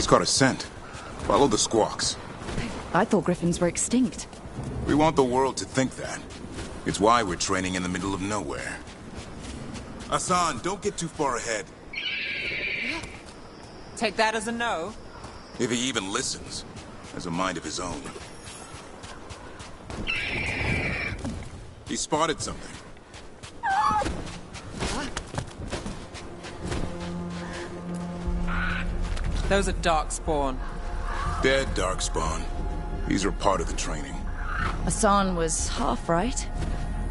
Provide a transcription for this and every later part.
caught a scent. Follow the squawks. I thought griffins were extinct. We want the world to think that. It's why we're training in the middle of nowhere. Hassan, don't get too far ahead. Take that as a no. If he even listens. Has a mind of his own. He spotted something. Those are darkspawn. Dead darkspawn. These are part of the training. Hassan was half right.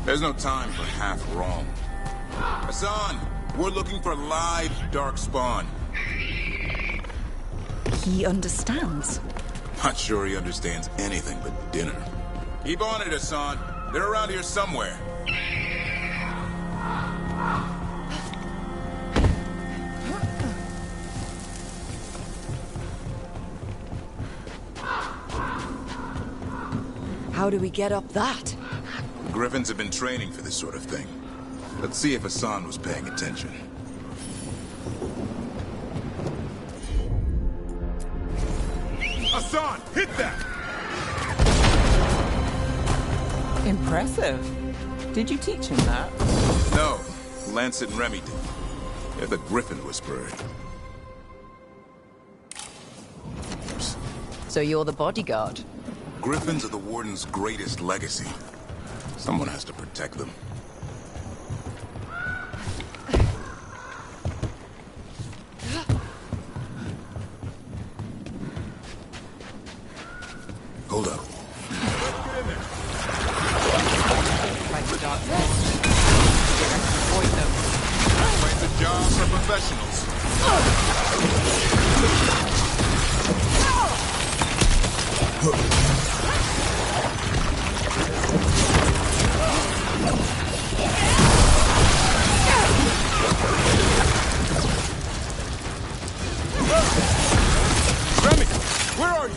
There's no time for half wrong. Hassan, we're looking for live darkspawn. He understands. Not sure he understands anything but dinner. Keep on it, Hassan. They're around here somewhere. How do we get up that? The Griffins have been training for this sort of thing. Let's see if Hassan was paying attention. Hassan, hit that! Impressive. Did you teach him that? No, Lancet and Remy did. They're the Griffin Whisperer. So you're the bodyguard? Griffins are the Warden's greatest legacy. Someone has to protect them. Hold up. Avoid them. It's a job for professionals. Remy, where are you?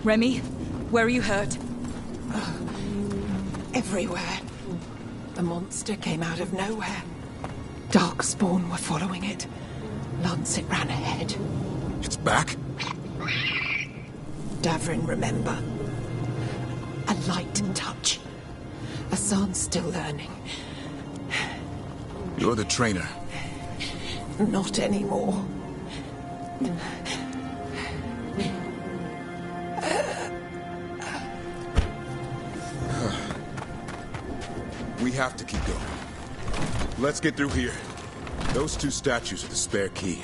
Remy, where are you hurt? Everywhere. The monster came out of nowhere. Darkspawn were following it. Lancet ran ahead. It's back? Davrin, remember. A light touch. Hassan's still learning. You're the trainer. Not anymore. We have to keep going. Let's get through here. Those two statues are the spare key.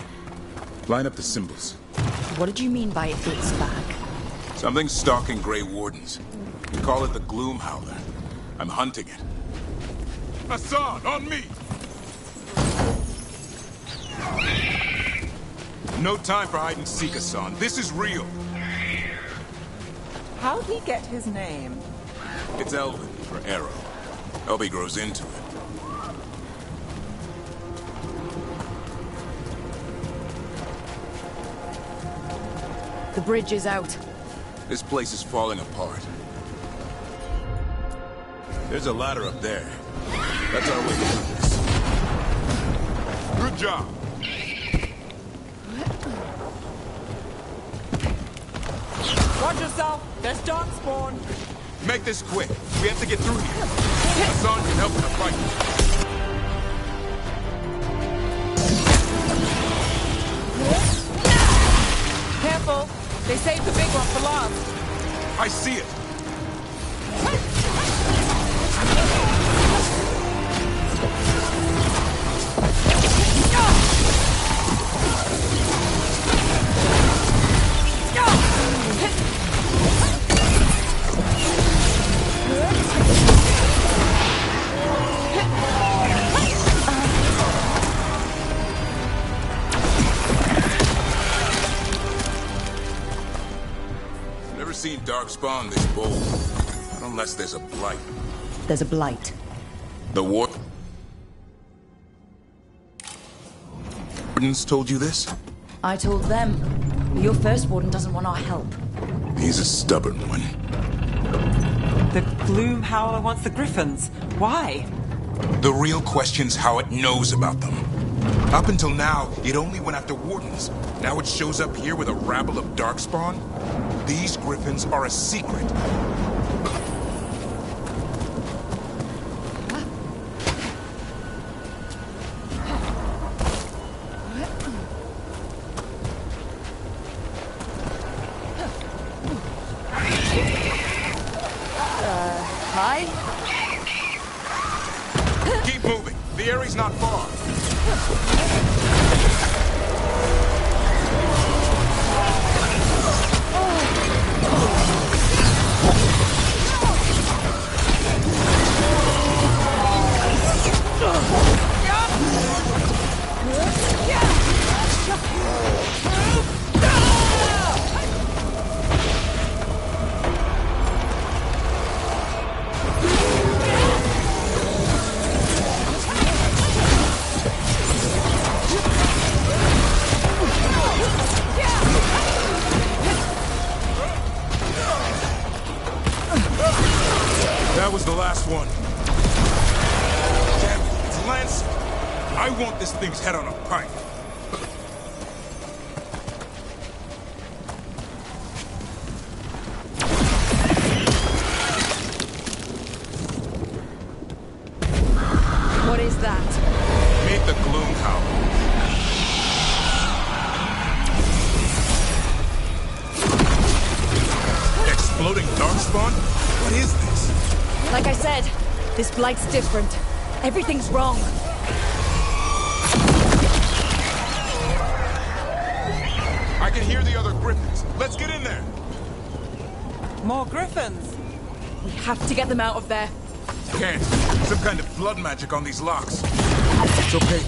Line up the symbols. What did you mean by it's back? Something's stalking Grey Wardens. We call it the Gloom Howler. I'm hunting it. Hassan, on me! No time for hide and seek, Hassan. This is real. How'd he get his name? It's Elven for arrow. Elby grows into it. The bridge is out. This place is falling apart. There's a ladder up there. That's our way through this. Good job. Watch yourself! There's darkspawn! Make this quick. We have to get through here. Hassan can help in the fight. Careful! They saved the big one for last. I see it. Never seen darkspawn this bold. Not unless there's a blight. There's a blight. The Wardens told you this? I told them. Your first warden doesn't want our help. He's a stubborn one. The Gloom Howler wants the Griffins. Why? The real question's how it knows about them. Up until now, it only went after wardens. Now it shows up here with a rabble of darkspawn? These griffins are a secret. Hi? Keep moving. The area's not far. That was the last one. Damn it, it's Lancet. I want this thing's head on a pike. What is that? Meet the Gloom Howl. Exploding darkspawn? What is this? Like I said, this blight's different. Everything's wrong. I can hear the other griffins. Let's get in there. More griffins. We have to get them out of there. Can't. Some kind of blood magic on these locks. It's okay.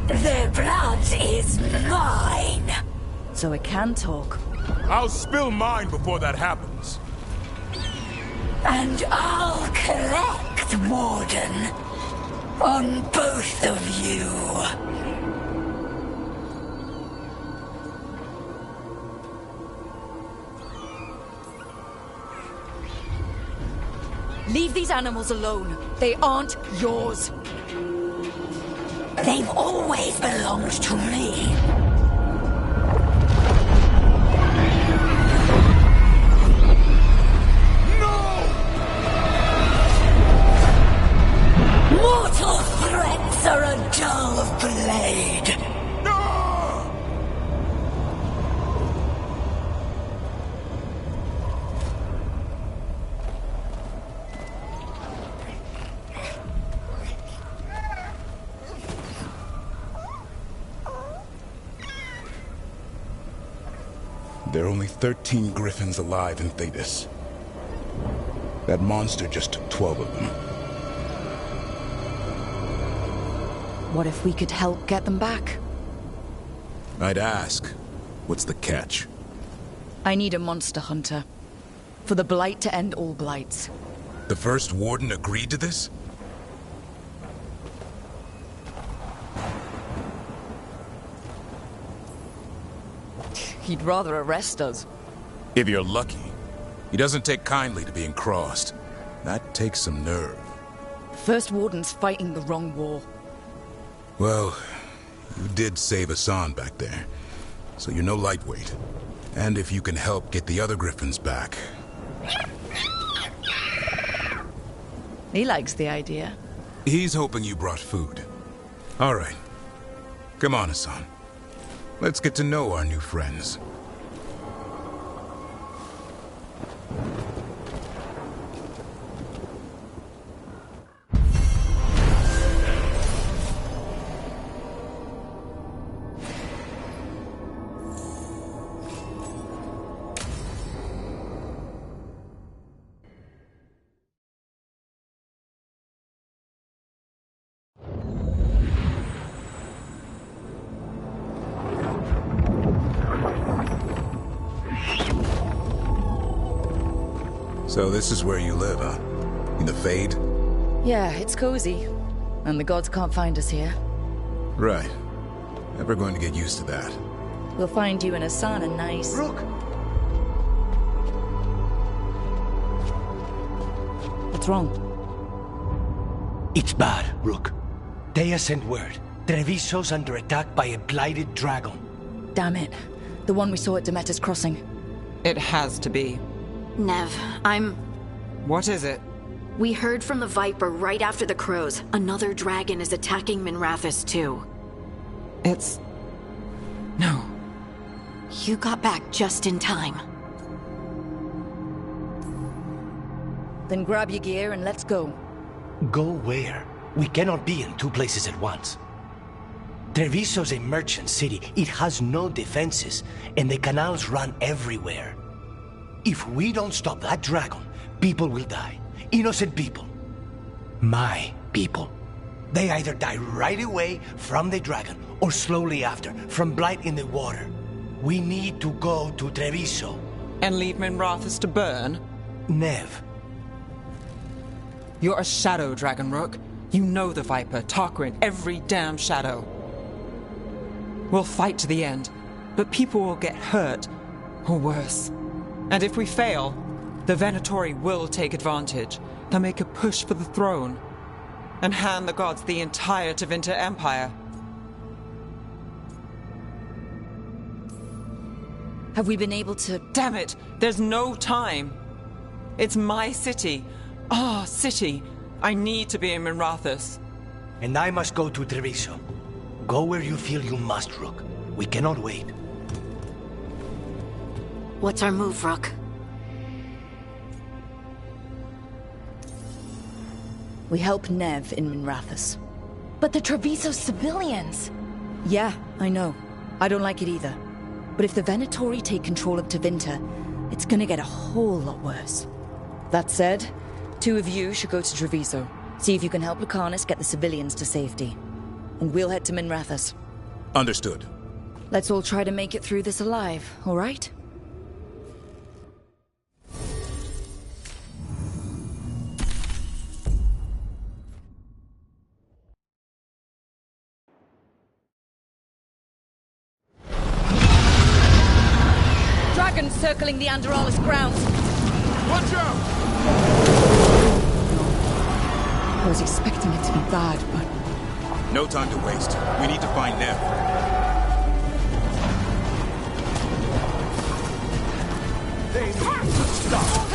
Their blood is mine. So it can talk. I'll spill mine before that happens. And I'll collect, Warden. On both of you. Leave these animals alone. They aren't yours. They've always belonged to me. Mortal threats are a dull blade. There are only 13 griffins alive in Thetis. That monster just took 12 of them. What if we could help get them back? I'd ask, what's the catch? I need a monster hunter. For the Blight to end all blights. The first warden agreed to this? He'd rather arrest us. If you're lucky. He doesn't take kindly to being crossed. That takes some nerve. First Warden's fighting the wrong war. Well, you did save Hassan back there, so you're no lightweight. And if you can help get the other griffins back... He likes the idea. He's hoping you brought food. All right. Come on, Hassan. Let's get to know our new friends. So this is where you live, huh? In the Fade? Yeah, it's cozy. And the gods can't find us here. Right. Never going to get used to that. We'll find you and Hassan a nice... Rook! What's wrong? It's bad, Rook. Dea sent word. Treviso's under attack by a blighted dragon. Damn it. The one we saw at Demeter's Crossing. It has to be. Nev, What is it? We heard from the Viper right after the crows. Another dragon is attacking Minrathous too. It's... No. You got back just in time. Then grab your gear and let's go. Go where? We cannot be in two places at once. Treviso's a merchant city. It has no defenses, and the canals run everywhere. If we don't stop that dragon, people will die. Innocent people. My people. They either die right away from the dragon, or slowly after, from blight in the water. We need to go to Treviso. And leave Minrathous to burn? Nev. You're a shadow dragon, Rook. You know the Viper, Tarquin, every damn shadow. We'll fight to the end, but people will get hurt, or worse. And if we fail, the Venatori will take advantage. They'll make a push for the throne, and hand the gods the entire Tevinter Empire. Have we been able to... Damn it! There's no time! It's my city. Our city. I need to be in Minrathous. And I must go to Treviso. Go where you feel you must, Rook. We cannot wait. What's our move, Rook? We help Nev in Minrathous. But the Treviso civilians! Yeah, I know. I don't like it either. But if the Venatori take control of Tevinter, it's gonna get a whole lot worse. That said, two of you should go to Treviso. See if you can help Lucanus get the civilians to safety. And we'll head to Minrathous. Understood. Let's all try to make it through this alive, all right? Dragons circling the Andorralis grounds. Watch out! I was expecting it to be bad, but... No time to waste. We need to find Nev. They need to stop.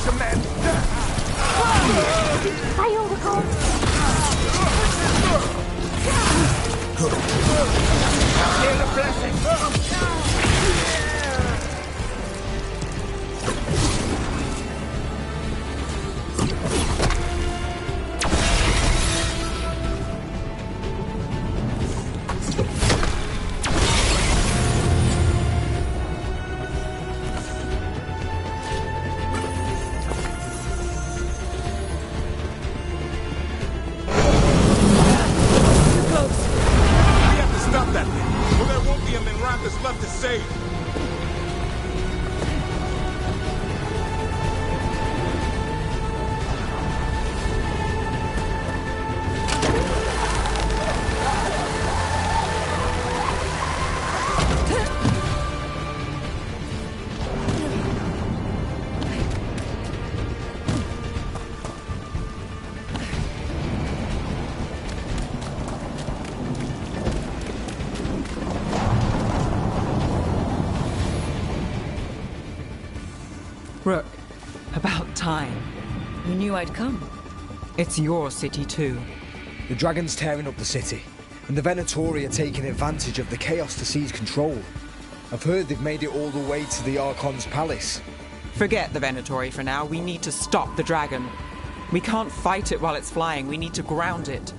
Command death. Hear the blessing. We have to stop that thing, or there won't be a Minrathous left to save. time. You knew I'd come. It's your city too. The dragon's tearing up the city, and the Venatori are taking advantage of the chaos to seize control. I've heard they've made it all the way to the Archon's palace. Forget the Venatori for now. We need to stop the dragon. We can't fight it while it's flying. We need to ground it.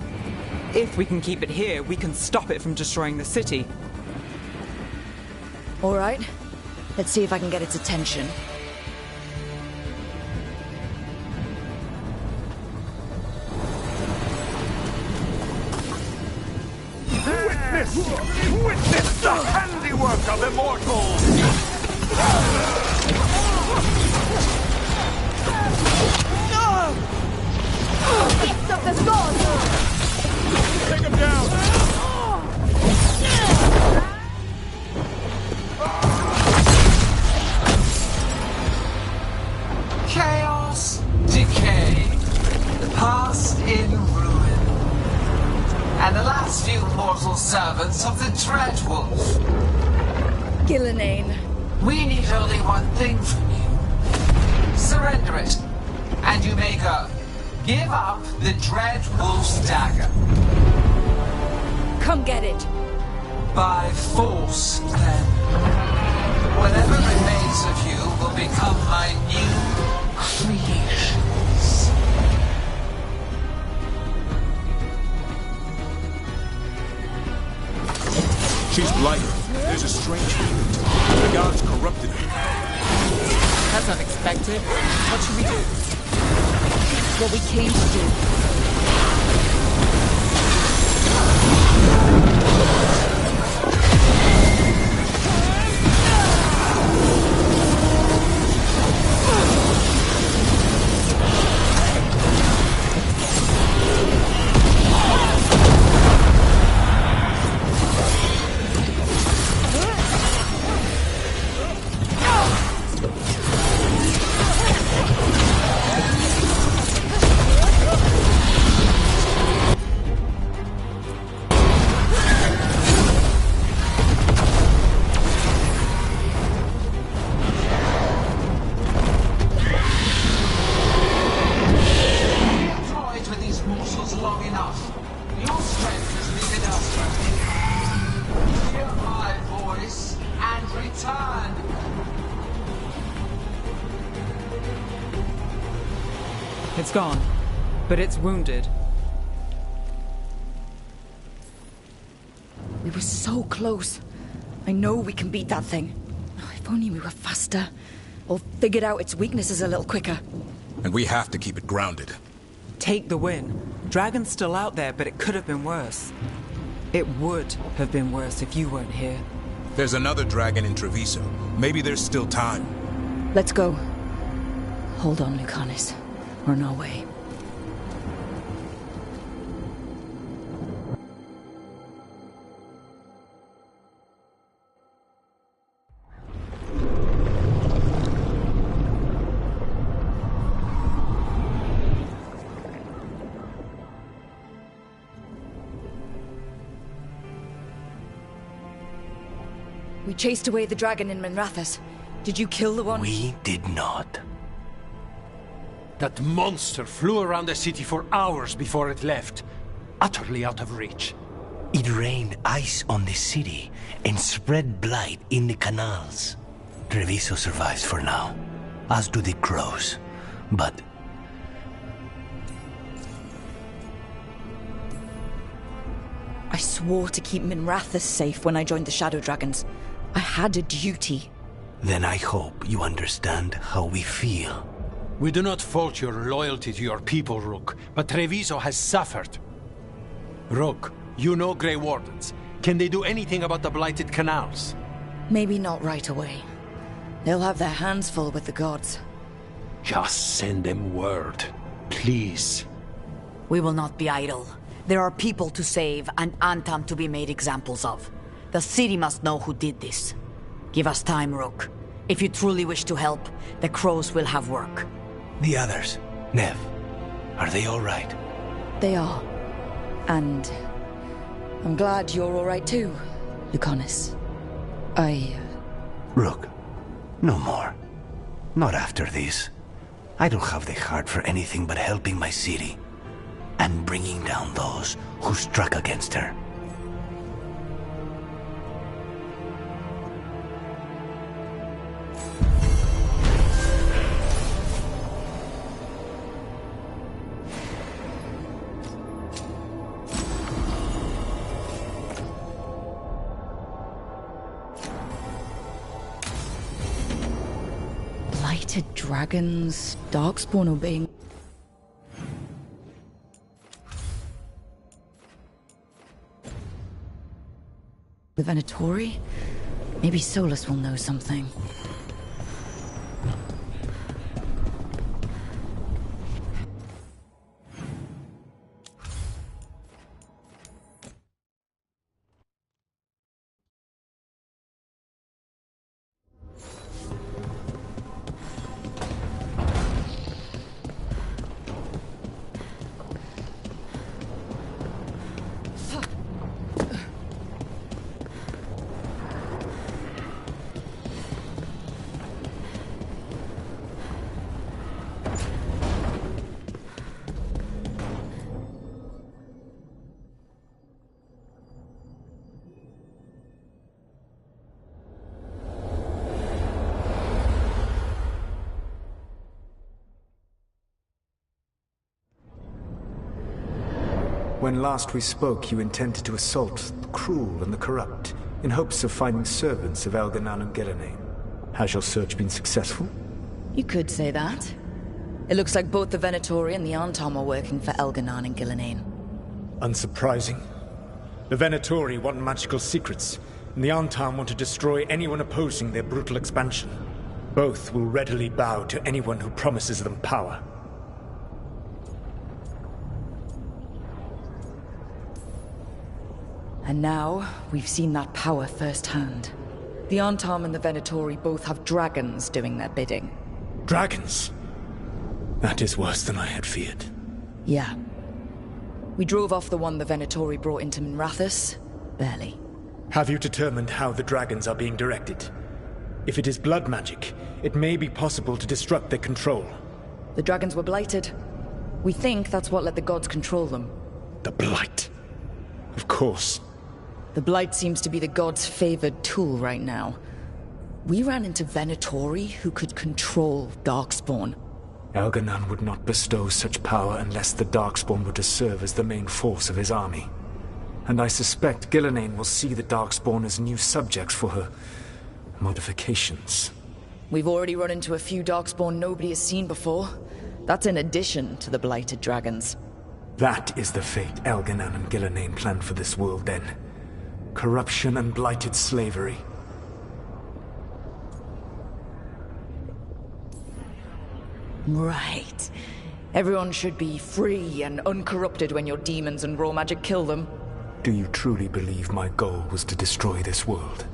If we can keep it here, we can stop it from destroying the city. All right. Let's see if I can get its attention. Witness the handiwork of immortals! Gifts of the gods! Take him down! Chaos, decay, the past in ruin, and the last few mortal servants of the Dreadwolf. Gillenane. We need only one thing from you. Surrender it, and you may go. Give up the Dreadwolf's dagger. Come get it. By force, then. Whatever remains of you will become my new creations. She's blighted. There's a strange feeling to her. The gods corrupted her. That's unexpected. What should we do? What we came to do. It's gone, but it's wounded. We were so close. I know we can beat that thing. If only we were faster. Or figured out its weaknesses a little quicker. And we have to keep it grounded. Take the win. Dragon's still out there, but it could have been worse. It would have been worse if you weren't here. There's another dragon in Treviso. Maybe there's still time. Let's go. Hold on, Lucanis. We're on our way. We chased away the dragon in Minrathous. Did you kill the one? We did not. That monster flew around the city for hours before it left, utterly out of reach. It rained ice on the city and spread blight in the canals. Treviso survives for now, as do the crows. But I swore to keep Minrathous safe when I joined the Shadow Dragons. I had a duty. then I hope you understand how we feel. We do not fault your loyalty to your people, Rook, but Treviso has suffered. Rook, you know Grey Wardens. Can they do anything about the blighted canals? Maybe not right away. They'll have their hands full with the gods. Just send them word, please. We will not be idle. There are people to save and Antam to be made examples of. The city must know who did this. Give us time, Rook. If you truly wish to help, the crows will have work. The others, Nev, are they all right? They are. And I'm glad you're all right too, Lucanis. Rook, no more. Not after this. I don't have the heart for anything but helping my city and bringing down those who struck against her. Blighted dragons, darkspawn obeying. The Venatori? Maybe Solus will know something. When last we spoke, you intended to assault the cruel and the corrupt, in hopes of finding servants of Elganan and Gillenane. Has your search been successful? You could say that. It looks like both the Venatori and the Antom are working for Elganan and Gillenane. Unsurprising. The Venatori want magical secrets, and the Antom want to destroy anyone opposing their brutal expansion. Both will readily bow to anyone who promises them power. And now, we've seen that power firsthand. The Antom and the Venatori both have dragons doing their bidding. Dragons? That is worse than I had feared. Yeah. We drove off the one the Venatori brought into Minrathous. Barely. Have you determined how the dragons are being directed? If it is blood magic, it may be possible to disrupt their control. The dragons were blighted. We think that's what let the gods control them. The Blight. Of course. The Blight seems to be the gods' favored tool right now. We ran into Venatori who could control Darkspawn. Elganan would not bestow such power unless the Darkspawn were to serve as the main force of his army. And I suspect Gillenane will see the Darkspawn as new subjects for her modifications. We've already run into a few Darkspawn nobody has seen before. That's in addition to the blighted dragons. That is the fate Elganan and Gillenane planned for this world then. Corruption and blighted slavery. Right. Everyone should be free and uncorrupted when your demons and raw magic kill them. Do you truly believe my goal was to destroy this world?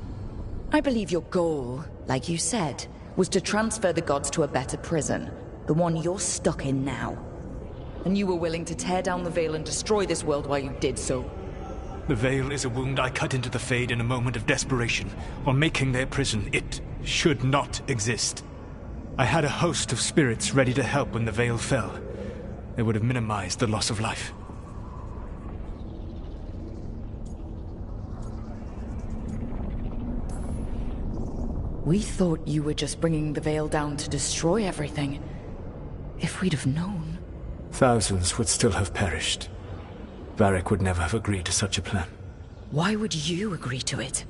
I believe your goal, like you said, was to transfer the gods to a better prison. The one you're stuck in now. And you were willing to tear down the Veil and destroy this world while you did so. The Veil is a wound I cut into the Fade in a moment of desperation, while making their prison. It should not exist. I had a host of spirits ready to help when the Veil fell. They would have minimized the loss of life. We thought you were just bringing the Veil down to destroy everything. If we'd have known... Thousands would still have perished. Varric would never have agreed to such a plan. Why would you agree to it?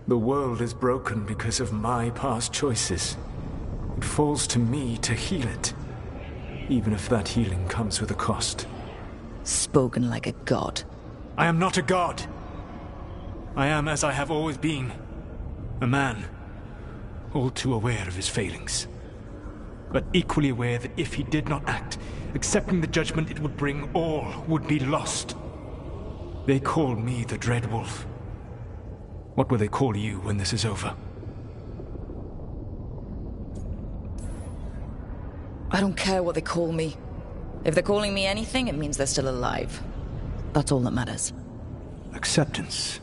The world is broken because of my past choices. It falls to me to heal it, even if that healing comes with a cost. Spoken like a god. I am not a god. I am as I have always been. A man, all too aware of his failings. But equally aware that if he did not act, accepting the judgment it would bring, all would be lost. They call me the Dread Wolf. What will they call you when this is over? I don't care what they call me. If they're calling me anything, it means they're still alive. That's all that matters. Acceptance.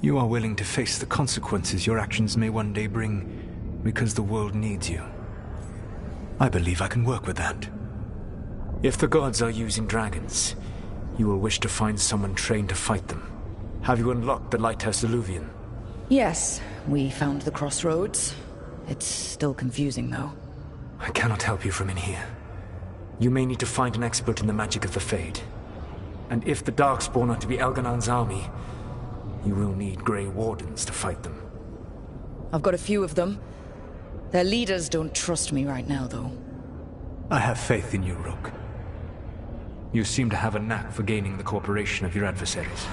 You are willing to face the consequences your actions may one day bring, because the world needs you. I believe I can work with that. If the gods are using dragons, you will wish to find someone trained to fight them. Have you unlocked the Lighthouse Illuvian? Yes, we found the crossroads. It's still confusing, though. I cannot help you from in here. You may need to find an expert in the magic of the Fade. And if the Darkspawn are to be Elganon's army, you will need Grey Wardens to fight them. I've got a few of them. Their leaders don't trust me right now, though. I have faith in you, Rook. You seem to have a knack for gaining the cooperation of your adversaries.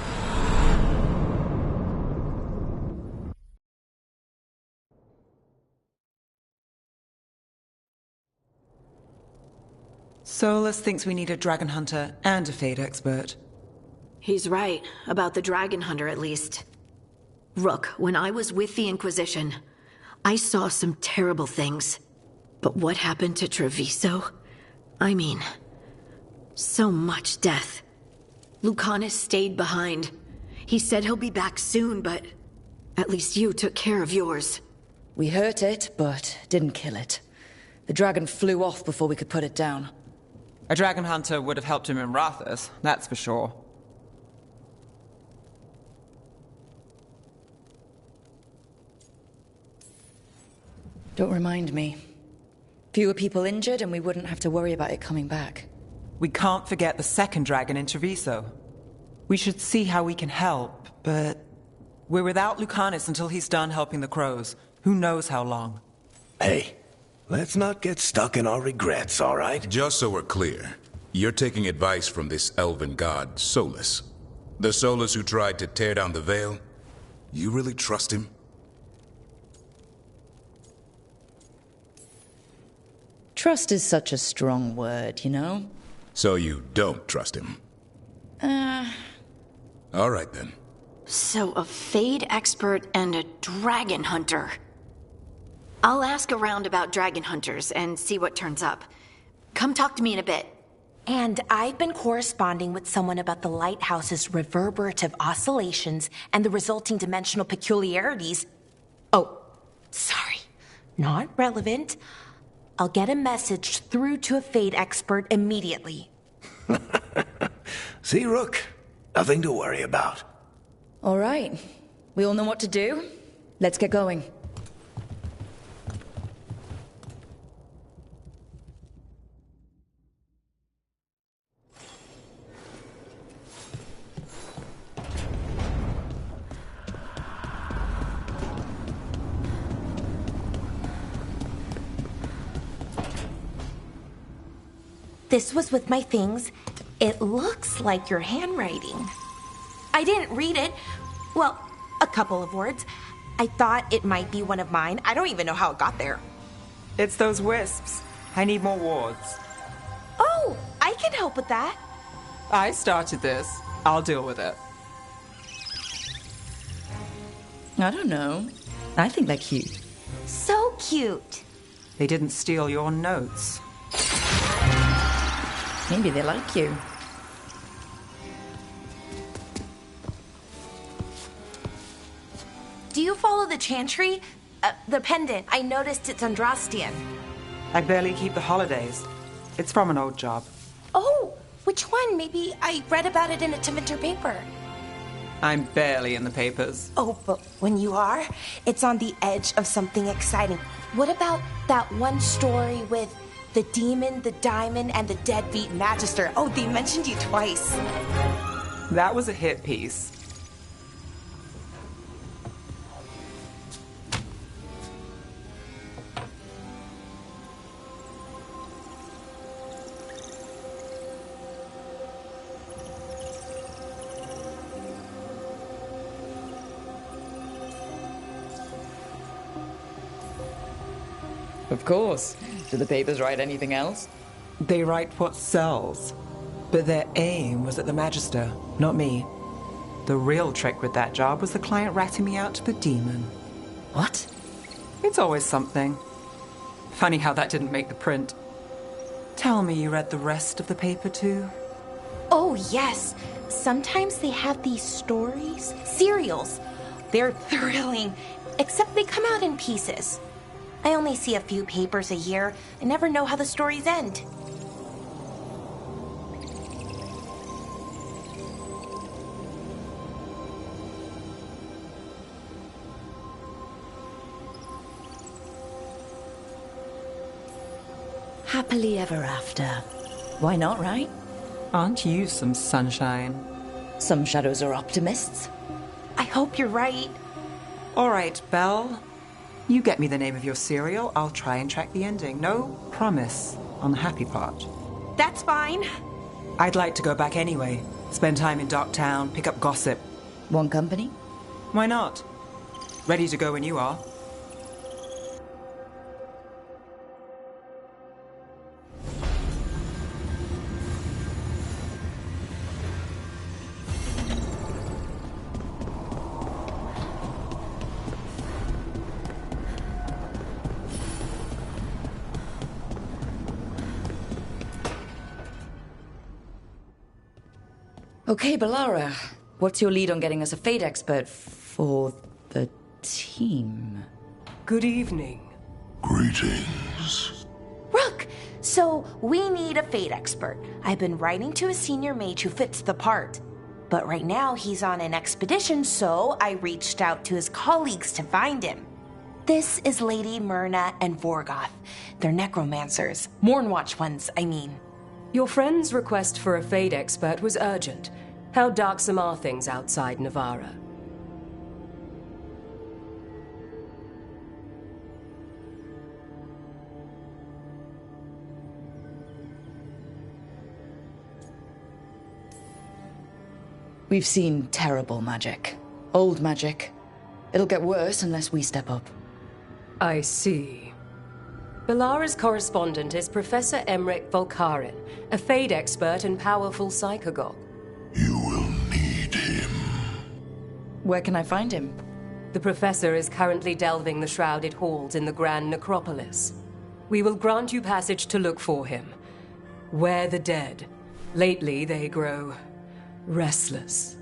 Solus thinks we need a dragon hunter and a Fade expert. He's right, about the dragon hunter at least. Rook, when I was with the Inquisition, I saw some terrible things. But what happened to Treviso? I mean, so much death. Lucanus stayed behind. He said he'll be back soon, but at least you took care of yours. We hurt it, but didn't kill it. The dragon flew off before we could put it down. A dragon hunter would have helped him in Rathas, that's for sure. Don't remind me. Fewer people injured and we wouldn't have to worry about it coming back. We can't forget the second dragon in Treviso. We should see how we can help, but we're without Lucanus until he's done helping the crows. Who knows how long? Hey, let's not get stuck in our regrets, all right? Just so we're clear, you're taking advice from this elven god, Solus. The Solus who tried to tear down the Veil? You really trust him? Trust is such a strong word, you know? So you don't trust him? All right then. So a Fade expert and a dragon hunter. I'll ask around about dragon hunters and see what turns up. Come talk to me in a bit. And I've been corresponding with someone about the lighthouse's reverberative oscillations and the resulting dimensional peculiarities. Oh, sorry. Not relevant. I'll get a message through to a Fade expert immediately. See, Rook? Nothing to worry about. All right. We all know what to do. Let's get going. This was with my things. It looks like your handwriting. I didn't read it. Well, a couple of words. I thought it might be one of mine. I don't even know how it got there. It's those wisps. I need more wards. Oh, I can help with that. I started this. I'll deal with it. I don't know. I think they're cute. So cute. They didn't steal your notes. Maybe they like you. Do you follow the chantry? The pendant. I noticed it's Andrastian. I barely keep the holidays. It's from an old job. Oh, which one? Maybe I read about it in a Tevinter paper. I'm barely in the papers. Oh, but when you are, it's on the edge of something exciting. What about that one story with the demon, the diamond, and the deadbeat magister? Oh, they mentioned you twice. That was a hit piece. Of course. Do the papers write anything else? They write what sells. But their aim was at the Magister, not me. The real trick with that job was the client ratting me out to the demon. What? It's always something. Funny how that didn't make the print. Tell me you read the rest of the paper too? Oh, yes. Sometimes they have these stories, serials. They're thrilling, except they come out in pieces. I only see a few papers a year. I never know how the stories end. Happily ever after. Why not, right? Aren't you some sunshine? Some shadows are optimists. I hope you're right. All right, Belle. You get me the name of your cereal, I'll try and track the ending. No promise on the happy part. That's fine. I'd like to go back anyway. Spend time in Darktown, pick up gossip. Want company? Why not? Ready to go when you are. Okay, Bellara. What's your lead on getting us a fate expert for the team? Good evening. Greetings. Rook, so we need a fate expert. I've been writing to a senior mage who fits the part. But right now he's on an expedition, so I reached out to his colleagues to find him. This is Lady Myrna and Vorgoth. They're necromancers. Mournwatch ones, I mean. Your friend's request for a fate expert was urgent. How darksome are things outside Navarra? We've seen terrible magic. Old magic. It'll get worse unless we step up. I see. Bellara's correspondent is Professor Emmerich Volkarin, a fate expert and powerful psychagogue. You will need him. Where can I find him? The professor is currently delving the shrouded halls in the Grand Necropolis. We will grant you passage to look for him. Where the dead. Lately they grow restless.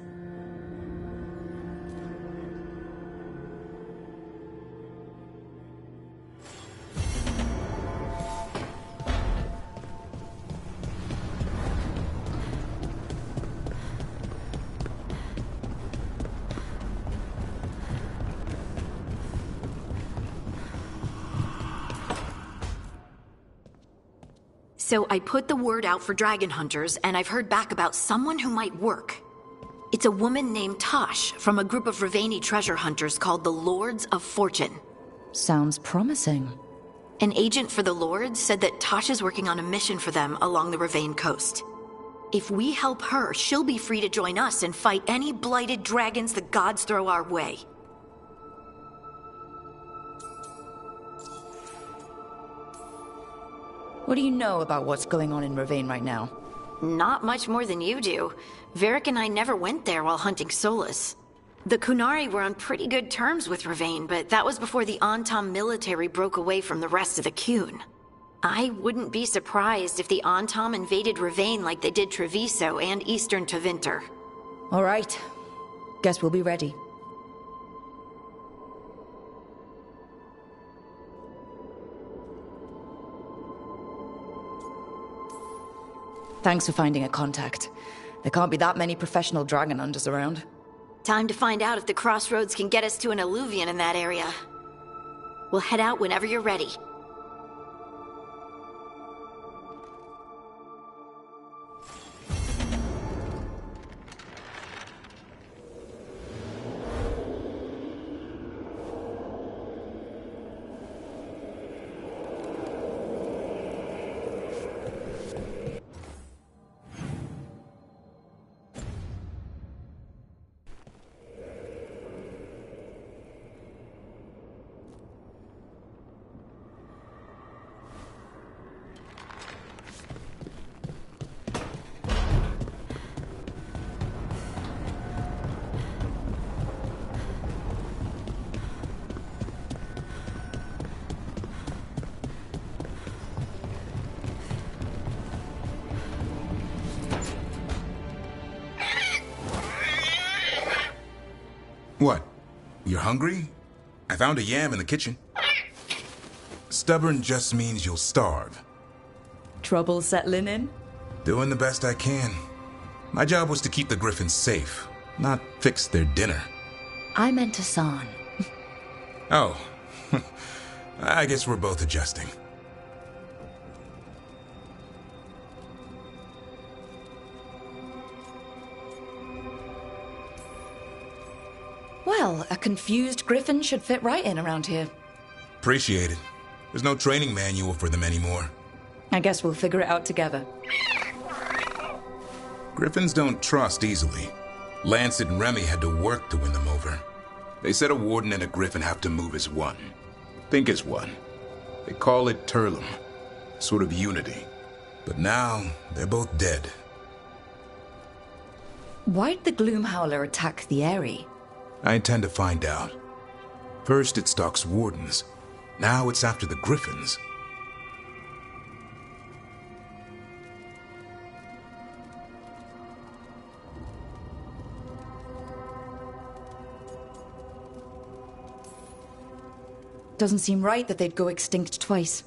So I put the word out for dragon hunters, and I've heard back about someone who might work. It's a woman named Tosh from a group of Ravani treasure hunters called the Lords of Fortune. Sounds promising. An agent for the Lords said that Tosh is working on a mission for them along the Ravane coast. If we help her, she'll be free to join us and fight any blighted dragons the gods throw our way. What do you know about what's going on in Ravane right now? Not much more than you do. Varric and I never went there while hunting Solus. The Kunari were on pretty good terms with Ravane, but that was before the Antam military broke away from the rest of the Qun. I wouldn't be surprised if the Antam invaded Ravane like they did Treviso and Eastern Tevinter. All right. Guess we'll be ready. Thanks for finding a contact. There can't be that many professional dragon hunters around. Time to find out if the crossroads can get us to an alluvion in that area. We'll head out whenever you're ready. What? You're hungry? I found a yam in the kitchen. Stubborn just means you'll starve. Trouble settling in? Doing the best I can. My job was to keep the Griffins safe, not fix their dinner. I meant Hassan. Oh. I guess we're both adjusting. Well, a confused griffin should fit right in around here. Appreciate it. There's no training manual for them anymore. I guess we'll figure it out together. Griffins don't trust easily. Lancet and Remy had to work to win them over. They said a warden and a griffin have to move as one. Think as one. They call it Turlum. Sort of unity. But now, they're both dead. Why'd the Gloomhowler attack the Eyrie? I intend to find out. First it stalks wardens. Now it's after the Griffins. Doesn't seem right that they'd go extinct twice.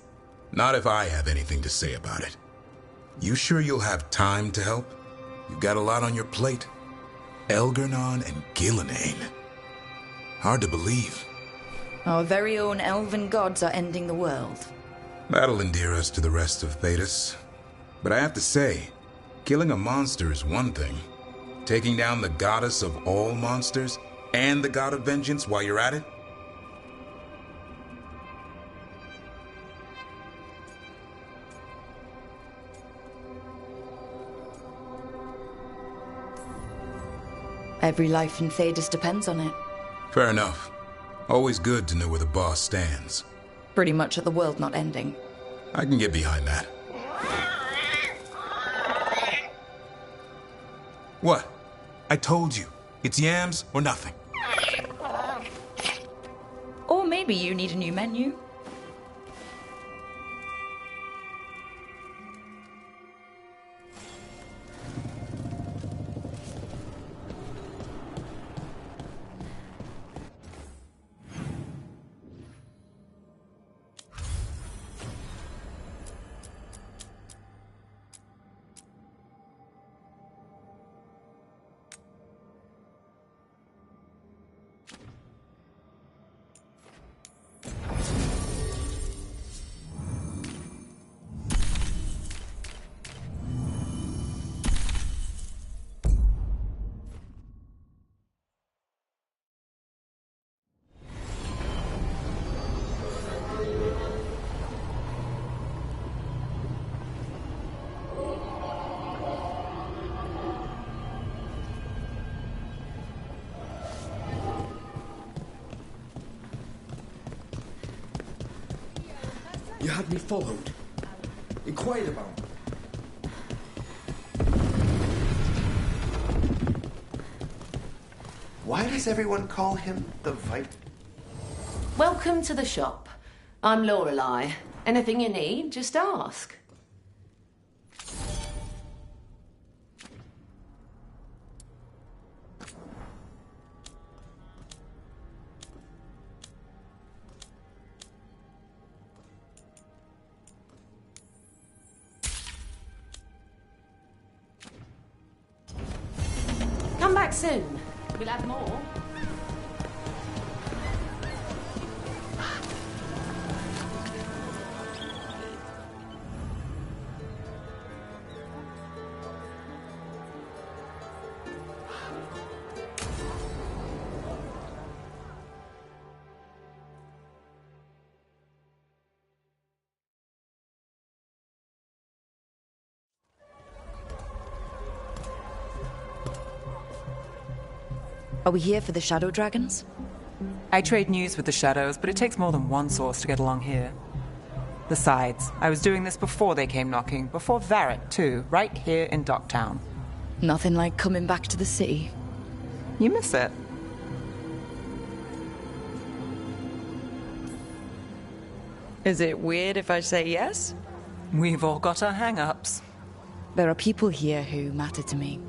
Not if I have anything to say about it. You sure you'll have time to help? You've got a lot on your plate. Elgernon and Gillenane. Hard to believe. Our very own elven gods are ending the world. That'll endear us to the rest of Thedas. But I have to say, killing a monster is one thing. Taking down the goddess of all monsters and the god of vengeance while you're at it? Every life in Thedas depends on it. Fair enough. Always good to know where the boss stands. Pretty much at the world not ending. I can get behind that. What? I told you. It's yams or nothing. Or maybe you need a new menu. You had me followed. Inquired about. Why does everyone call him the Viper? Welcome to the shop. I'm Lorelei. Anything you need, just ask. Come back soon. We'll have more. Are we here for the Shadow Dragons? I trade news with the Shadows, but it takes more than one source to get along here. Besides, I was doing this before they came knocking, before Varret, too, right here in Docktown. Nothing like coming back to the city. You miss it. Is it weird if I say yes? We've all got our hang-ups. There are people here who matter to me,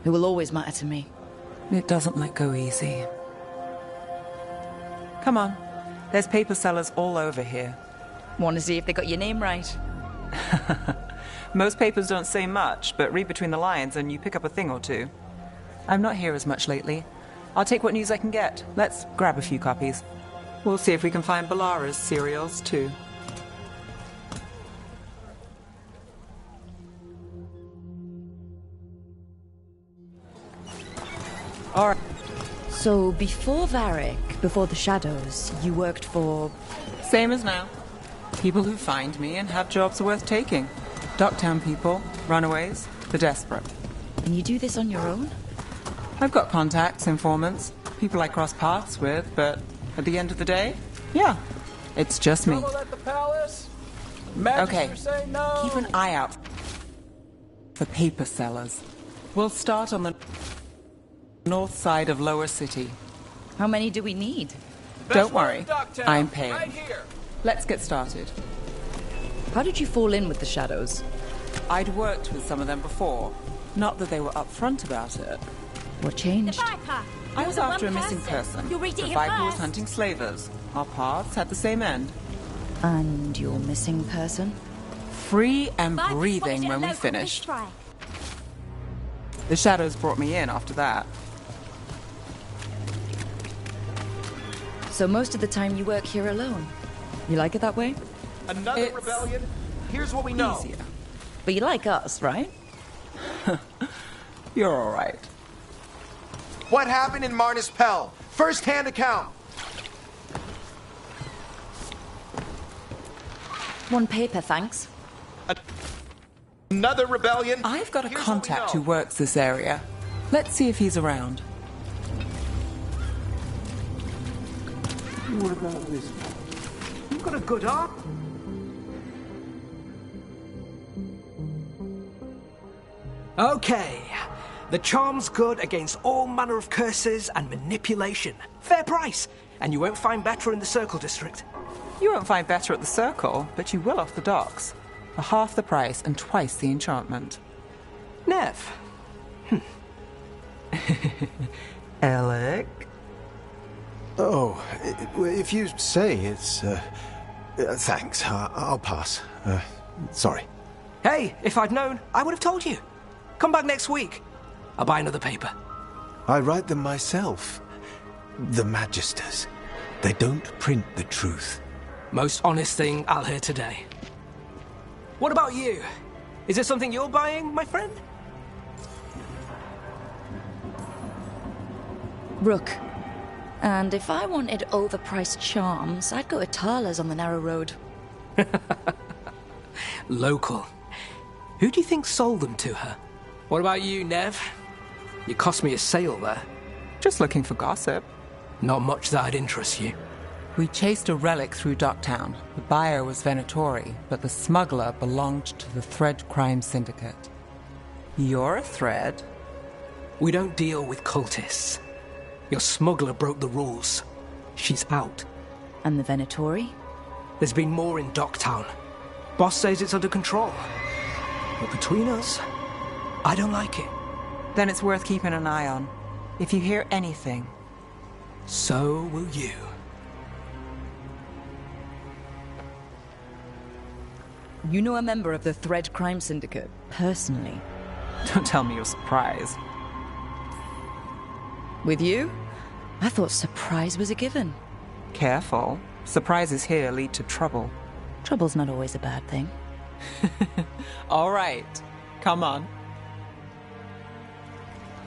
who will always matter to me. It doesn't let go easy. Come on. There's paper sellers all over here. Want to see if they got your name right? Most papers don't say much, but read between the lines and you pick up a thing or two. I'm not here as much lately. I'll take what news I can get. Let's grab a few copies. We'll see if we can find Balara's serials, too. Alright. So, before Varric, before the Shadows, you worked for... Same as now. People who find me and have jobs worth taking. Docktown people, runaways, the desperate. And you do this on your own? I've got contacts, informants, people I cross paths with, but at the end of the day, yeah, it's just me. At the palace? Okay, No. keep an eye out for paper sellers. We'll start on the north side of Lower City. How many do we need? Don't worry, I'm paying. Right here. Let's get started. How did you fall in with the Shadows? I'd worked with some of them before. Not that they were upfront about it. What changed? I was after a missing person. The Viper was hunting slavers. Our paths had the same end. And your missing person? Free and breathing when we finished. The Shadows brought me in after that. So most of the time you work here alone? You like it that way? Another rebellion? Here's what we know. Easier. But you like us, right? You're all right. What happened in Marnus Pell? First-hand account. One paper, thanks. Another rebellion? I've got a Here's contact what we who know. works this area. Let's see if he's around. What about this? You've got a good arm. Okay. The charm's good against all manner of curses and manipulation. Fair price. And you won't find better in the Circle District. You won't find better at the Circle, but you will off the docks. For half the price and twice the enchantment. Nev. Alec? Oh, if you say it's... thanks, I'll pass. Sorry. Hey, if I'd known, I would have told you. Come back next week. I'll buy another paper. I write them myself. The Magisters. They don't print the truth. Most honest thing I'll hear today. What about you? Is it something you're buying, my friend? Rook. And if I wanted overpriced charms, I'd go to Tala's on the narrow road. Local. Who do you think sold them to her? What about you, Nev? You cost me a sale there. Just looking for gossip. Not much that'd interest you. We chased a relic through Docktown. The buyer was Venatori, but the smuggler belonged to the Thread Crime Syndicate. You're a Thread? We don't deal with cultists. Your smuggler broke the rules. She's out. And the Venatori? There's been more in Docktown. Boss says it's under control. But between us, I don't like it. Then it's worth keeping an eye on. If you hear anything. So will you. You know a member of the Thread Crime Syndicate, personally? Don't tell me you're surprised. With you? I thought surprise was a given. Careful. Surprises here lead to trouble. Trouble's not always a bad thing. All right. Come on.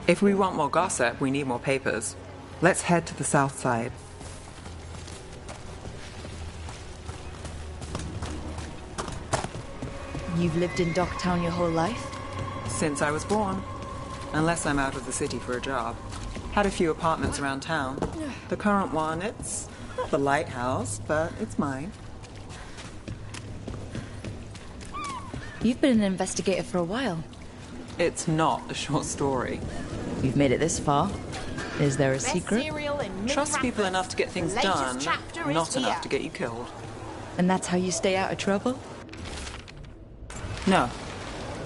If we want more gossip, we need more papers. Let's head to the south side. You've lived in Docktown your whole life? Since I was born. Unless I'm out of the city for a job. Had a few apartments around town. The current one, it's not the lighthouse, but it's mine. You've been an investigator for a while. It's not a short story. You've made it this far. Is there a secret? Trust people enough to get things done, not enough to get you killed. And that's how you stay out of trouble? No,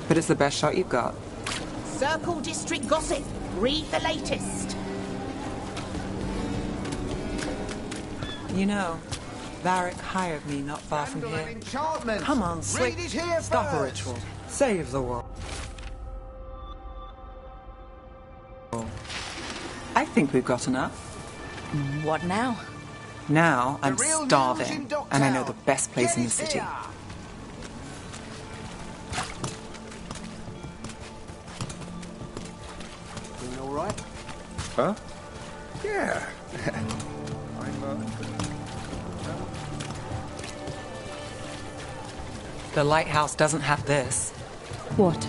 but it's the best shot you've got. Circle District gossip. Read the latest. You know, Varric hired me not far from here. Enchantment. Come on, Slick. Read it here Stop a first. ritual. Save the world. I think we've got enough. What now? Now I'm real news in starving, Dogtown. and I know the best place Get in the it city. here. Doing all right? Huh? Yeah. The lighthouse doesn't have this. What?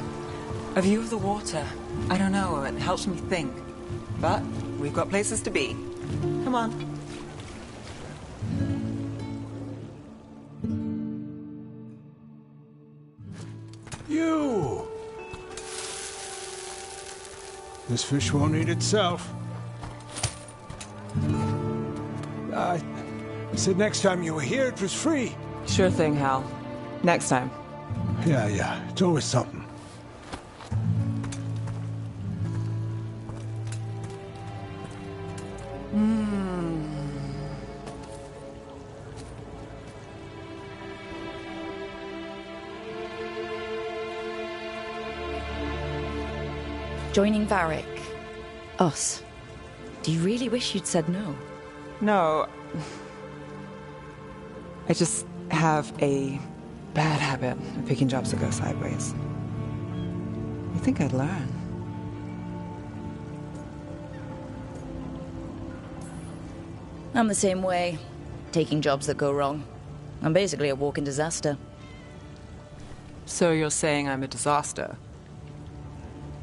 A view of the water. I don't know, it helps me think. But we've got places to be. Come on. You! This fish won't eat itself. I said next time you were here it was free. Sure thing, Hal. Next time. Yeah, it's always something. Joining Varric. Us. Do you really wish you'd said no? No. I just have a bad habit of picking jobs that go sideways. You think I'd learn? I'm the same way. Taking jobs that go wrong. I'm basically a walking disaster. So you're saying I'm a disaster?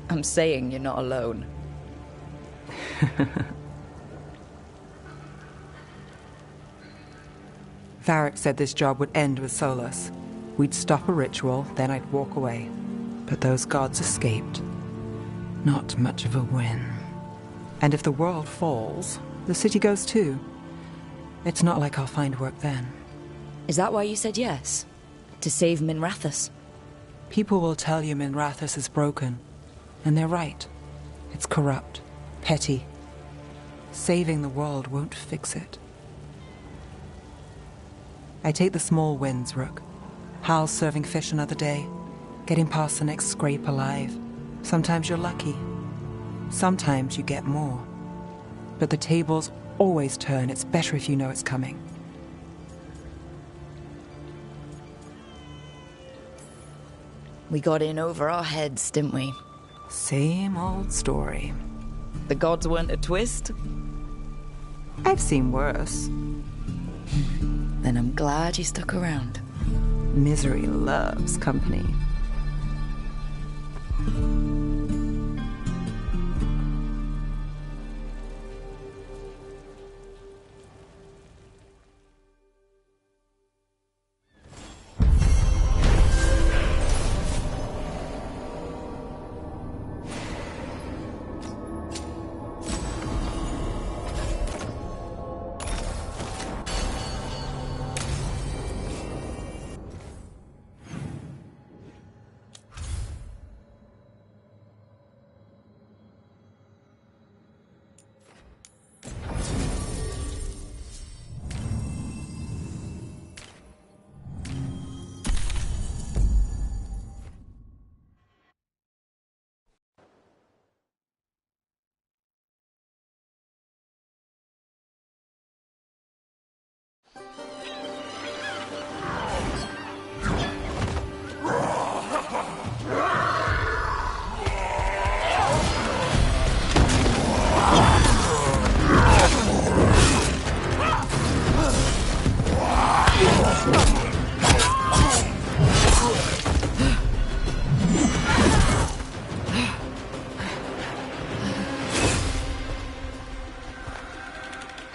I'm saying you're not alone. Varric said this job would end with Solus. We'd stop a ritual, then I'd walk away. But those gods escaped. Not much of a win. And if the world falls, the city goes too. It's not like I'll find work then. Is that why you said yes? To save Minrathous? People will tell you Minrathous is broken. And they're right. It's corrupt, petty. Saving the world won't fix it. I take the small wins, Rook. Hal's serving fish another day, getting past the next scrape alive. Sometimes you're lucky. Sometimes you get more. But the tables always turn. It's better if you know it's coming. We got in over our heads, didn't we? Same old story. The gods weren't a twist? I've seen worse. Then I'm glad you stuck around. Misery loves company.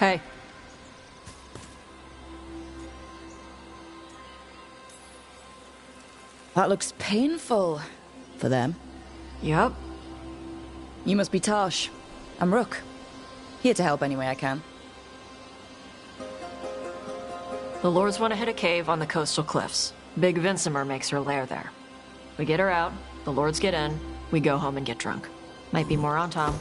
Hey. That looks painful. For them. Yup. You must be Tarsh. I'm Rook. Here to help any way I can. The Lords want to hit a cave on the coastal cliffs. Big Vincimer makes her lair there. We get her out, the Lords get in, we go home and get drunk. Might be more on Tom.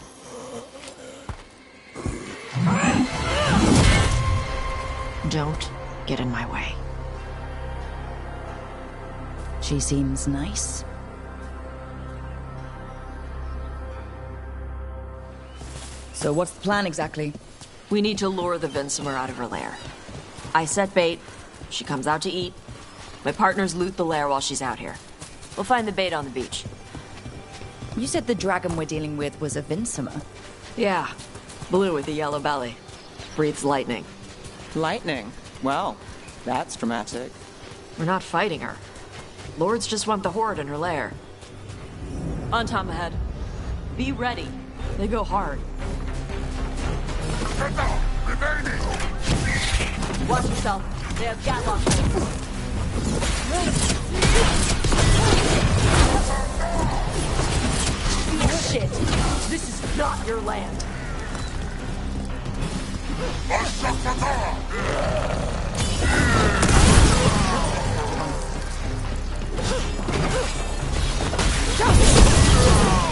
Don't get in my way. She seems nice. So what's the plan exactly? We need to lure the Vinsimer out of her lair. I set bait, she comes out to eat. My partners loot the lair while she's out here. We'll find the bait on the beach. You said the dragon we're dealing with was a Vinsimer. Yeah, blue with a yellow belly. Breathes lightning. Lightning? Well, that's dramatic. We're not fighting her. Lords just want the horde in her lair. On Tom ahead. Be ready. They go hard. Watch yourself. They have gatlock. Shit. This is not your land.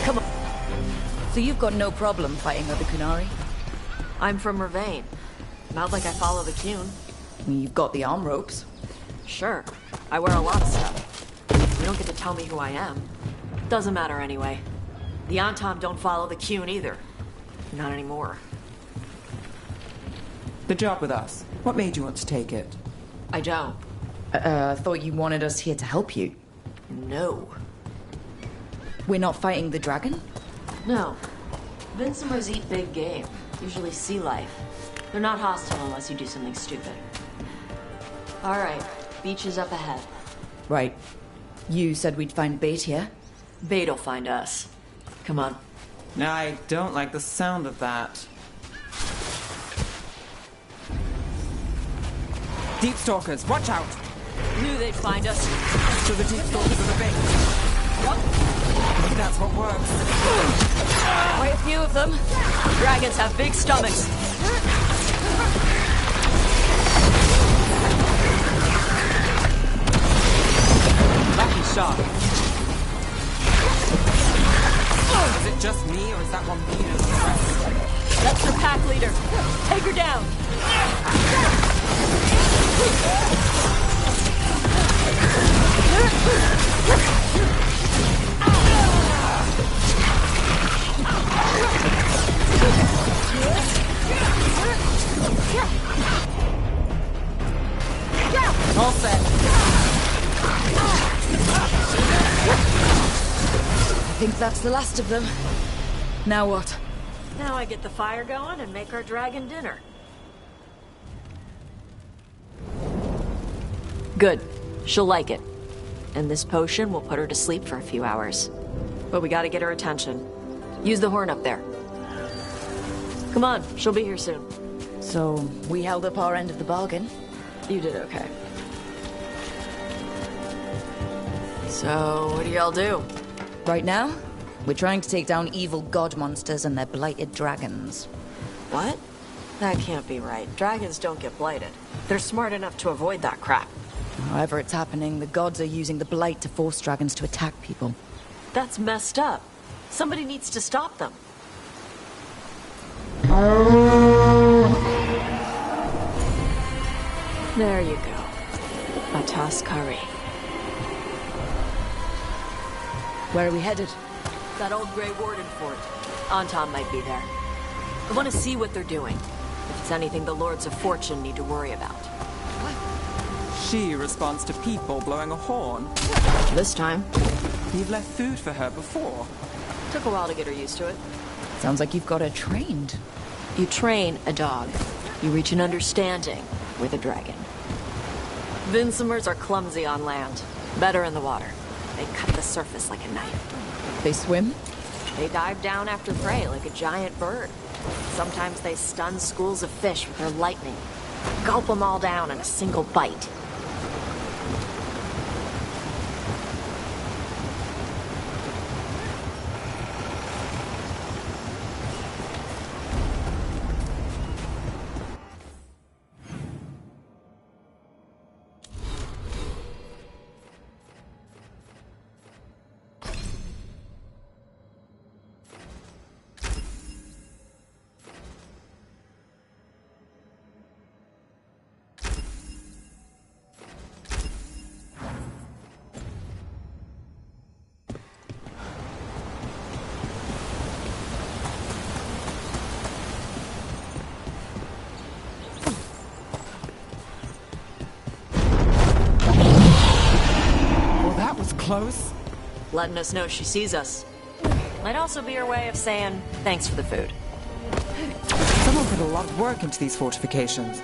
Come on. So you've got no problem fighting other Kunari? I'm from Ravane. Not like I follow the Qun. You've got the arm ropes. Sure. I wear a lot of stuff. You don't get to tell me who I am. Doesn't matter anyway. The Antam don't follow the Qun either. Not anymore. The job with us. What made you want to take it? I don't. I thought you wanted us here to help you. No. We're not fighting the dragon? No. Vinsimers eat big game. Usually sea life. They're not hostile unless you do something stupid. Alright. Beach is up ahead. Right. You said we'd find bait here? Bait'll find us. Come on. I don't like the sound of that. Deep Stalkers, watch out! Knew they'd find us. So the Deep Stalkers are the bait. What? That's what works. Quite a few of them. Dragons have big stomachs. Lucky shot. Is it just me, or is that one meaner than the rest? That's the pack leader. Take her down. All set. I think that's the last of them. Now what? Now I get the fire going and make our dragon dinner. Good. She'll like it. And this potion will put her to sleep for a few hours. But we gotta get her attention. Use the horn up there. Come on, she'll be here soon. So, we held up our end of the bargain? You did okay. So, what do y'all do? Right now, we're trying to take down evil god monsters and their blighted dragons. What? That can't be right. Dragons don't get blighted. They're smart enough to avoid that crap. However it's happening, the gods are using the blight to force dragons to attack people. That's messed up. Somebody needs to stop them. There you go. Batas Kari. Where are we headed? That old Grey Warden fort. Anton might be there. I want to see what they're doing. If it's anything the Lords of Fortune need to worry about. She responds to people blowing a horn. This time. You've left food for her before. Took a while to get her used to it. Sounds like you've got her trained. You train a dog. You reach an understanding with a dragon. Vinsimers are clumsy on land. Better in the water. They cut the surface like a knife. They swim? They dive down after prey like a giant bird. Sometimes they stun schools of fish with their lightning. Gulp them all down in a single bite. close? Letting us know she sees us. Might also be her way of saying thanks for the food. Someone put a lot of work into these fortifications.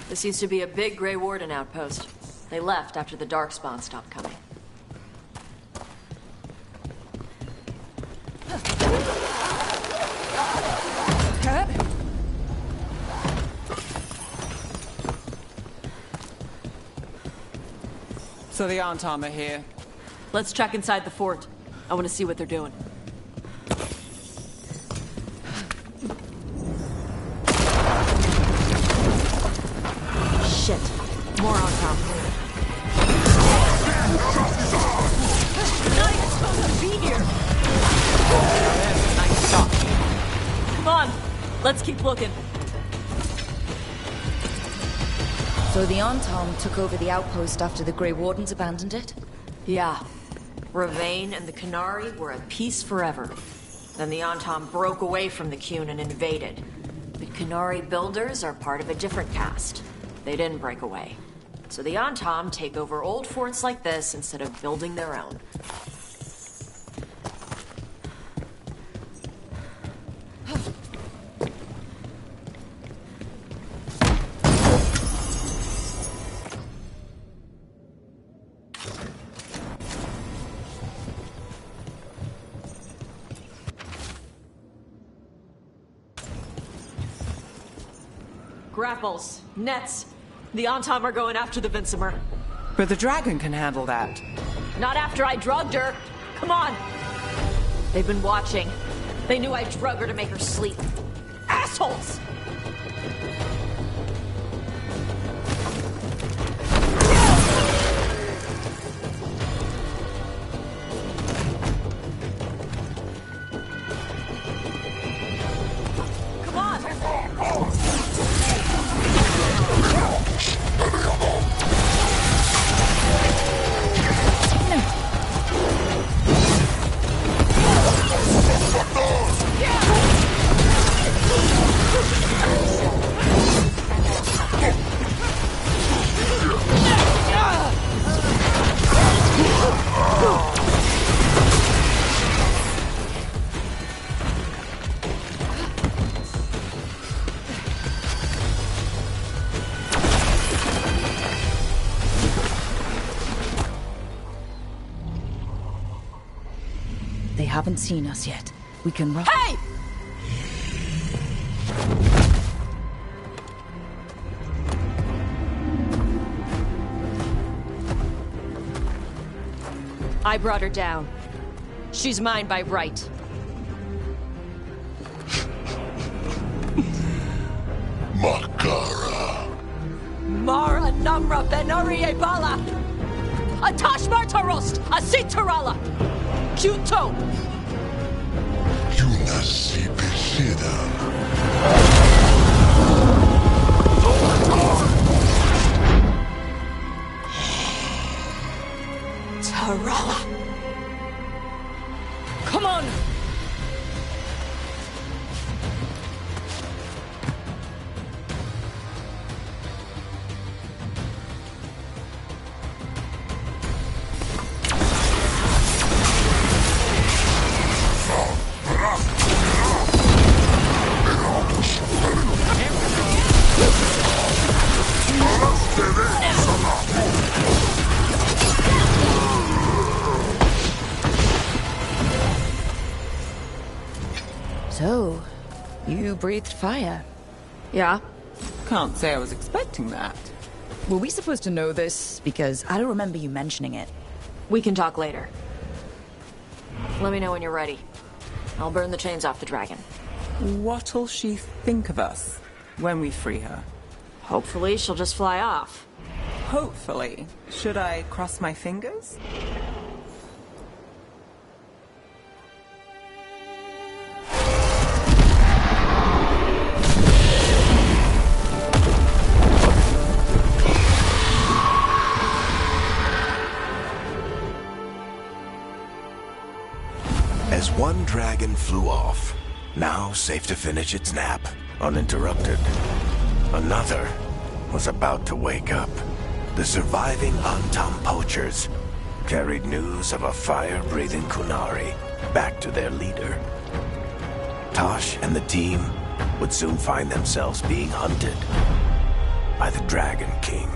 This used to be a big Grey Warden outpost. They left after the Darkspawn stopped coming. So the Antam are here. Let's check inside the fort. I want to see what they're doing. Shit. More Antam. Not even supposed to be here! Nice shot. Come on. Let's keep looking. So the Antam took over the outpost after the Grey Wardens abandoned it? Yeah. Ravain and the Canary were at peace forever. Then the Antam broke away from the Qun and invaded. The Canary builders are part of a different caste. They didn't break away. So the Antam take over old forts like this instead of building their own. Grapples, nets. The Antam are going after the Vinsimer. But the dragon can handle that. Not after I drugged her. Come on. They've been watching. They knew I drug her to make her sleep. Assholes! They haven't seen us yet. We can run. Hey! I brought her down. She's mine by right. Makara. Mara Namra Benori Bala. Atash Martarost, Asitarala. Kyuto. Yunasi Pesida. Tarala. Come on. So, you breathed fire? Yeah. Can't say I was expecting that. Were we supposed to know this? Because I don't remember you mentioning it. We can talk later. Let me know when you're ready. I'll burn the chains off the dragon. What'll she think of us when we free her? Hopefully she'll just fly off. Hopefully. Should I cross my fingers? As one dragon flew off, now safe to finish its nap, uninterrupted, another was about to wake up. The surviving Antam poachers carried news of a fire-breathing Kunari back to their leader. Tosh and the team would soon find themselves being hunted by the Dragon King.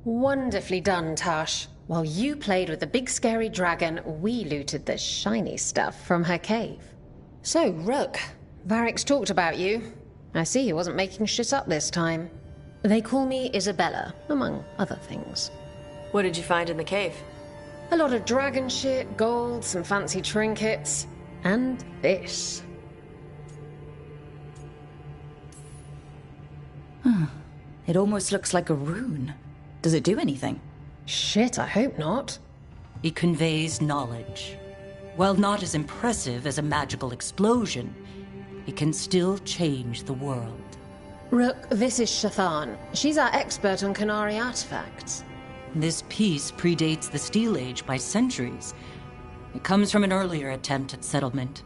Wonderfully done, Tosh. While you played with the big scary dragon, we looted the shiny stuff from her cave. So, Rook, Varric's talked about you. I see he wasn't making shit up this time. They call me Isabella, among other things. What did you find in the cave? A lot of dragon shit, gold, some fancy trinkets, and this. It almost looks like a rune. Does it do anything? Shit, I hope not. It conveys knowledge. While not as impressive as a magical explosion, it can still change the world. Rook, this is Shathan. She's our expert on Kunari artifacts. This piece predates the Steel Age by centuries. It comes from an earlier attempt at settlement.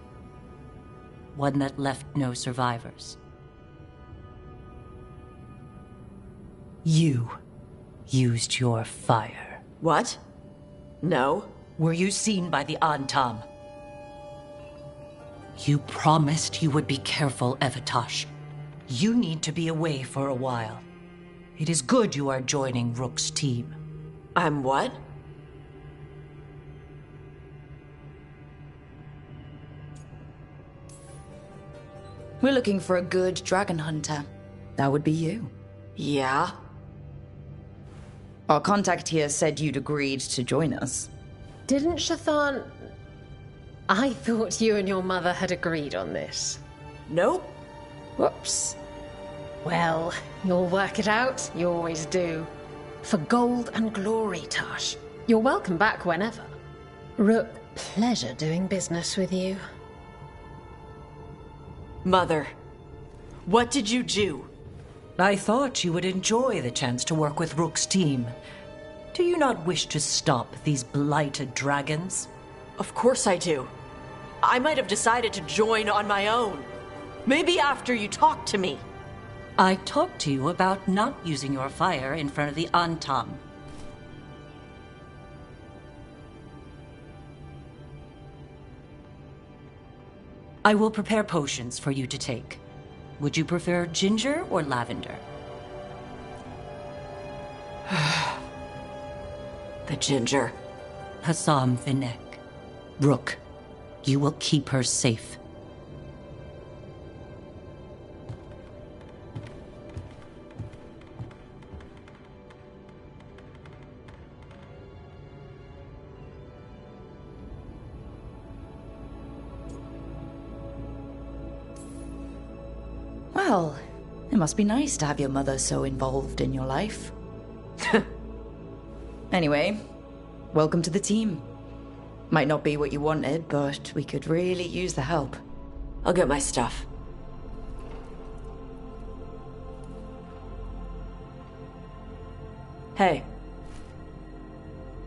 One that left no survivors. You used your fire. What? No. Were you seen by the Antam? You promised you would be careful, Evatosh. You need to be away for a while. It is good you are joining Rook's team. I'm what? We're looking for a good dragon hunter. That would be you. Yeah? Our contact here said you'd agreed to join us. Didn't Shathan... I thought you and your mother had agreed on this. Nope. Whoops. Well, you'll work it out. You always do. For gold and glory, Tosh. You're welcome back whenever. Rook, pleasure doing business with you. Mother, what did you do? I thought you would enjoy the chance to work with Rook's team. Do you not wish to stop these blighted dragons? Of course I do. I might have decided to join on my own. Maybe after you talked to me. I talked to you about not using your fire in front of the Antam. I will prepare potions for you to take. Would you prefer ginger or lavender? The ginger. Hassam Vinek. Rook, you will keep her safe. Well, it must be nice to have your mother so involved in your life. Anyway, welcome to the team. Might not be what you wanted, but we could really use the help. I'll get my stuff. Hey.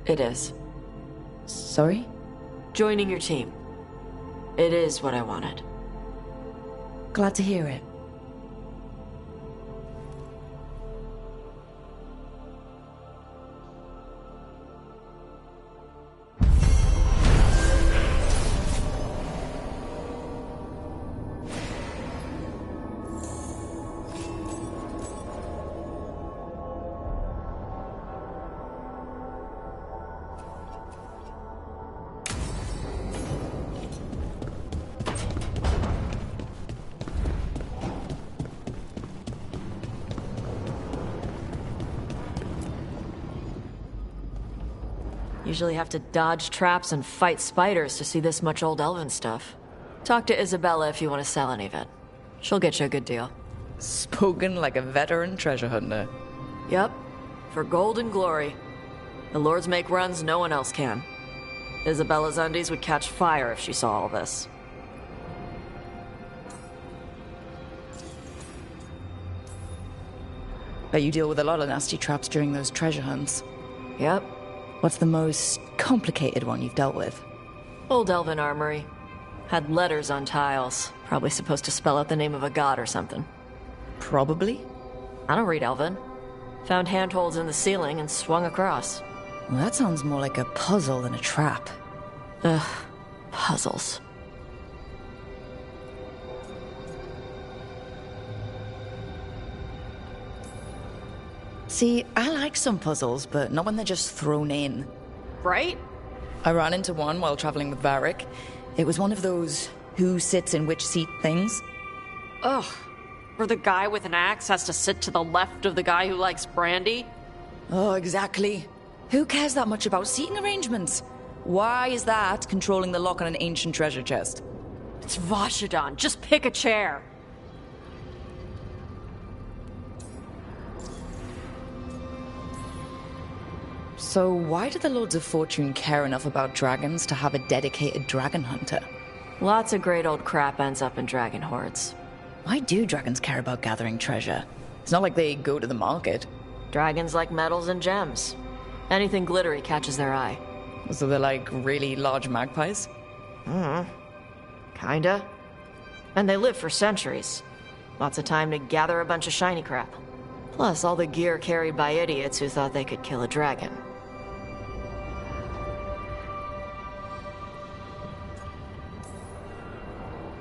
It is. Sorry? Joining your team. It is what I wanted. Glad to hear it. Usually have to dodge traps and fight spiders to see this much old elven stuff. Talk to Isabella if you want to sell any of it. She'll get you a good deal. Spoken like a veteran treasure hunter. Yep. For gold and glory. The lords make runs no one else can. Isabella's undies would catch fire if she saw all this. Bet you deal with a lot of nasty traps during those treasure hunts. Yep. What's the most complicated one you've dealt with? Old elven armory. Had letters on tiles. Probably supposed to spell out the name of a god or something. Probably. I don't read Elven. Found handholds in the ceiling and swung across. Well, that sounds more like a puzzle than a trap. Ugh, puzzles. See, I like some puzzles, but not when they're just thrown in. Right? I ran into one while traveling with Varric. It was one of those who sits in which seat things. Ugh. Where the guy with an axe has to sit to the left of the guy who likes brandy? Oh, exactly. Who cares that much about seating arrangements? Why is that controlling the lock on an ancient treasure chest? It's Vashidon. Just pick a chair. So why do the Lords of Fortune care enough about dragons to have a dedicated dragon hunter? Lots of great old crap ends up in dragon hordes. Why do dragons care about gathering treasure? It's not like they go to the market. Dragons like metals and gems. Anything glittery catches their eye. So they're like really large magpies? Kinda. And they live for centuries. Lots of time to gather a bunch of shiny crap. Plus all the gear carried by idiots who thought they could kill a dragon.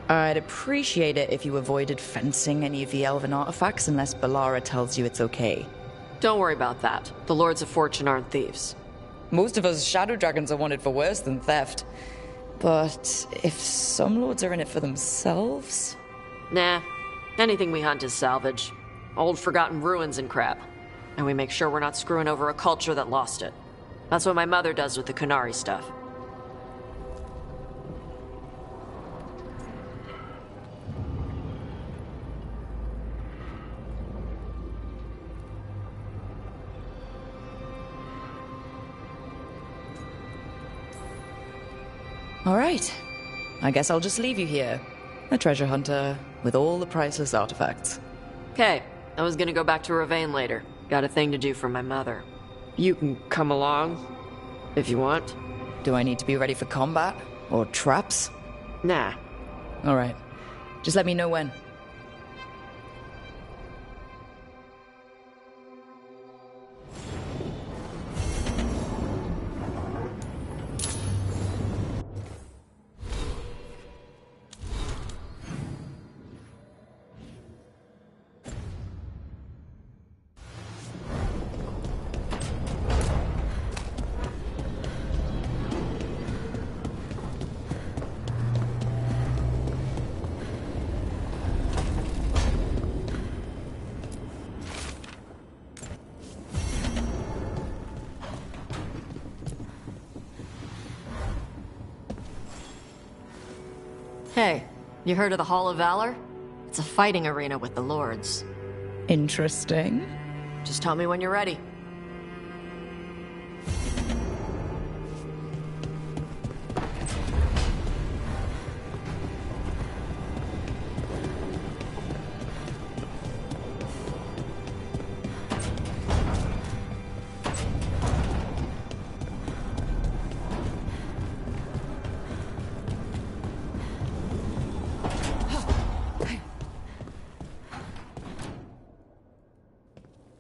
I'd appreciate it if you avoided fencing any of the elven artifacts unless Balara tells you it's okay. Don't worry about that. The Lords of Fortune aren't thieves. Most of us shadow dragons are wanted for worse than theft. But if some lords are in it for themselves... Nah. Anything we hunt is salvage. Old forgotten ruins and crap. And we make sure we're not screwing over a culture that lost it. That's what my mother does with the Kunari stuff. All right. I guess I'll just leave you here. A treasure hunter with all the priceless artifacts. Okay, I was gonna go back to Ravane later. Got a thing to do for my mother. You can come along, if you want. Do I need to be ready for combat? Or traps? Nah. All right. Just let me know when. Hey, you heard of the Hall of Valor? It's a fighting arena with the Lords. Interesting. Just tell me when you're ready.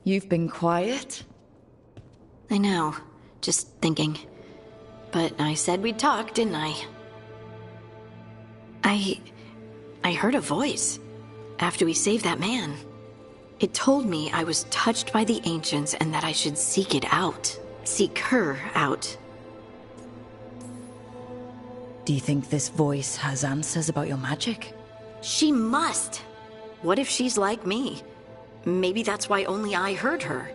You've been quiet? I know. Just thinking. But I said we'd talk, didn't I? I heard a voice after we saved that man. It told me I was touched by the ancients and that I should seek it out. Seek her out. Do you think this voice has answers about your magic? She must! What if she's like me? Maybe that's why only I heard her.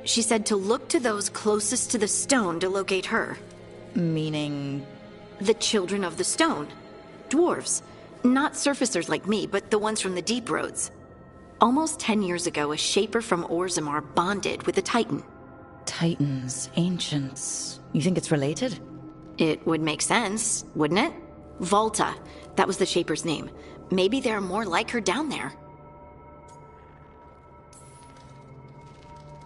She said to look to those closest to the stone to locate her. Meaning? The children of the stone. Dwarves. Not surfacers like me, but the ones from the deep roads. Almost 10 years ago, a shaper from Orzammar bonded with a titan. Titans, ancients. You think it's related? It would make sense, wouldn't it? Volta. That was the shaper's name. Maybe there are more like her down there.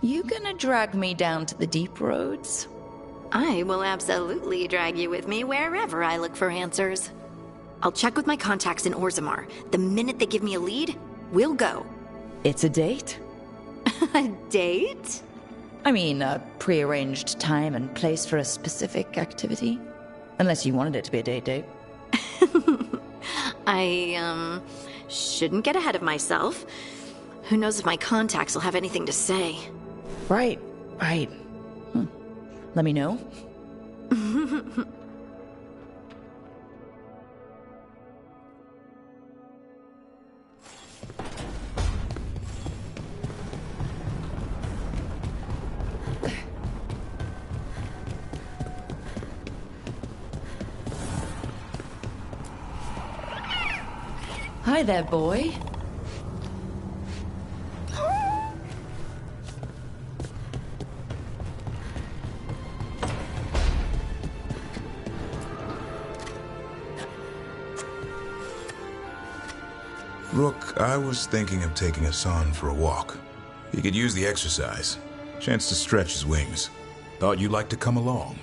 You gonna drag me down to the deep roads? I will absolutely drag you with me wherever I look for answers. I'll check with my contacts in Orzammar. The minute they give me a lead, we'll go. It's a date. A date? I mean, a prearranged time and place for a specific activity. Unless you wanted it to be a date. I, shouldn't get ahead of myself. Who knows if my contacts will have anything to say. Right. Let me know. Hi there, boy. Rook, I was thinking of taking Hassan for a walk. He could use the exercise. Chance to stretch his wings. Thought you'd like to come along.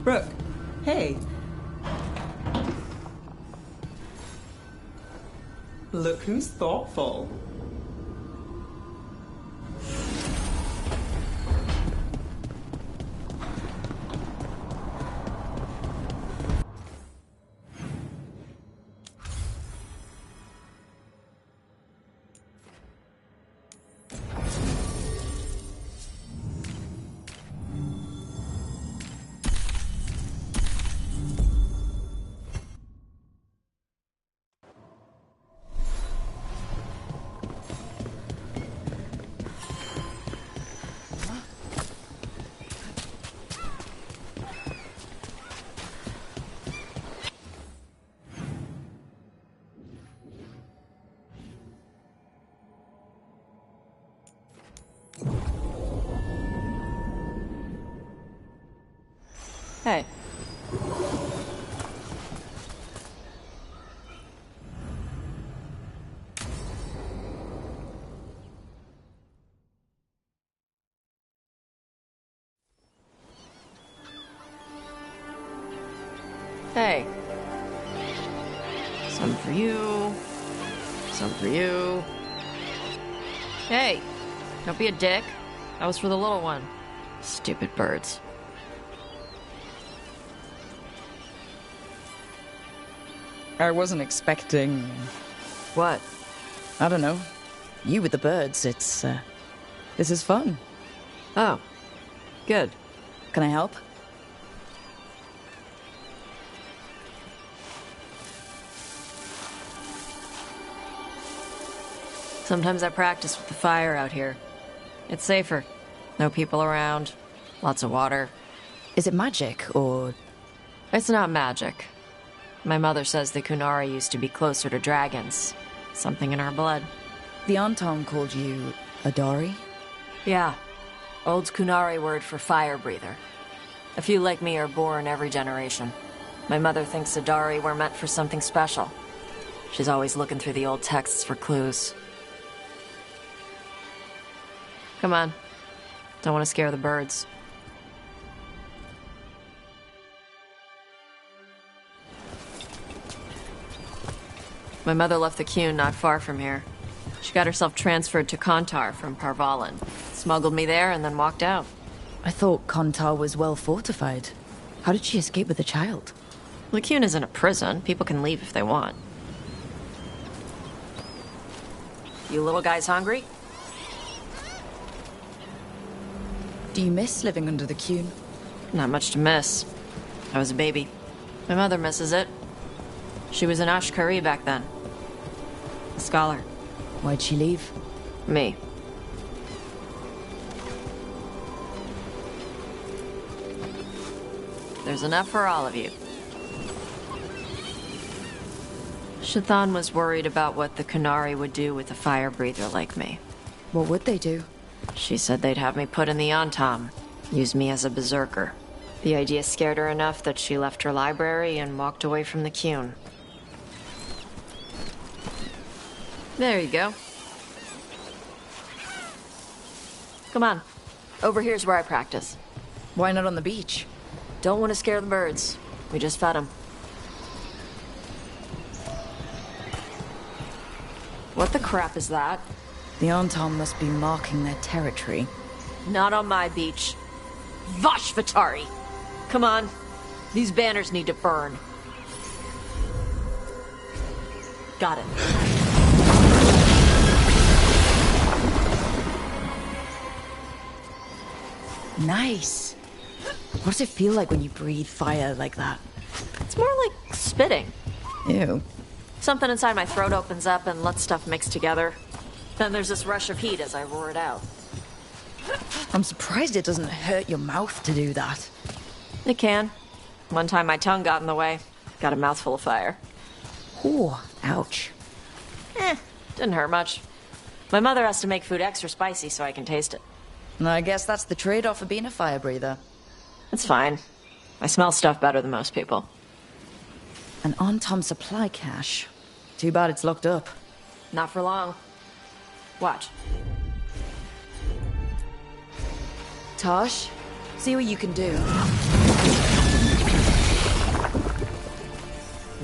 Rook, hey. Look who's thoughtful. Hey. Hey. Some for you. Some for you. Hey. Don't be a dick. That was for the little one. Stupid birds. I wasn't expecting... What? I don't know. You with the birds, it's, this is fun. Oh. Good. Can I help? Sometimes I practice with the fire out here. It's safer. No people around. Lots of water. Is it magic, or...? It's not magic. My mother says the Kunari used to be closer to dragons. Something in our blood. The Anton called you Adari? Yeah. Old Kunari word for fire breather. A few like me are born every generation. My mother thinks Adari were meant for something special. She's always looking through the old texts for clues. Come on. Don't want to scare the birds. My mother left the Qun not far from here. She got herself transferred to Kontar from Parvalan. Smuggled me there and then walked out. I thought Kontar was well fortified. How did she escape with a child? The Qun isn't a prison. People can leave if they want. You little guys hungry? Do you miss living under the Qun? Not much to miss. I was a baby. My mother misses it. She was an Ashkari back then. A scholar. Why'd she leave? Me. There's enough for all of you. Shathan was worried about what the Kunari would do with a fire breather like me. What would they do? She said they'd have me put in the Antam. Used me as a berserker. The idea scared her enough that she left her library and walked away from the Qun. There you go. Come on. Over here's where I practice. Why not on the beach? Don't want to scare the birds. We just fed them. What the crap is that? The Anton must be marking their territory. Not on my beach. Vashvatari! Come on. These banners need to burn. Got it. Nice. What does it feel like when you breathe fire like that? It's more like spitting. Ew. Something inside my throat opens up and lets stuff mix together. Then there's this rush of heat as I roar it out. I'm surprised it doesn't hurt your mouth to do that. It can. One time my tongue got in the way. Got a mouthful of fire. Ooh, ouch. Didn't hurt much. My mother has to make food extra spicy so I can taste it. I guess that's the trade-off of being a fire breather. It's fine. I smell stuff better than most people. An on-Tom supply cache. Too bad it's locked up. Not for long. Watch. Tosh, see what you can do.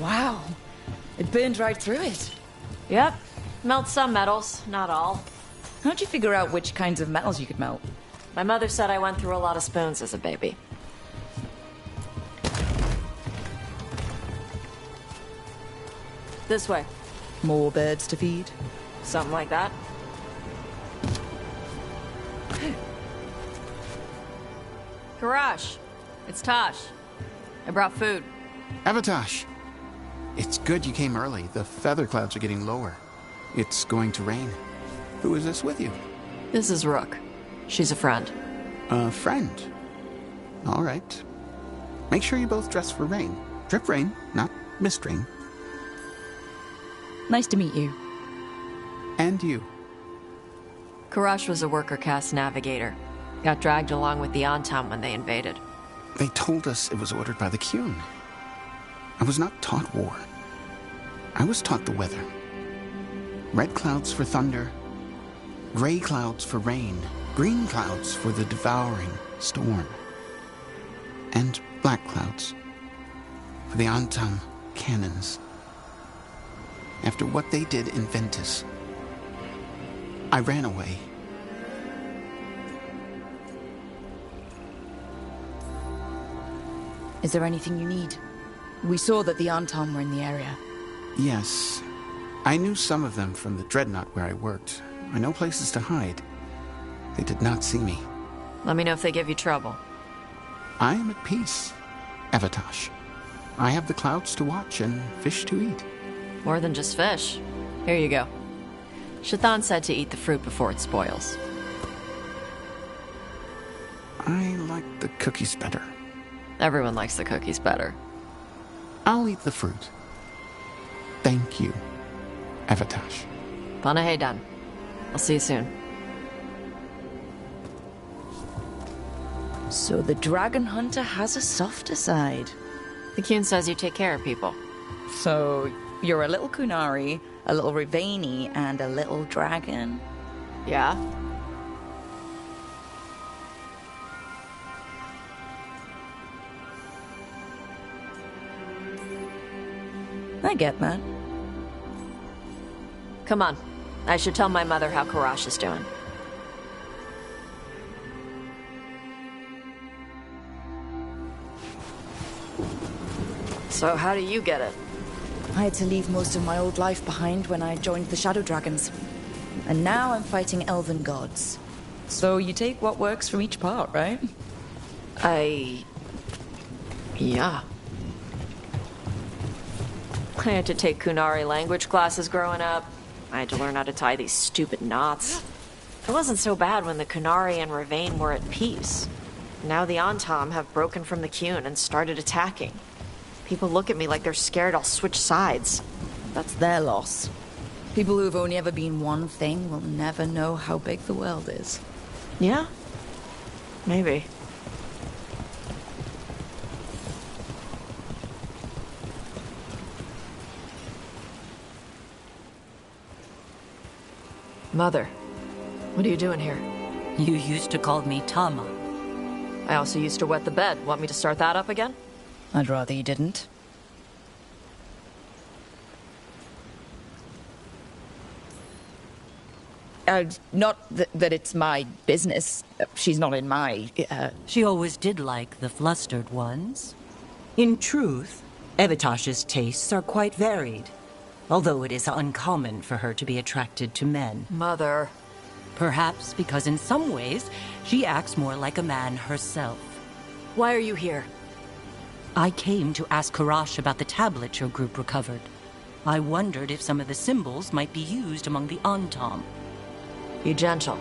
Wow. It burned right through it. Yep. Melt some metals, not all. How'd you figure out which kinds of metals you could melt? My mother said I went through a lot of spoons as a baby. This way. More birds to feed? Something like that. Karash, it's Tosh. I brought food. Avatosh. It's good you came early. The feather clouds are getting lower. It's going to rain. Who is this with you? This is Rook. She's a friend. A friend? All right. Make sure you both dress for rain. Drip rain, not mist rain. Nice to meet you. And you. Karash was a worker caste navigator. Got dragged along with the Antam when they invaded. They told us it was ordered by the Qun. I was not taught war. I was taught the weather. Red clouds for thunder, gray clouds for rain, green clouds for the devouring storm, and black clouds for the Antam cannons. After what they did in Ventus, I ran away. Is there anything you need? We saw that the Anton were in the area. Yes. I knew some of them from the Dreadnought where I worked. I know places to hide. They did not see me. Let me know if they give you trouble. I am at peace, Avatosh. I have the clouds to watch and fish to eat. More than just fish. Here you go. Shathan said to eat the fruit before it spoils. I like the cookies better. Everyone likes the cookies better. I'll eat the fruit. Thank you, Avatosh. Panahedan. I'll see you soon. So the dragon hunter has a softer side. The Qun says you take care of people. So you're a little Kunari, a little Rivani, and a little dragon? Yeah. I get that. Come on. I should tell my mother how Karash is doing. So how do you get it? I had to leave most of my old life behind when I joined the Shadow Dragons. And now I'm fighting elven gods. So you take what works from each part, right? Yeah. I had to take Kunari language classes growing up. I had to learn how to tie these stupid knots. It wasn't so bad when the Kunari and Ravain were at peace. Now the Antam have broken from the Qun and started attacking. People look at me like they're scared I'll switch sides. That's their loss. People who've only ever been one thing will never know how big the world is. Yeah? Maybe. Mother, what are you doing here? You used to call me Tama. I also used to wet the bed. Want me to start that up again? I'd rather you didn't. Not that it's my business. She's not in my... She always did like the flustered ones. In truth, Evitash's tastes are quite varied, although it is uncommon for her to be attracted to men. Mother. Perhaps because in some ways, she acts more like a man herself. Why are you here? I came to ask Karash about the tablet your group recovered. I wondered if some of the symbols might be used among the Antom. Be gentle.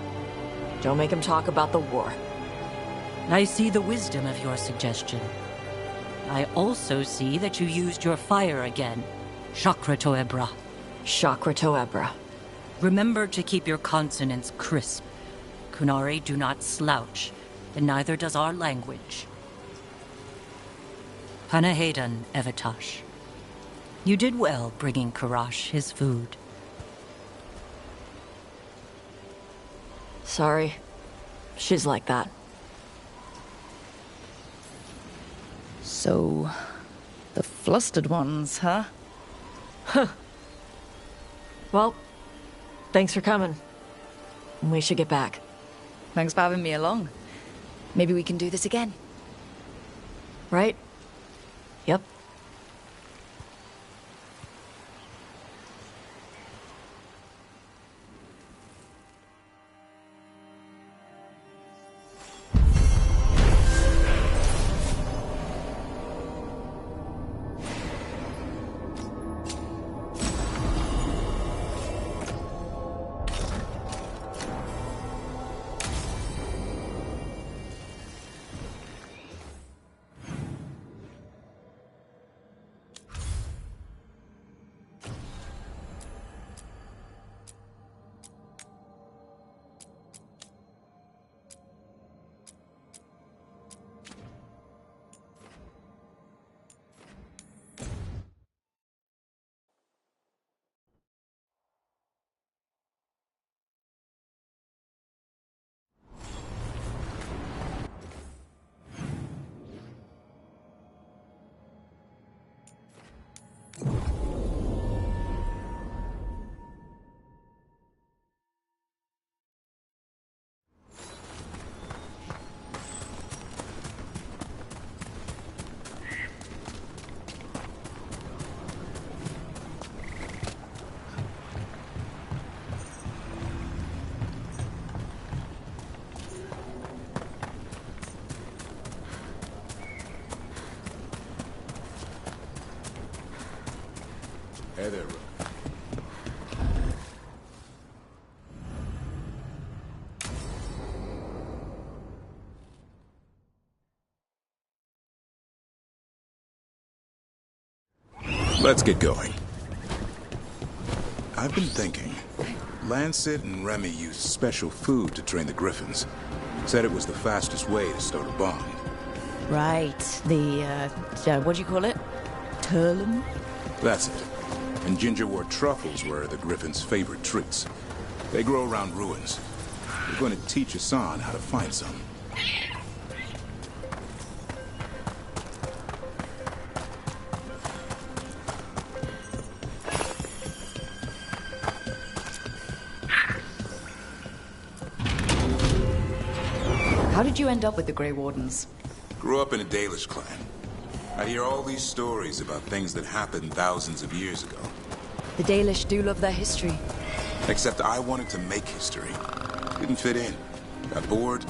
Don't make him talk about the war. I see the wisdom of your suggestion. I also see that you used your fire again. Chakra Toebra. Chakra Toebra. Remember to keep your consonants crisp. Kunari do not slouch, and neither does our language. Panahedan, Evitash. You did well bringing Karash his food. Sorry. She's like that. So, the flustered ones, huh? Huh. Well, thanks for coming. We should get back. Thanks for having me along. Maybe we can do this again. Right? Yep. Hey there, Rook. Let's get going. I've been thinking. Lancet and Remy used special food to train the Griffins. Said it was the fastest way to start a bond. Right. The, what do you call it? Turlum? That's it. And gingerwort truffles were the Griffins' favorite treats. They grow around ruins. We're going to teach Hassan how to find some. How did you end up with the Grey Wardens? Grew up in a Dalish clan. I hear all these stories about things that happened thousands of years ago. The Dalish do love their history. Except I wanted to make history. Didn't fit in. Got bored,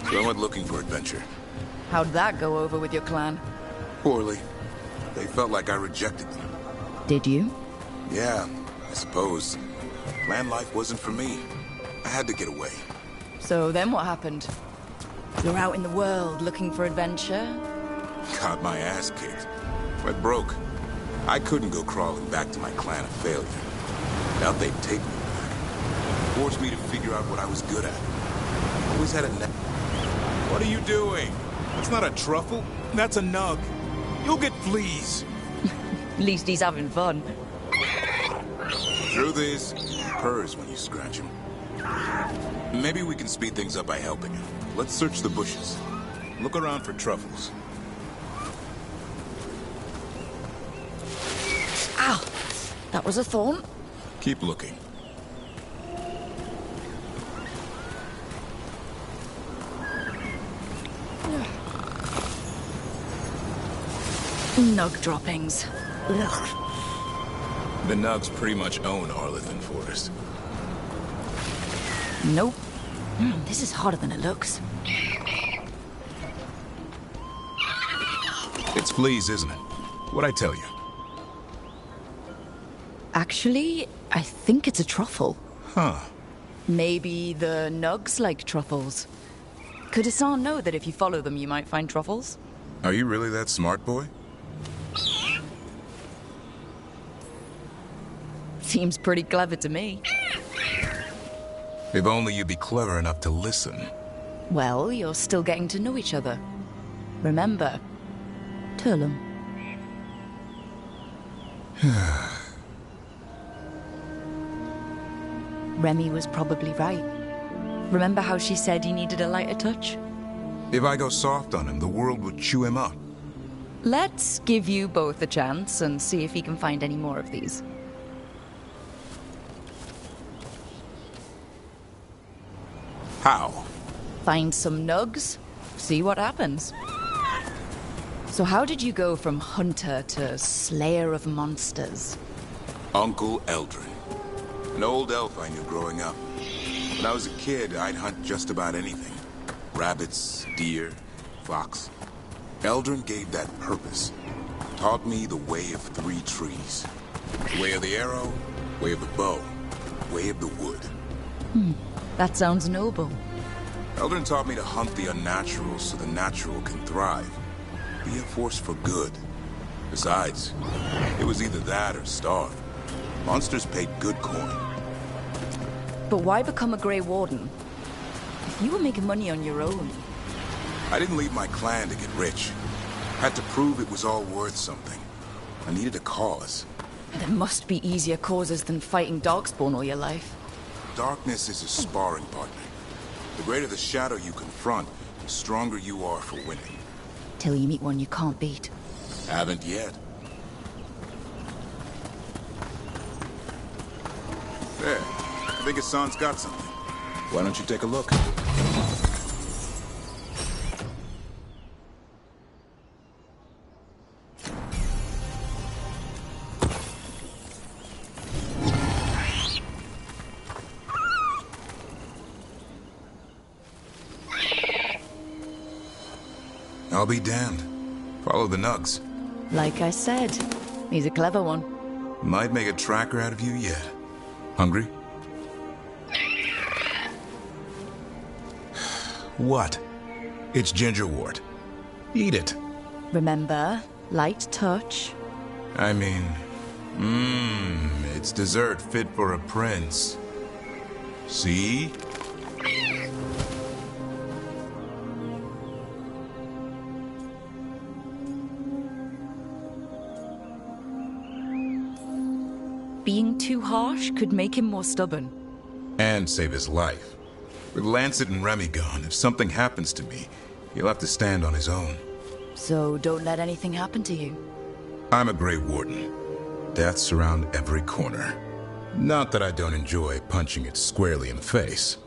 so I went looking for adventure. How'd that go over with your clan? Poorly. They felt like I rejected them. Did you? Yeah, I suppose. Clan life wasn't for me. I had to get away. So then what happened? You're out in the world looking for adventure? Got my ass kicked. Went broke. I couldn't go crawling back to my clan of failure. Doubt they'd take me back. Forced me to figure out what I was good at. Always had a What are you doing? That's not a truffle. That's a nug. You'll get fleas. At least he's having fun. Truth is, he purrs when you scratch him. Maybe we can speed things up by helping him. Let's search the bushes. Look around for truffles. Ow! That was a thorn. Keep looking. Nug droppings. Ugh. The Nugs pretty much own Arlithan Forest. Nope. This is harder than it looks. It's fleas, isn't it? What'd I tell you? Actually, I think it's a truffle. Huh. Maybe the Nugs like truffles. Could Hassan know that if you follow them, you might find truffles? Are you really that smart, boy? Seems pretty clever to me. If only you'd be clever enough to listen. Well, you're still getting to know each other. Remember, Turlum. Remy was probably right. Remember how she said he needed a lighter touch? If I go soft on him, the world will chew him up. Let's give you both a chance and see if he can find any more of these. How? Find some nugs, see what happens. So how did you go from hunter to slayer of monsters? Uncle Eldrin. An old elf I knew growing up. When I was a kid, I'd hunt just about anything. Rabbits, deer, fox. Eldrin gave that purpose. Taught me the way of 3 trees. The way of the arrow, way of the bow, way of the wood. That sounds noble. Eldrin taught me to hunt the unnatural so the natural can thrive. Be a force for good. Besides, it was either that or starve. Monsters paid good coin. But why become a Grey Warden? If you were making money on your own. I didn't leave my clan to get rich. Had to prove it was all worth something. I needed a cause. There must be easier causes than fighting Darkspawn all your life. Darkness is a sparring partner. The greater the shadow you confront, the stronger you are for winning. Till you meet one you can't beat. Haven't yet. There. I think Hassan's got something. Why don't you take a look? I'll be damned. Follow the nugs. Like I said, he's a clever one. Might make a tracker out of you yet. Hungry? What? It's gingerwort. Eat it. Remember, light touch. I mean, it's dessert fit for a prince. See? Being too harsh could make him more stubborn. And save his life. With Lancet and Remy gone, if something happens to me, he'll have to stand on his own. So don't let anything happen to you. I'm a Grey Warden. Death's around every corner. Not that I don't enjoy punching it squarely in the face.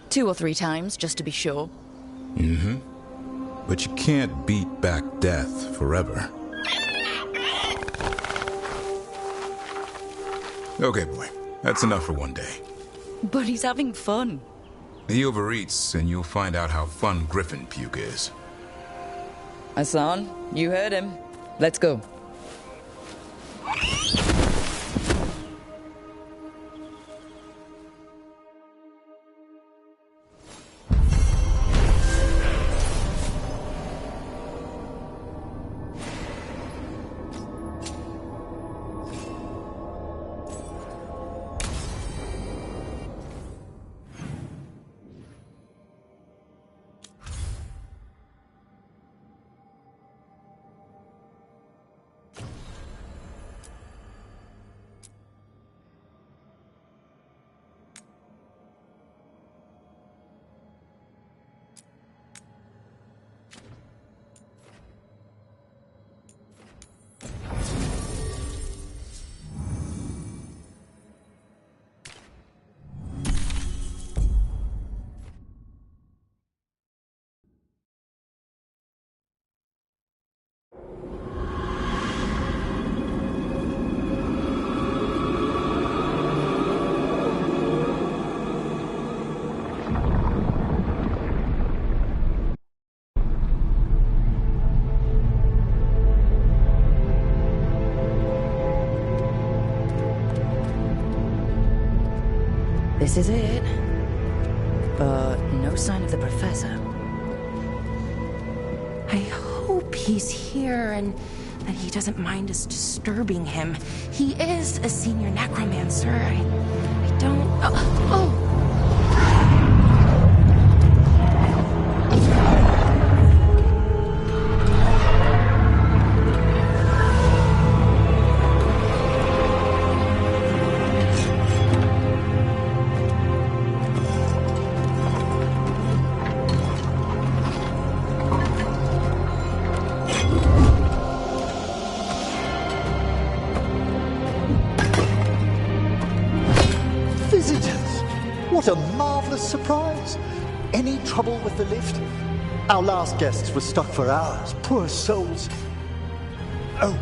2 or 3 times, just to be sure. But you can't beat back death forever. Okay, boy. That's enough for one day. But he's having fun. He overeats, and you'll find out how fun griffin puke is. Hassan, you heard him. Let's go. This is it. But no sign of the professor. I hope he's here and that he doesn't mind us disturbing him. He is a senior necromancer. I don't... Oh! What a marvelous surprise! Any trouble with the lift? Our last guests were stuck for hours. Poor souls. Oh.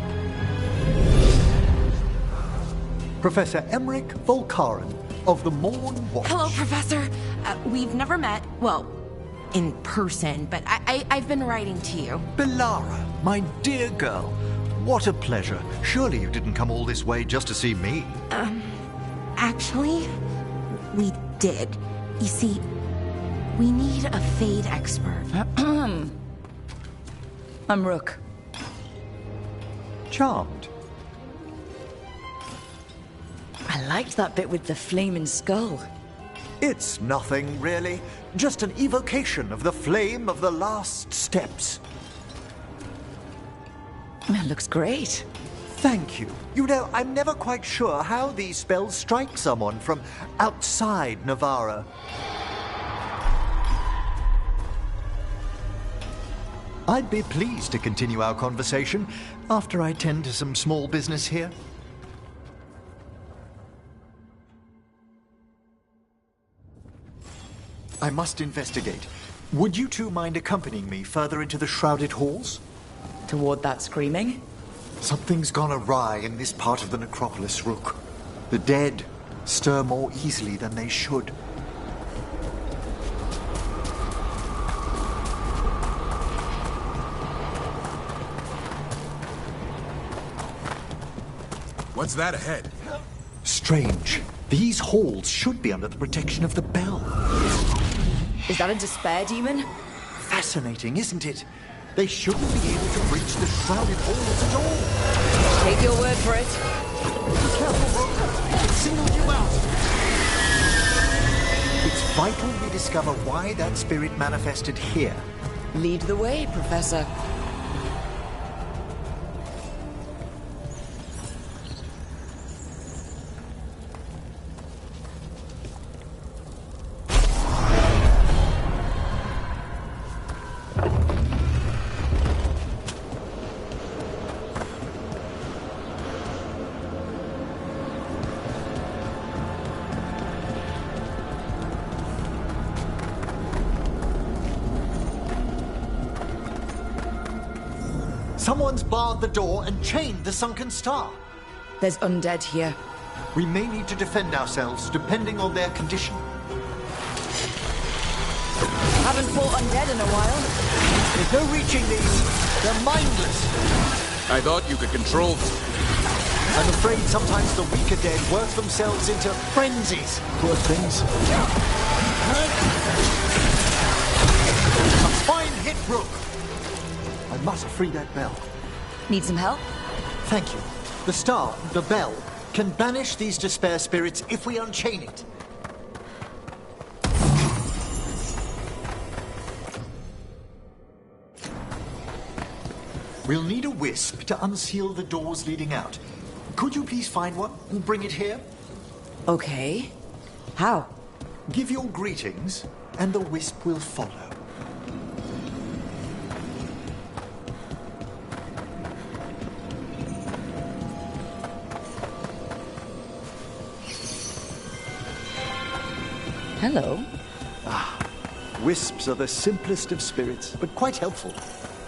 Professor Emmerich Volkaren of the Morn Watch. Hello, Professor. We've never met. Well, in person, but I've been writing to you. Belara, my dear girl. What a pleasure. Surely you didn't come all this way just to see me. Actually, we did. You see, we need a Fade expert. I'm Rook. Charmed. I liked that bit with the flaming skull. It's nothing, really. Just an evocation of the flame of the last steps. That looks great. Thank you. You know, I'm never quite sure how these spells strike someone from outside Navarra. I'd be pleased to continue our conversation after I tend to some small business here. I must investigate. Would you two mind accompanying me further into the shrouded halls? Toward that screaming? Something's gone awry in this part of the necropolis, Rook. The dead stir more easily than they should. What's that ahead? Strange. These halls should be under the protection of the bell. Is that a despair demon? Fascinating, isn't it? They shouldn't be able to reach the shrouded halls at all. Take your word for it. Be careful, Rook. It singled you out. It's vital we discover why that spirit manifested here. Lead the way, Professor. Someone's barred the door and chained the sunken star. There's undead here. We may need to defend ourselves, depending on their condition. Haven't fought undead in a while. There's no reaching these. They're mindless. I thought you could control them. I'm afraid sometimes the weaker dead work themselves into frenzies. Poor things. A fine hit, Rook. I must free that bell. Need some help? Thank you. The star, the bell, can banish these despair spirits if we unchain it. We'll need a wisp to unseal the doors leading out. Could you please find one and bring it here? Okay. How? Give your greetings, and the wisp will follow. Hello. Wisps are the simplest of spirits, but quite helpful.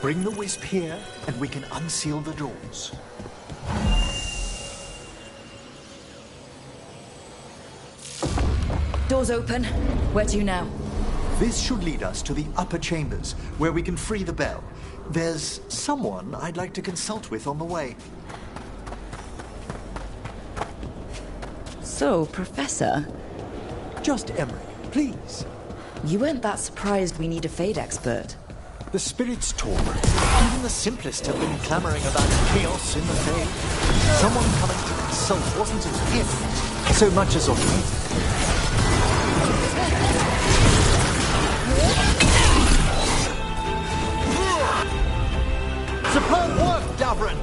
Bring the wisp here, and we can unseal the doors. Doors open. Where to now? This should lead us to the upper chambers, where we can free the bell. There's someone I'd like to consult with on the way. So, Professor, Just Emery, please. You weren't that surprised we need a Fade expert. The spirits talk. Even the simplest have been clamoring about chaos in the Fade. Someone coming to consult wasn't an if, so much as a when. Superb work, Davrin!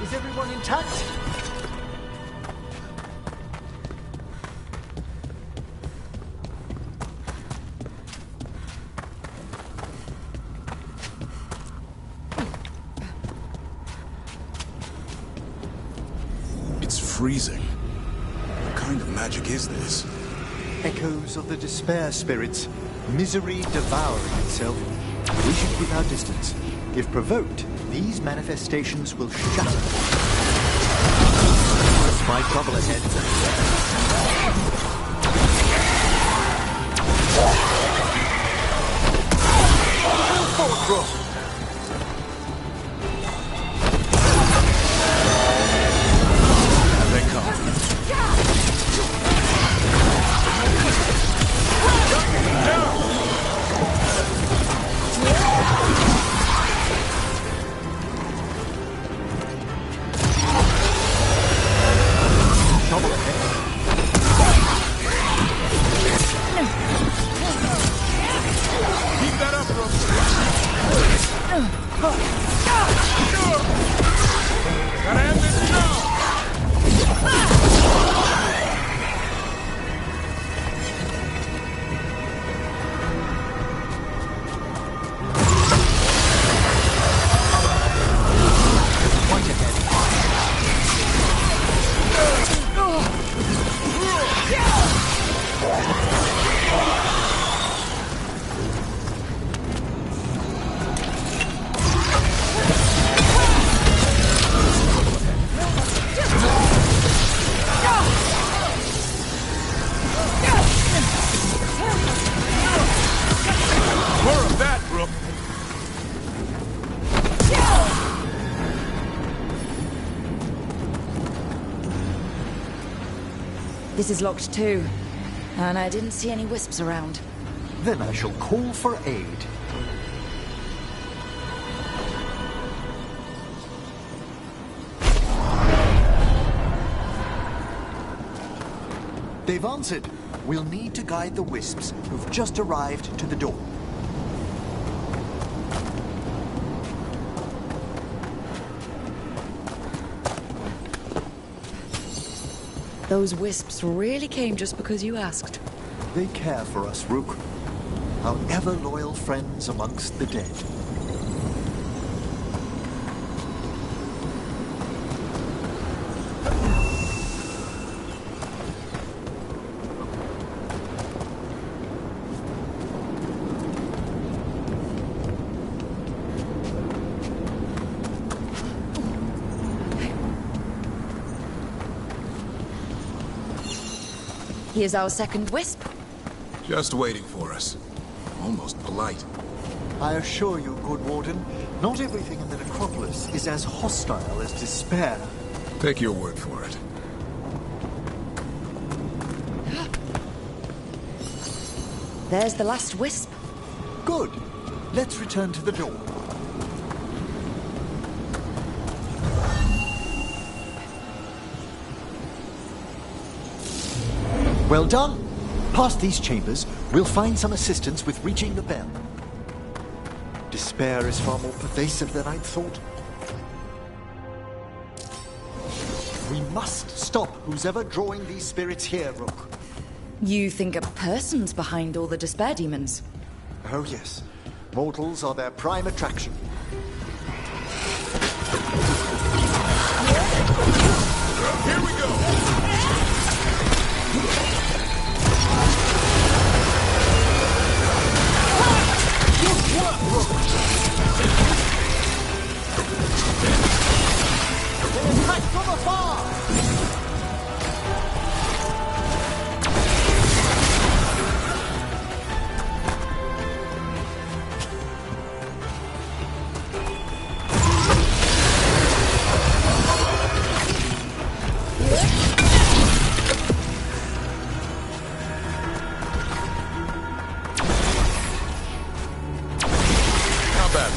Is everyone intact? It's freezing. What kind of magic is this? Echoes of the despair spirits. Misery devouring itself. We should keep our distance. If provoked, these manifestations will shatter. Spy trouble ahead. Forward, bro. They come. Trouble ahead. Keep that up, bro. Gotta have this job. Point ahead. More of that, Brooke. This is locked too. And I didn't see any wisps around. Then I shall call for aid. They've answered. We'll need to guide the wisps who've just arrived to the door. Those wisps really came just because you asked. They care for us, Rook. Our ever-loyal friends amongst the dead. Here's our second wisp. Just waiting for us. Almost polite. I assure you, good warden, not everything in the necropolis is as hostile as despair. Take your word for it. There's the last wisp. Good. Let's return to the door. Well done. Past these chambers, we'll find some assistance with reaching the bell. Despair is far more pervasive than I'd thought. We must stop who's ever drawing these spirits here, Rook. You think a person's behind all the despair demons? Oh yes. Mortals are their prime attraction. Here we go!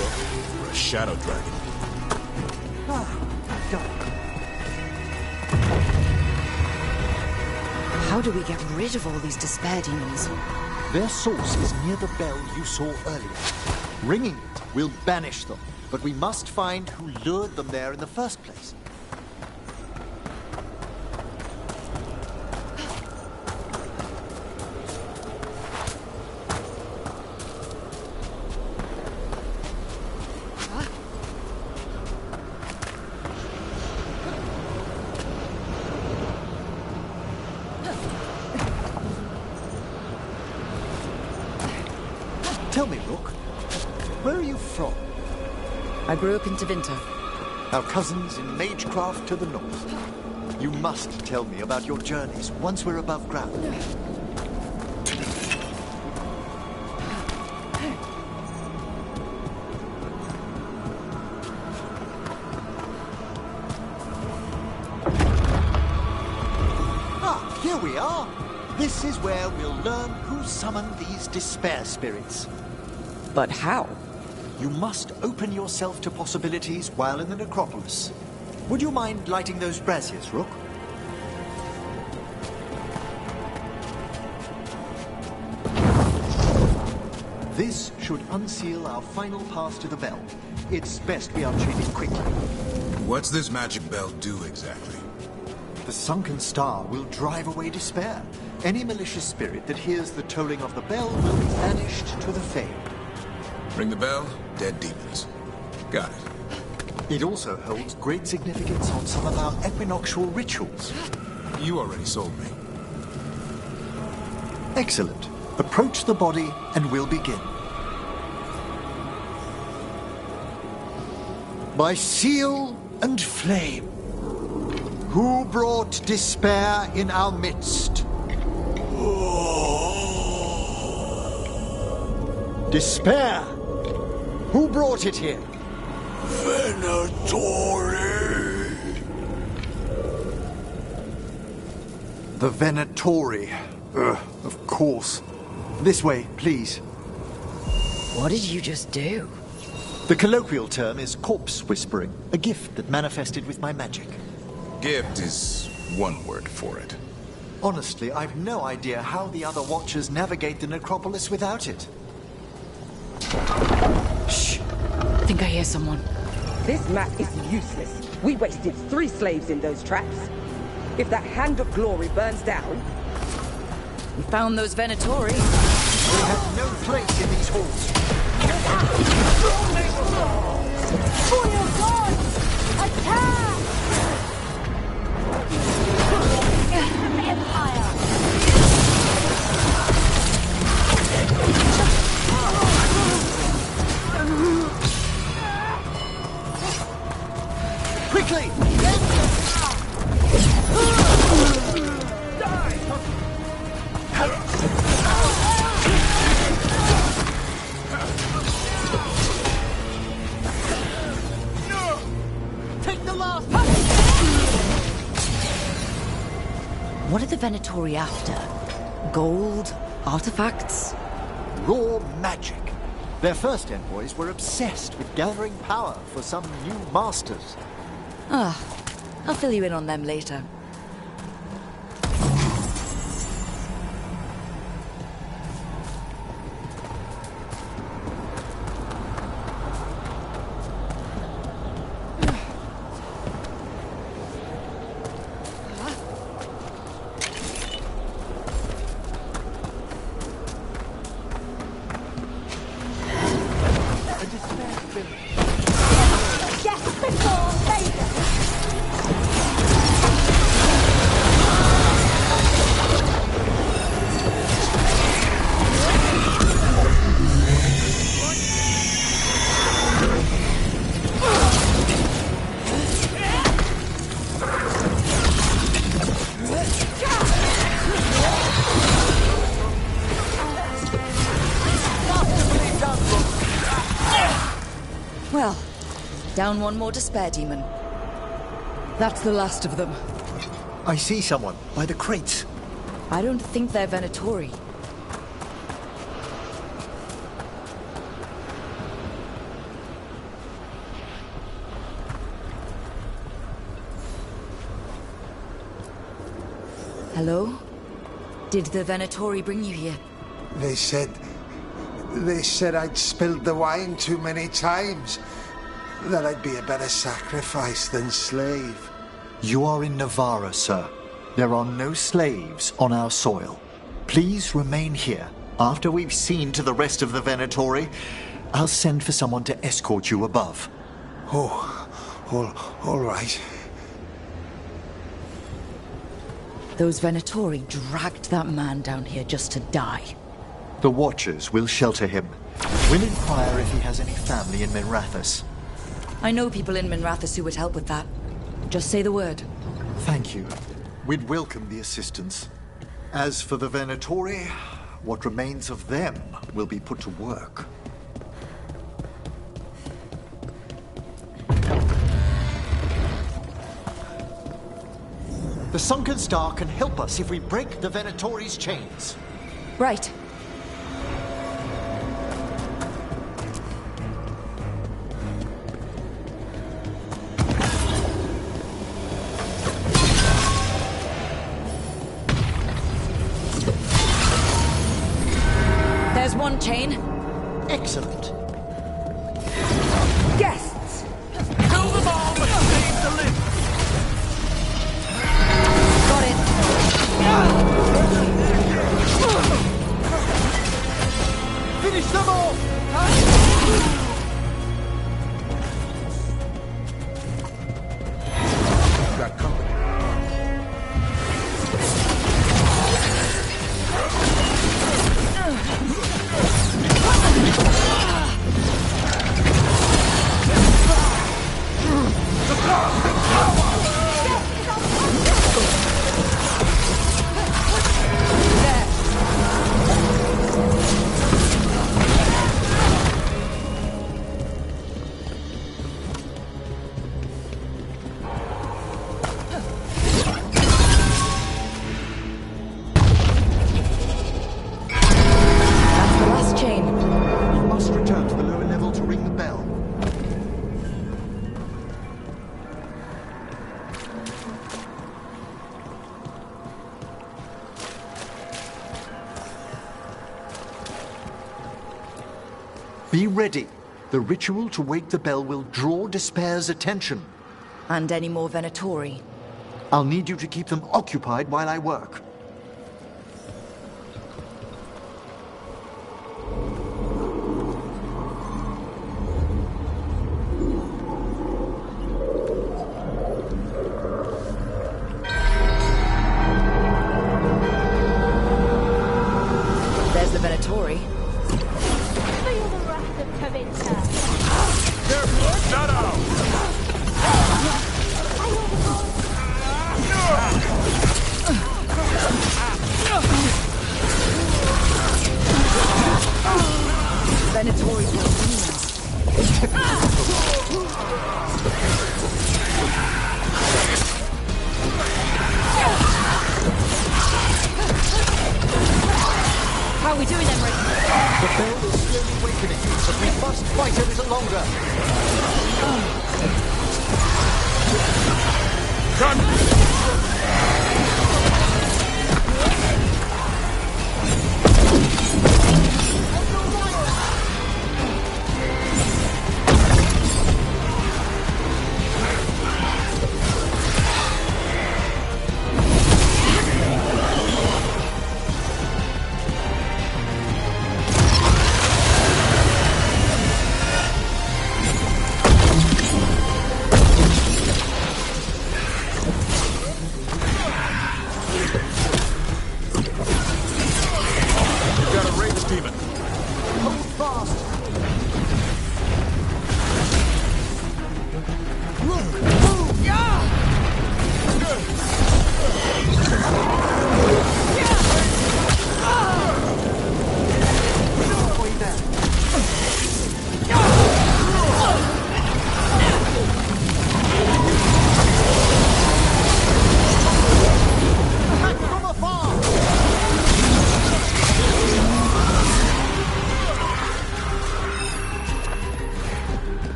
Rook, for a shadow dragon. How do we get rid of all these despair demons? Their source is near the bell you saw earlier. Ringing it will banish them, but we must find who lured them there in the first place. Tell me, Rook, where are you from? I grew up in Tevinter. Our cousins in Magecraft to the north. You must tell me about your journeys once we're above ground. Ah, here we are. This is where we'll learn who summoned these despair spirits. But how? You must open yourself to possibilities while in the necropolis. Would you mind lighting those braziers, Rook? This should unseal our final pass to the bell. It's best we unchain it quickly. What's this magic bell do exactly? The sunken star will drive away despair. Any malicious spirit that hears the tolling of the bell will be banished to the Fae. Ring the bell, dead demons. Got it. It also holds great significance on some of our equinoctial rituals. You already sold me. Excellent. Approach the body and we'll begin. By seal and flame, who brought despair in our midst? Despair! Who brought it here? Venatori! The Venatori. Of course. This way, please. What did you just do? The colloquial term is corpse whispering, a gift that manifested with my magic. Gift is one word for it. Honestly, I've no idea how the other Watchers navigate the necropolis without it. Shh! I think I hear someone. This map is useless. We wasted 3 slaves in those traps. If that Hand of Glory burns down... We found those Venatori. We have no place in these halls. For your gods! Attack! Empire! Quickly! Take the last! What are the Venatori after? Gold? Artifacts? Raw magic. Their first envoys were obsessed with gathering power for some new masters. Ah, I'll fill you in on them later. Death before Vader! Well, down one more despair demon. That's the last of them. I see someone by the crates. I don't think they're Venatori. Hello? Did the Venatori bring you here? They said I'd spilled the wine too many times. That I'd be a better sacrifice than slave. You are in Navarra, sir. There are no slaves on our soil. Please remain here. After we've seen to the rest of the Venatori, I'll send for someone to escort you above. All right. Those Venatori dragged that man down here just to die. The Watchers will shelter him. We'll inquire if he has any family in Minrathous. I know people in Minrathous who would help with that. Just say the word. Thank you. We'd welcome the assistance. As for the Venatori, what remains of them will be put to work. The Sunken Star can help us if we break the Venatori's chains. Right. There's one chain. Excellent. Guests! Kill them all, but save the lift! Got it. Finish them all! Got company. Be ready. The ritual to wake the bell will draw Despair's attention. And any more Venatori? I'll need you to keep them occupied while I work. There's the Venatori. Feel the wrath of Tavinta. Careful, shadow! Venatori were How are we doing then, Rick? The bell is slowly awakening, but we must fight a little longer.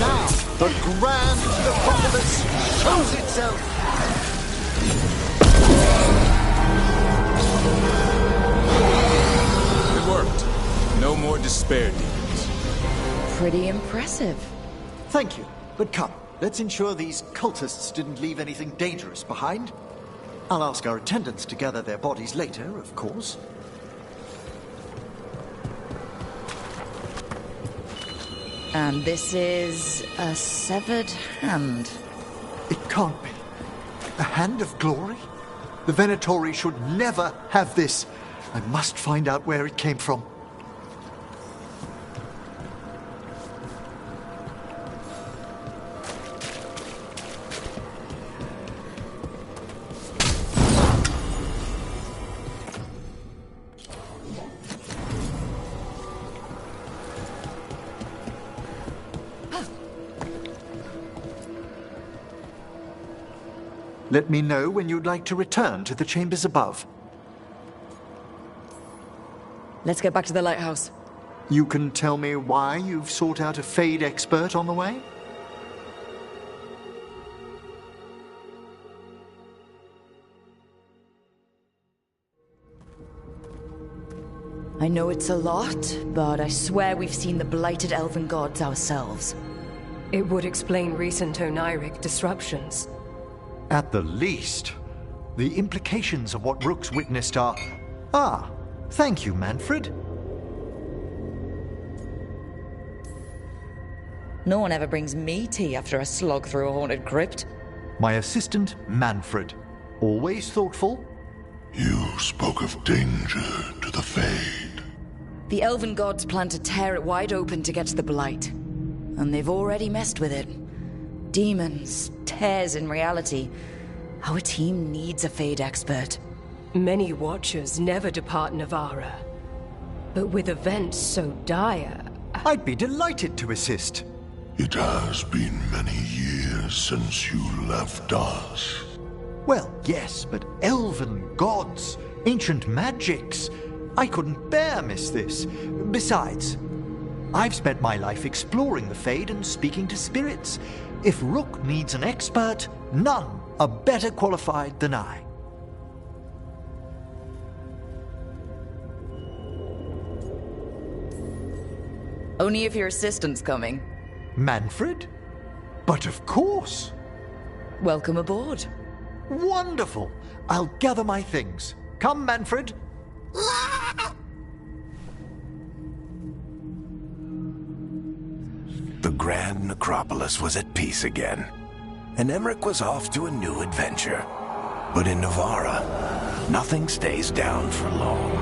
Now, the grand necropolis shows itself! It worked. No more despair demons. Pretty impressive. Thank you, but come, let's ensure these cultists didn't leave anything dangerous behind. I'll ask our attendants to gather their bodies later, of course. And this is a severed hand. It can't be. A hand of glory? The Venatori should never have this. I must find out where it came from. Let me know when you'd like to return to the chambers above. Let's get back to the lighthouse. You can tell me why you've sought out a Fade expert on the way? I know it's a lot, but I swear we've seen the blighted elven gods ourselves. It would explain recent oniric disruptions. At the least. The implications of what Rook's witnessed are... Ah, thank you, Manfred. No one ever brings me tea after a slog through a haunted crypt. My assistant, Manfred. Always thoughtful. You spoke of danger to the Fade. The elven gods plan to tear it wide open to get to the blight. And they've already messed with it. Demons, tears in reality. Our team needs a Fade expert. Many Watchers never depart Navarra. But with events so dire... I'd be delighted to assist. It has been many years since you left us. Well, yes, but elven gods, ancient magics. I couldn't bear miss this. Besides, I've spent my life exploring the Fade and speaking to spirits. If Rook needs an expert, none are better qualified than I. Only if your assistant's coming. Manfred? But of course. Welcome aboard. Wonderful. I'll gather my things. Come, Manfred. The Grand Necropolis was at peace again, and Emmerich was off to a new adventure. But in Navarra, nothing stays down for long.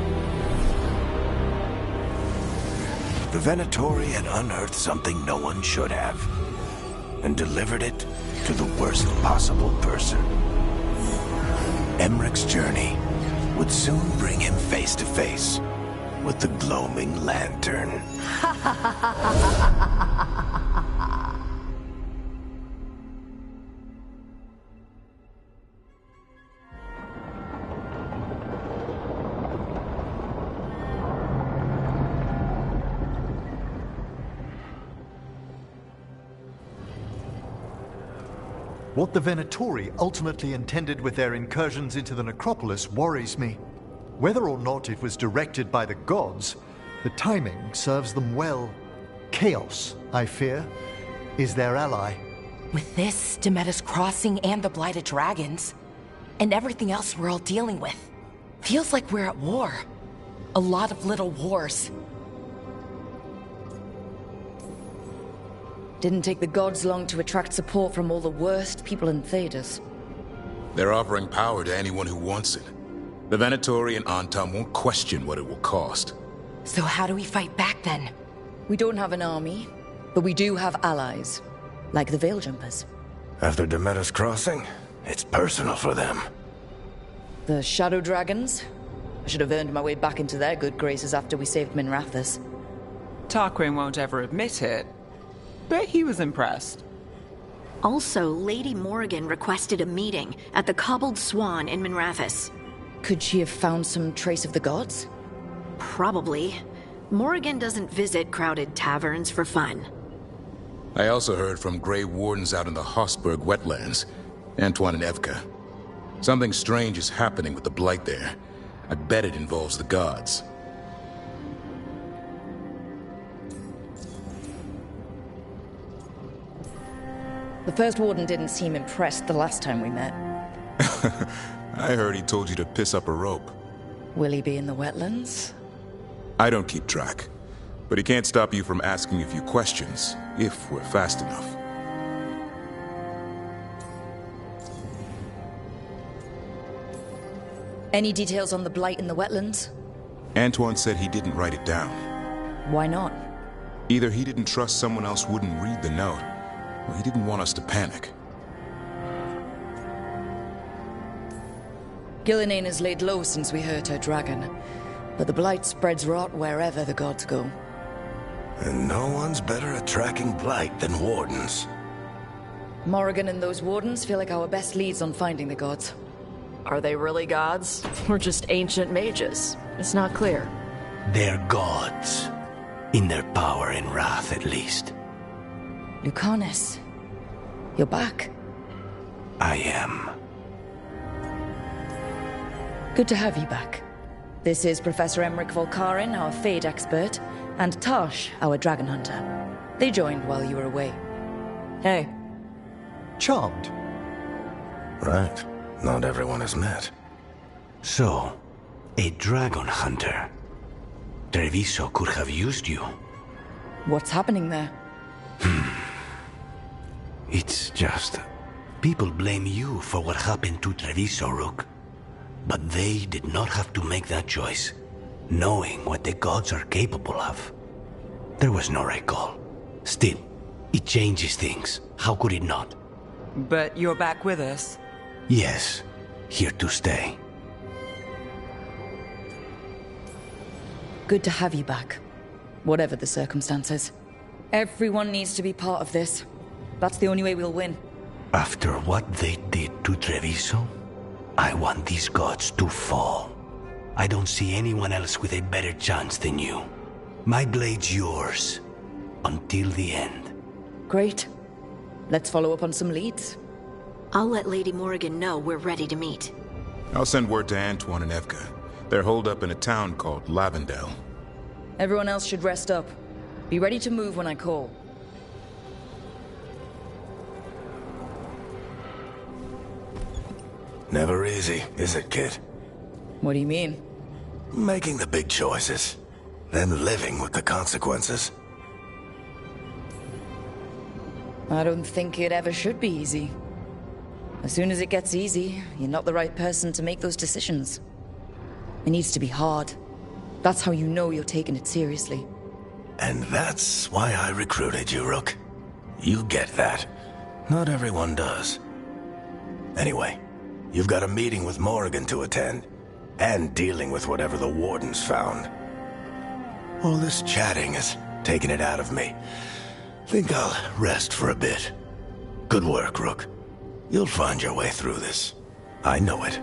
The Venatori had unearthed something no one should have, and delivered it to the worst possible person. Emmerich's journey would soon bring him face to face with the gloaming lantern. What the Venatori ultimately intended with their incursions into the necropolis worries me. Whether or not it was directed by the gods, the timing serves them well. Chaos, I fear, is their ally. With this, Demeter's Crossing and the Blighted Dragons, and everything else we're all dealing with, feels like we're at war. A lot of little wars. Didn't take the gods long to attract support from all the worst people in Thedas. They're offering power to anyone who wants it. The Venatori and Antam won't question what it will cost. So how do we fight back then? We don't have an army, but we do have allies, like the Veil Jumpers. After Demeter's Crossing, it's personal for them. The Shadow Dragons? I should have earned my way back into their good graces after we saved Minrathous. Tarquin won't ever admit it, but he was impressed. Also, Lady Morrigan requested a meeting at the Cobbled Swan in Minrathous. Could she have found some trace of the gods? Probably. Morrigan doesn't visit crowded taverns for fun. I also heard from Grey Wardens out in the Hossberg wetlands, Antoine and Evka. Something strange is happening with the Blight there. I bet it involves the gods. The first warden didn't seem impressed the last time we met. I heard he told you to piss up a rope. Will he be in the wetlands? I don't keep track, but he can't stop you from asking a few questions, if we're fast enough. Any details on the Blight in the wetlands? Antoine said he didn't write it down. Why not? Either he didn't trust someone else wouldn't read the note, or he didn't want us to panic. Gillinane has laid low since we hurt her dragon, but the Blight spreads rot wherever the gods go. And no one's better at tracking Blight than Wardens. Morrigan and those Wardens feel like our best leads on finding the gods. Are they really gods? Or just ancient mages? It's not clear. They're gods. In their power and wrath, at least. Lucanus, you're back. I am. Good to have you back. This is Professor Emmerich Volkarin, our Fade expert, and Tosh, our dragon hunter. They joined while you were away. Hey. Charmed. Right. Not everyone has met. So, a dragon hunter. Treviso could have used you. What's happening there? It's just... people blame you for what happened to Treviso, Rook. But they did not have to make that choice, knowing what the gods are capable of. There was no recall. Still, it changes things. How could it not? But you're back with us. Yes, here to stay. Good to have you back, whatever the circumstances. Everyone needs to be part of this. That's the only way we'll win. After what they did to Treviso, I want these gods to fall. I don't see anyone else with a better chance than you. My blade's yours, until the end. Great. Let's follow up on some leads. I'll let Lady Morrigan know we're ready to meet. I'll send word to Antoine and Evka. They're holed up in a town called Lavendel. Everyone else should rest up. Be ready to move when I call. Never easy, is it, kid? What do you mean? Making the big choices, then living with the consequences. I don't think it ever should be easy. As soon as it gets easy, you're not the right person to make those decisions. It needs to be hard. That's how you know you're taking it seriously. And that's why I recruited you, Rook. You get that. Not everyone does. Anyway, you've got a meeting with Morrigan to attend, and dealing with whatever the Wardens found. All this chatting has taken it out of me. Think I'll rest for a bit. Good work, Rook. You'll find your way through this. I know it.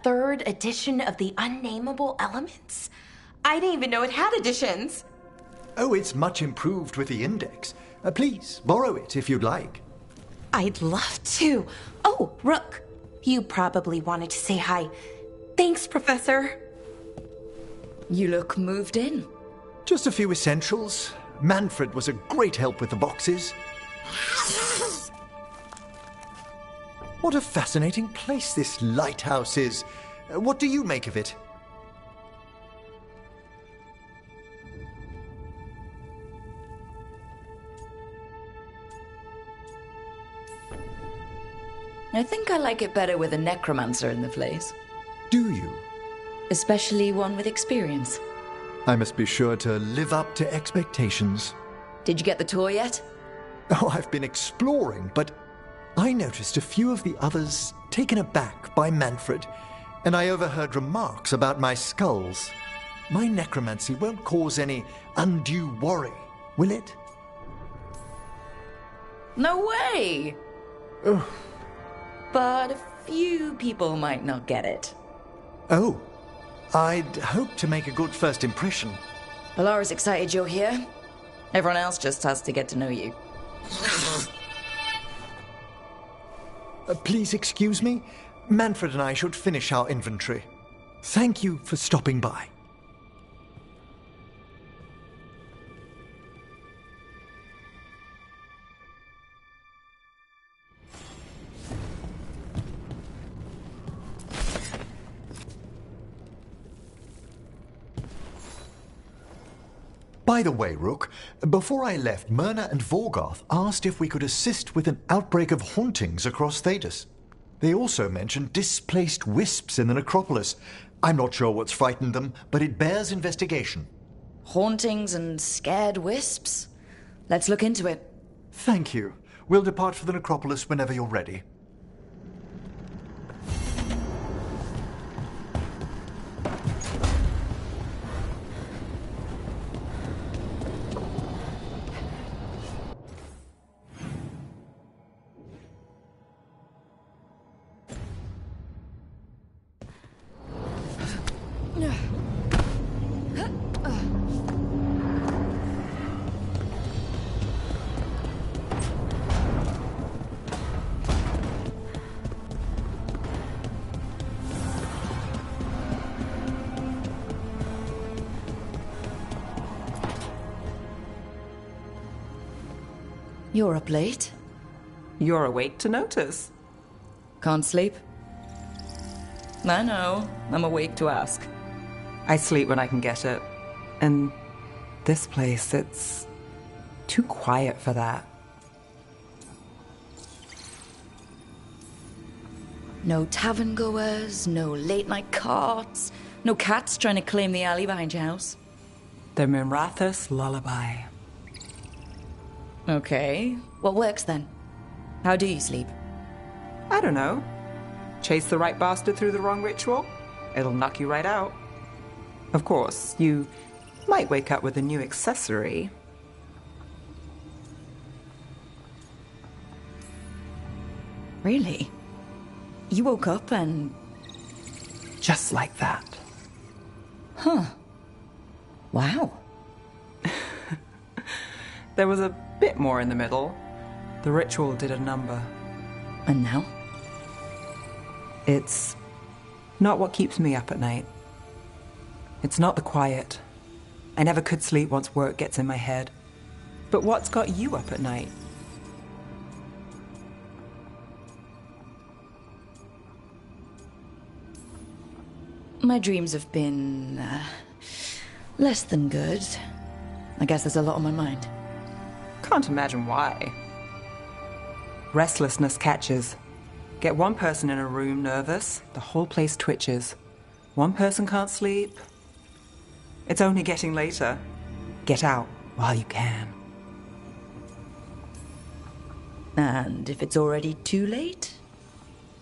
third edition of the Unnameable Elements? I didn't even know it had editions. Oh, it's much improved with the index. Please, borrow it if you'd like. I'd love to. Oh, Rook, you probably wanted to say hi. Thanks, Professor. You look moved in. Just a few essentials. Manfred was a great help with the boxes. What a fascinating place this lighthouse is. What do you make of it? I think I like it better with a necromancer in the place. Do you? Especially one with experience. I must be sure to live up to expectations. Did you get the tour yet? Oh, I've been exploring, but I noticed a few of the others taken aback by Manfred, and I overheard remarks about my skulls. My necromancy won't cause any undue worry, will it? No way! Ugh. But a few people might not get it. Oh, I'd hope to make a good first impression. Alara's excited you're here. Everyone else just has to get to know you. Please excuse me. Manfred and I should finish our inventory. Thank you for stopping by. By the way, Rook, before I left, Myrna and Vorgoth asked if we could assist with an outbreak of hauntings across Thedas. They also mentioned displaced wisps in the necropolis. I'm not sure what's frightened them, but it bears investigation. Hauntings and scared wisps? Let's look into it. Thank you. We'll depart for the necropolis whenever you're ready. You're up late. You're awake to notice. Can't sleep? I know. I'm awake to ask. I sleep when I can get it. And this place, it's too quiet for that. No tavern goers, no late night carts, no cats trying to claim the alley behind your house. The Minrathous lullaby. Okay, what works then? How do you sleep? I don't know. Chase the right bastard through the wrong ritual? It'll knock you right out. Of course, you might wake up with a new accessory. Really? You woke up and... Just like that. Huh. Wow. There was a bit more in the middle. The ritual did a number. And now? It's not what keeps me up at night. It's not the quiet. I never could sleep once work gets in my head. But what's got you up at night? My dreams have been... less than good. I guess there's a lot on my mind. Can't imagine why. Restlessness catches. Get one person in a room nervous, the whole place twitches. One person can't sleep. It's only getting later. Get out while you can. And if it's already too late?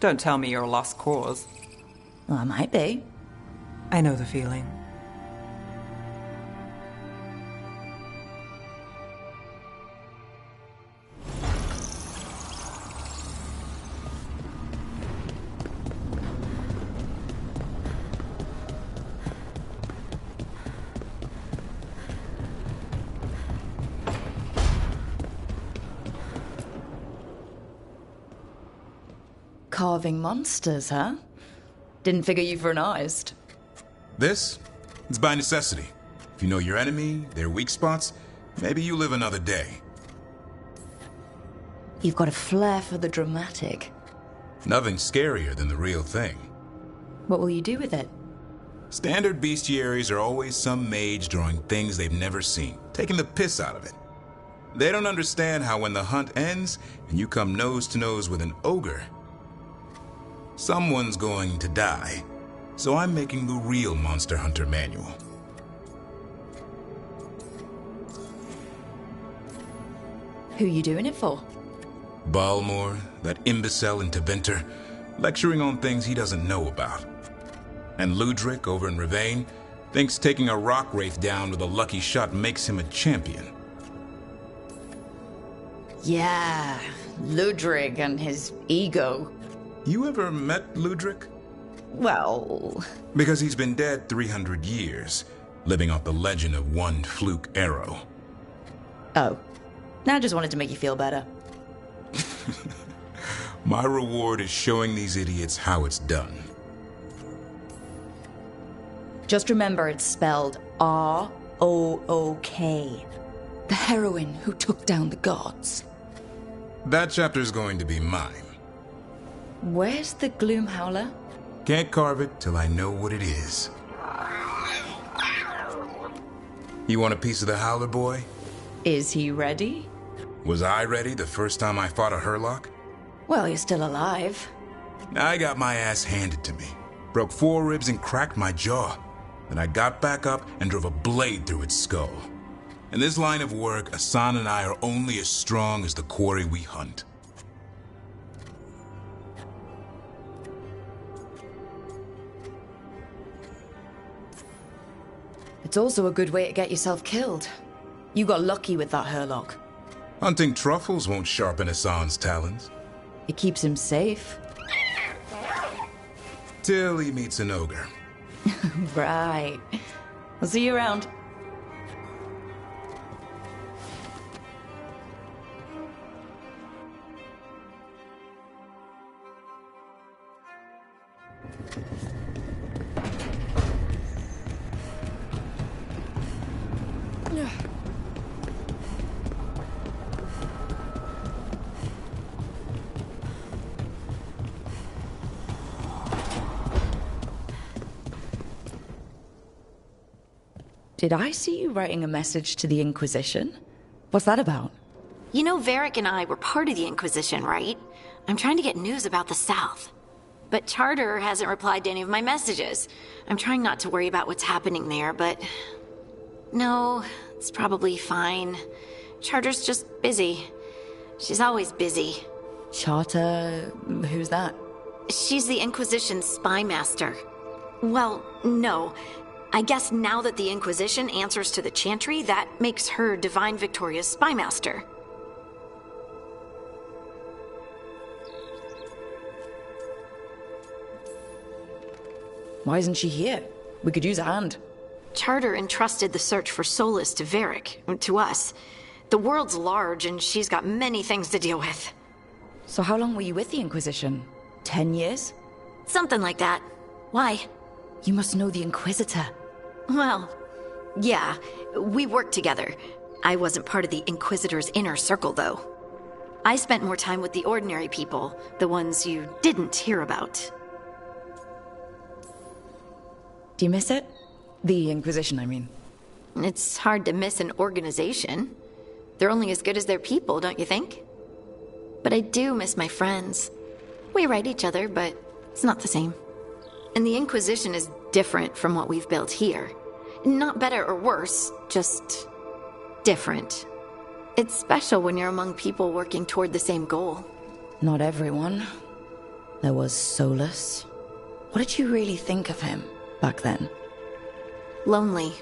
Don't tell me you're a lost cause. Well, I might be. I know the feeling. carving monsters, huh? Didn't figure you for an artist. This? It's by necessity. If you know your enemy, their weak spots, maybe you live another day. You've got a flair for the dramatic. Nothing scarier than the real thing. What will you do with it? Standard bestiaries are always some mage drawing things they've never seen, taking the piss out of it. They don't understand how when the hunt ends and you come nose to nose with an ogre, someone's going to die. So I'm making the real Monster Hunter manual. Who you doing it for? Balmor, that imbecile in Tevinter, lecturing on things he doesn't know about. And Ludric over in Ravane thinks taking a rock wraith down with a lucky shot makes him a champion. Yeah, Ludrig and his ego. You ever met Ludric? Well... Because he's been dead 300 years, living off the legend of one fluke arrow. Oh. I just wanted to make you feel better. My reward is showing these idiots how it's done. Just remember it's spelled R-O-O-K. The heroine who took down the gods. That chapter's going to be mine. Where's the Gloom Howler? Can't carve it till I know what it is. You want a piece of the Howler, boy? Is he ready? Was I ready the first time I fought a Hurlock? Well, you're still alive. I got my ass handed to me. Broke 4 ribs and cracked my jaw. Then I got back up and drove a blade through its skull. In this line of work, Asan and I are only as strong as the quarry we hunt. It's also a good way to get yourself killed. You got lucky with that Hurlock. Hunting truffles won't sharpen Asan's talons. It keeps him safe. Till he meets an ogre. Right. I'll see you around. Did I see you writing a message to the Inquisition? What's that about? You know Varric and I were part of the Inquisition, right? I'm trying to get news about the South. But Charter hasn't replied to any of my messages. I'm trying not to worry about what's happening there, but... No, it's probably fine. Charter's just busy. She's always busy. Charter... who's that? She's the Inquisition's spy master. Well, no. I guess now that the Inquisition answers to the Chantry, that makes her Divine Victoria's spy master. Why isn't she here? We could use a hand. Charter entrusted the search for Solus to Varric, to us. The world's large, and she's got many things to deal with. So how long were you with the Inquisition? 10 years? Something like that. Why? You must know the Inquisitor. Well, yeah, we worked together. I wasn't part of the Inquisitor's inner circle, though. I spent more time with the ordinary people, the ones you didn't hear about. Do you miss it? The Inquisition, I mean. It's hard to miss an organization. They're only as good as their people, don't you think? But I do miss my friends. We write each other, but it's not the same. And the Inquisition is different from what we've built here. Not better or worse, just different. It's special when you're among people working toward the same goal. Not everyone. There was Solus. What did you really think of him back then? Lonely.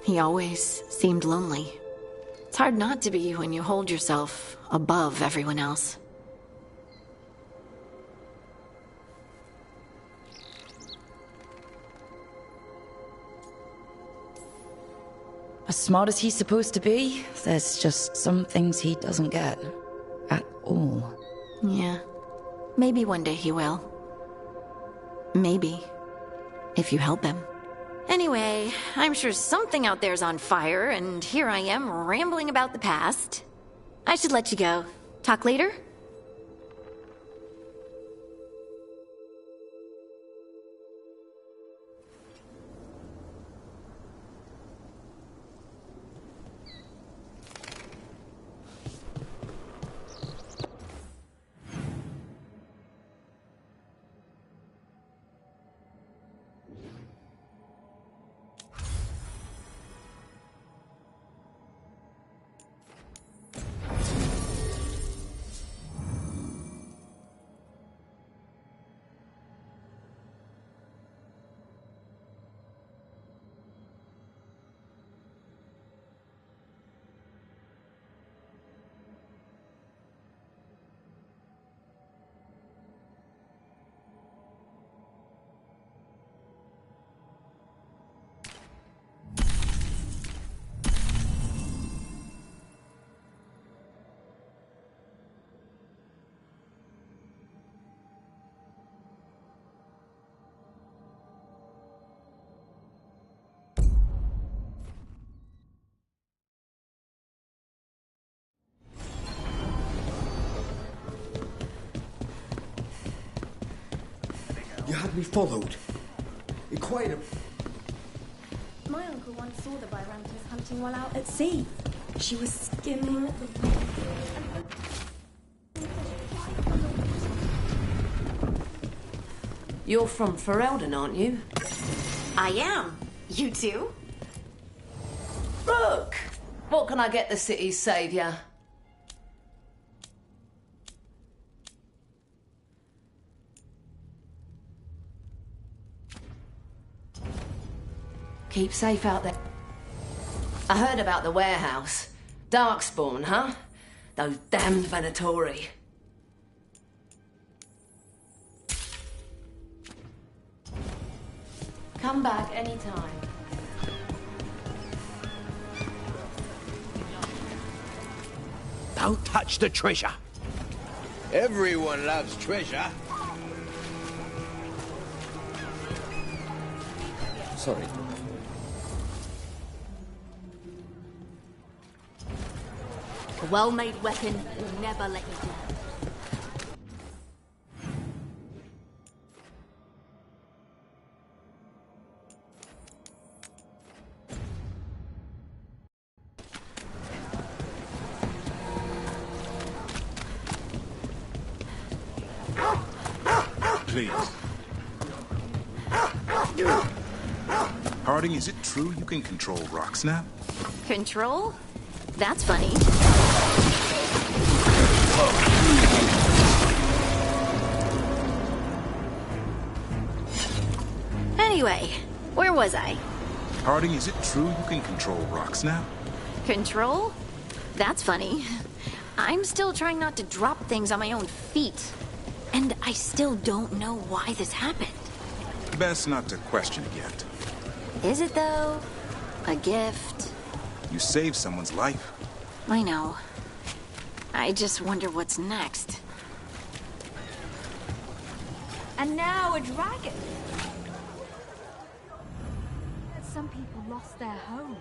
He always seemed lonely. It's hard not to be when you hold yourself above everyone else. As smart as he's supposed to be, there's just some things he doesn't get. At all. Yeah. Maybe one day he will. Maybe. If you help him. Anyway, I'm sure something out there's on fire, and here I am rambling about the past. I should let you go. Talk later? You had me followed. Quite a... My uncle once saw the Byrantas hunting while out at sea. She was skimming the... You're from Ferelden, aren't you? I am. You too? Rook! What can I get the city's saviour? Keep safe out there. I heard about the warehouse. Darkspawn, huh? Those damned Venatori. Come back anytime. Don't touch the treasure. Everyone loves treasure. Sorry. A well-made weapon will never let you down. Please. Harding, is it true you can control Rocksnap? Control? That's funny. Anyway, where was I? Harding, is it true you can control Rocksnap? Control? That's funny. I'm still trying not to drop things on my own feet. And I still don't know why this happened. Best not to question it yet. Is it though? A gift? You saved someone's life. I know. I just wonder what's next. And now a dragon. Some people lost their homes.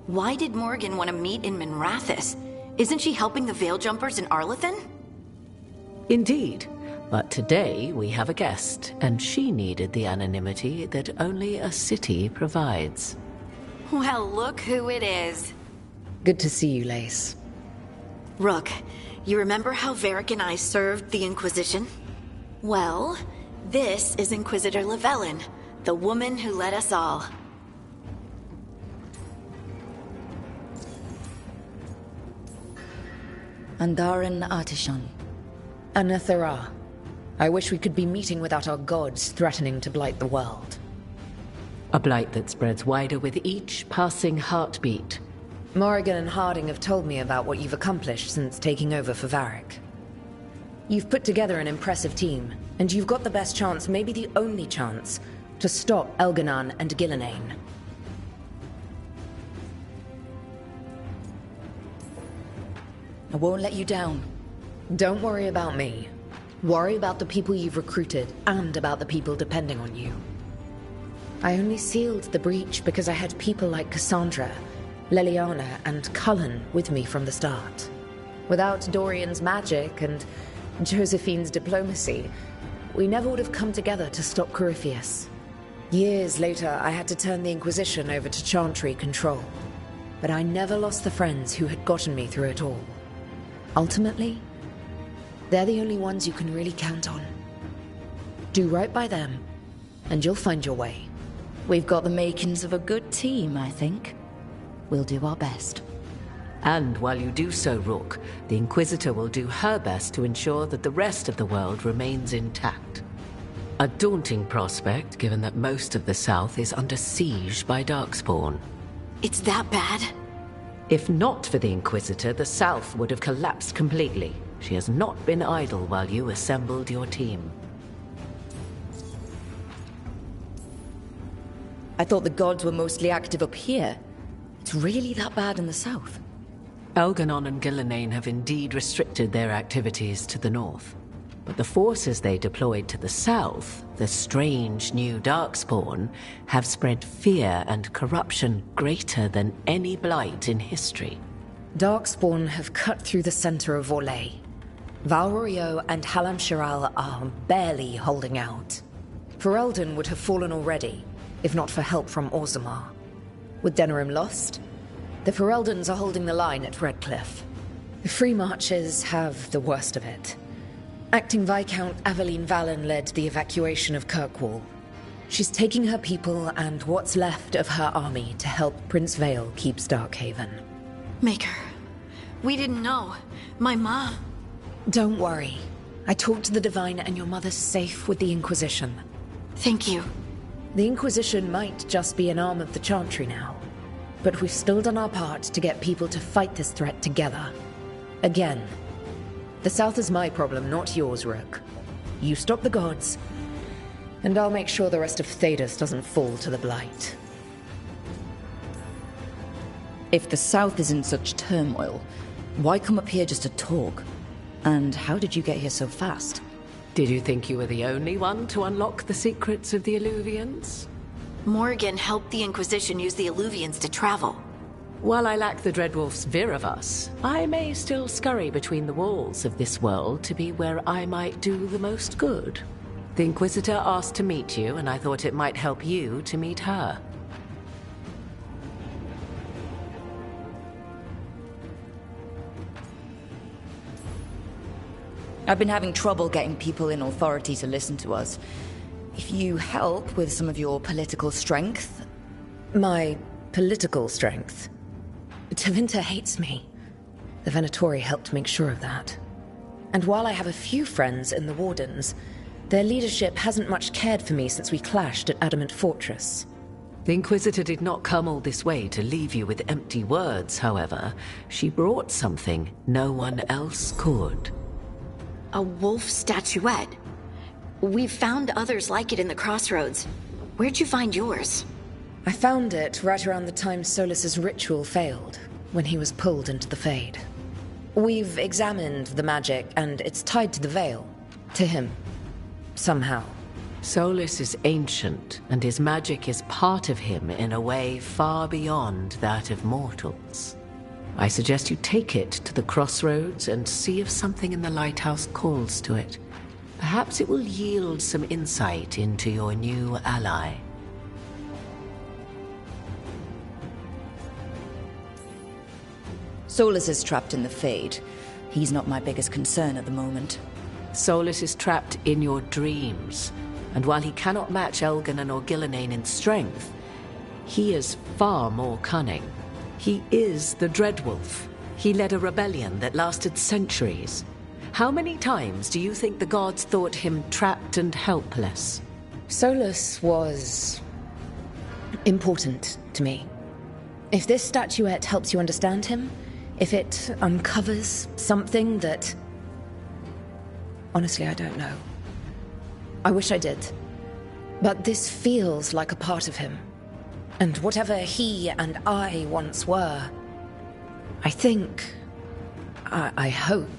Why did Morgan want to meet in Minrathous? Isn't she helping the Veil Jumpers in Arlathan? Indeed. But today we have a guest, and she needed the anonymity that only a city provides. Well, look who it is. Good to see you, Lace. Rook, you remember how Varric and I served the Inquisition? Well, this is Inquisitor Llewellyn, the woman who led us all. Andaran Artishan. Anathara. I wish we could be meeting without our gods threatening to blight the world. A blight that spreads wider with each passing heartbeat. Morrigan and Harding have told me about what you've accomplished since taking over for Varric. You've put together an impressive team, and you've got the best chance, maybe the only chance, to stop Elganan and Gillenane. I won't let you down. Don't worry about me. Worry about the people you've recruited, and about the people depending on you. I only sealed the breach because I had people like Cassandra, Leliana, and Cullen with me from the start. Without Dorian's magic and Josephine's diplomacy, we never would have come together to stop Corypheus. Years later, I had to turn the Inquisition over to Chantry control. But I never lost the friends who had gotten me through it all. Ultimately, they're the only ones you can really count on. Do right by them, and you'll find your way. We've got the makings of a good team, I think. We'll do our best. And while you do so, Rook, the Inquisitor will do her best to ensure that the rest of the world remains intact. A daunting prospect, given that most of the South is under siege by Darkspawn. It's that bad? If not for the Inquisitor, the South would have collapsed completely. She has not been idle while you assembled your team. I thought the gods were mostly active up here. It's really that bad in the south? Elganon and Gillenane have indeed restricted their activities to the north. But the forces they deployed to the south, the strange new Darkspawn, have spread fear and corruption greater than any blight in history. Darkspawn have cut through the center of Orlais. Valrorio and Halam Shiral are barely holding out. Ferelden would have fallen already, if not for help from Orzammar. With Denerim lost, the Fereldans are holding the line at Redcliffe. The Free Marchers have the worst of it. Acting Viscount Aveline Valen led the evacuation of Kirkwall. She's taking her people and what's left of her army to help Prince Vale keep Starkhaven. Maker, we didn't know. My mom... Don't worry. I talked to the Divine and your mother's safe with the Inquisition. Thank you. The Inquisition might just be an arm of the Chantry now, but we've still done our part to get people to fight this threat together. Again, the South is my problem, not yours, Rook. You stop the gods, and I'll make sure the rest of Thedas doesn't fall to the Blight. If the South is in such turmoil, why come up here just to talk? And how did you get here so fast? Did you think you were the only one to unlock the secrets of the Illuvians? Morgan helped the Inquisition use the Illuvians to travel. While I lack the Dreadwolf's Viravus, I may still scurry between the walls of this world to be where I might do the most good. The Inquisitor asked to meet you, and I thought it might help you to meet her. I've been having trouble getting people in authority to listen to us. If you help with some of your political strength... My political strength? Tevinter hates me. The Venatori helped make sure of that. And while I have a few friends in the Wardens, their leadership hasn't much cared for me since we clashed at Adamant Fortress. The Inquisitor did not come all this way to leave you with empty words, however. She brought something no one else could. A wolf statuette. We've found others like it in the crossroads. Where'd you find yours? I found it right around the time Solus's ritual failed, when he was pulled into the Fade. We've examined the magic, and it's tied to the Veil. To him. Somehow. Solus is ancient, and his magic is part of him in a way far beyond that of mortals. I suggest you take it to the crossroads and see if something in the lighthouse calls to it. Perhaps it will yield some insight into your new ally. Solus is trapped in the Fade. He's not my biggest concern at the moment. Solus is trapped in your dreams, and while he cannot match Elganon or Gillenane in strength, he is far more cunning. He is the Dreadwolf. He led a rebellion that lasted centuries. How many times do you think the gods thought him trapped and helpless? Solus was... important to me. If this statuette helps you understand him, if it uncovers something that... Honestly, I don't know. I wish I did. But this feels like a part of him. And whatever he and I once were, I think I hope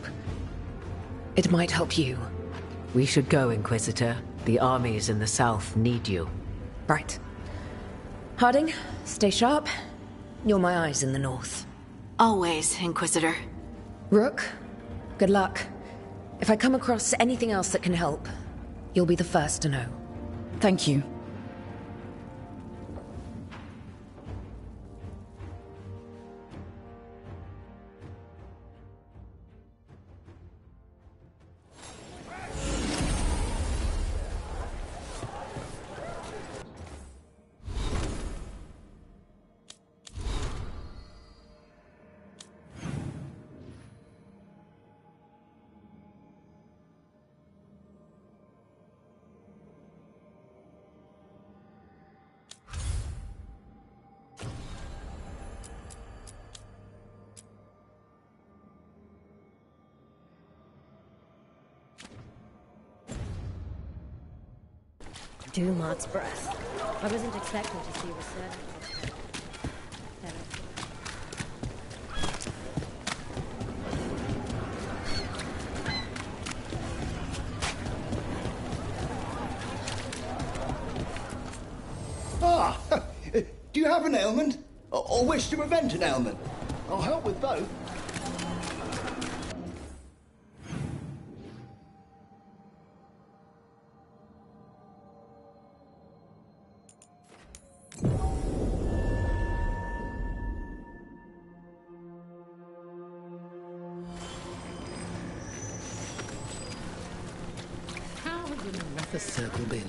it might help you. We should go, Inquisitor. The armies in the south need you. Right. Harding, stay sharp. You're my eyes in the north. Always, Inquisitor. Rook, good luck. If I come across anything else that can help, you'll be the first to know. Thank you. Dumot's breath. I wasn't expecting to see return. Ah! Do you have an ailment? Or wish to prevent an ailment? I'll help with both. How has the Maratha Circle been?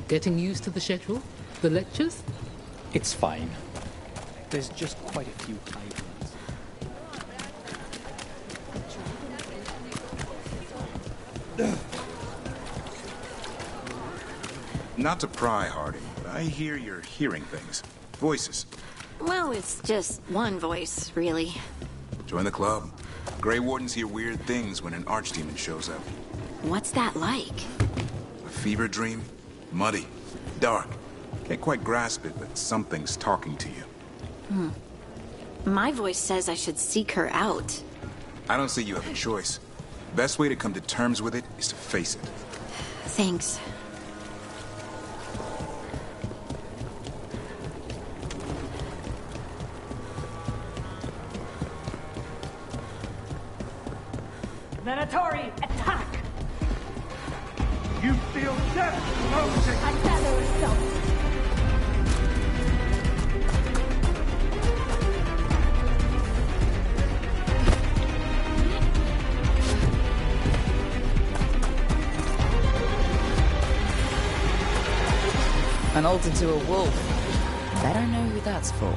Getting used to the schedule? The lectures? It's fine. There's just quite a few high ones. Not to pry, Harding, but I hear you're hearing things. Voices. Well, it's just one voice, really. Join the club. Grey Wardens hear weird things when an archdemon shows up. What's that like? A fever dream? Muddy. Dark. Can't quite grasp it, but something's talking to you. My voice says I should seek her out. I don't see you have a choice. Best way to come to terms with it is to face it. Thanks. Venatori, attack! You feel death approaching! I gather herself. An ult into a wolf. Better know who that's for.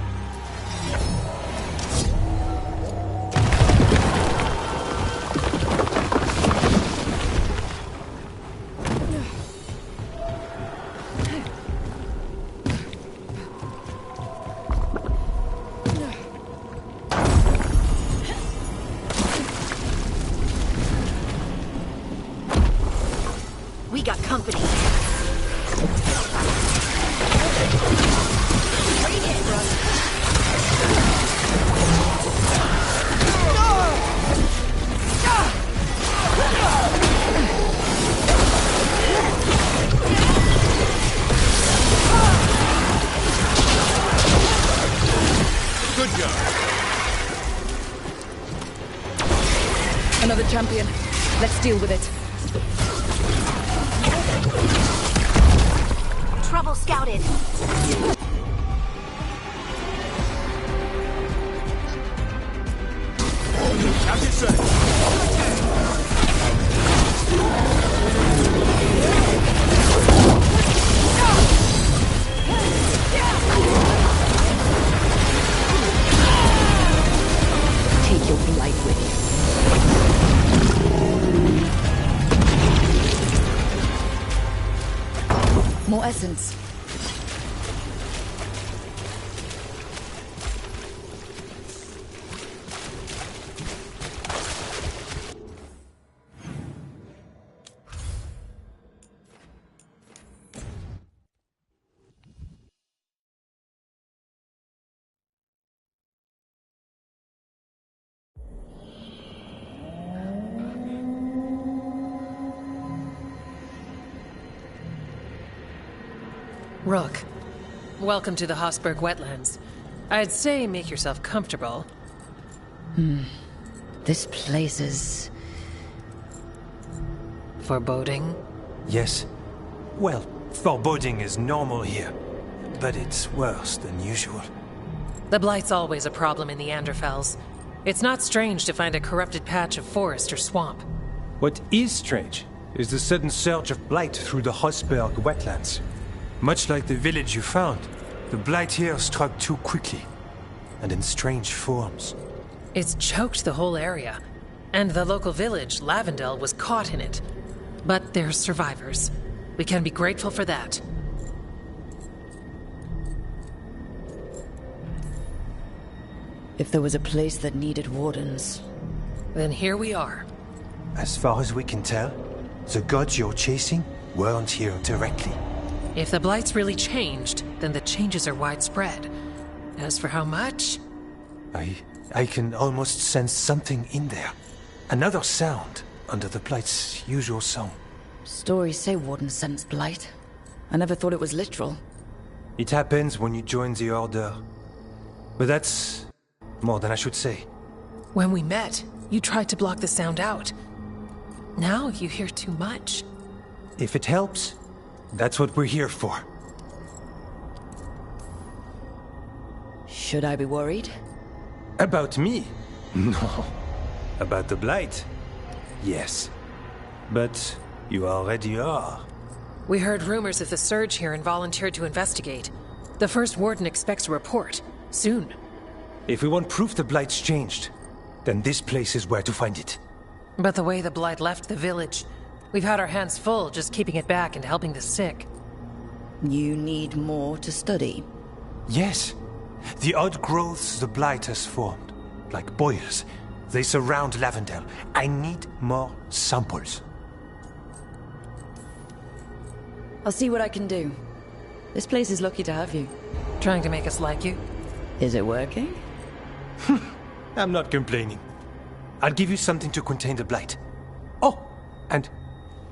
We got company. Good job. Another champion. Let's deal with it. Trouble scouted. Have your say. Take your blight with you. More essence. Rook, welcome to the Hosberg wetlands. I'd say make yourself comfortable. This place is... foreboding? Yes. Well, foreboding is normal here, but it's worse than usual. The Blight's always a problem in the Anderfels. It's not strange to find a corrupted patch of forest or swamp. What is strange is the sudden surge of blight through the Hosberg wetlands. Much like the village you found, the blight here struck too quickly, and in strange forms. It's choked the whole area, and the local village, Lavendel, was caught in it. But they're survivors. We can be grateful for that. If there was a place that needed wardens... Then here we are. As far as we can tell, the gods you're chasing weren't here directly. If the Blight's really changed, then the changes are widespread. As for how much... I can almost sense something in there. Another sound under the Blight's usual song. Stories say wardens sense blight. I never thought it was literal. It happens when you join the Order. But that's more than I should say. When we met, you tried to block the sound out. Now you hear too much. If it helps, that's what we're here for. Should I be worried? About me? No. About the Blight? Yes. But you already are. We heard rumors of the surge here and volunteered to investigate. The first warden expects a report. Soon. If we want proof the Blight's changed, then this place is where to find it. But the way the Blight left the village, we've had our hands full just keeping it back and helping the sick. You need more to study? Yes. The odd growths the Blight has formed, like boils, they surround Lavendel. I need more samples. I'll see what I can do. This place is lucky to have you. Trying to make us like you? Is it working? I'm not complaining. I'll give you something to contain the Blight. Oh, and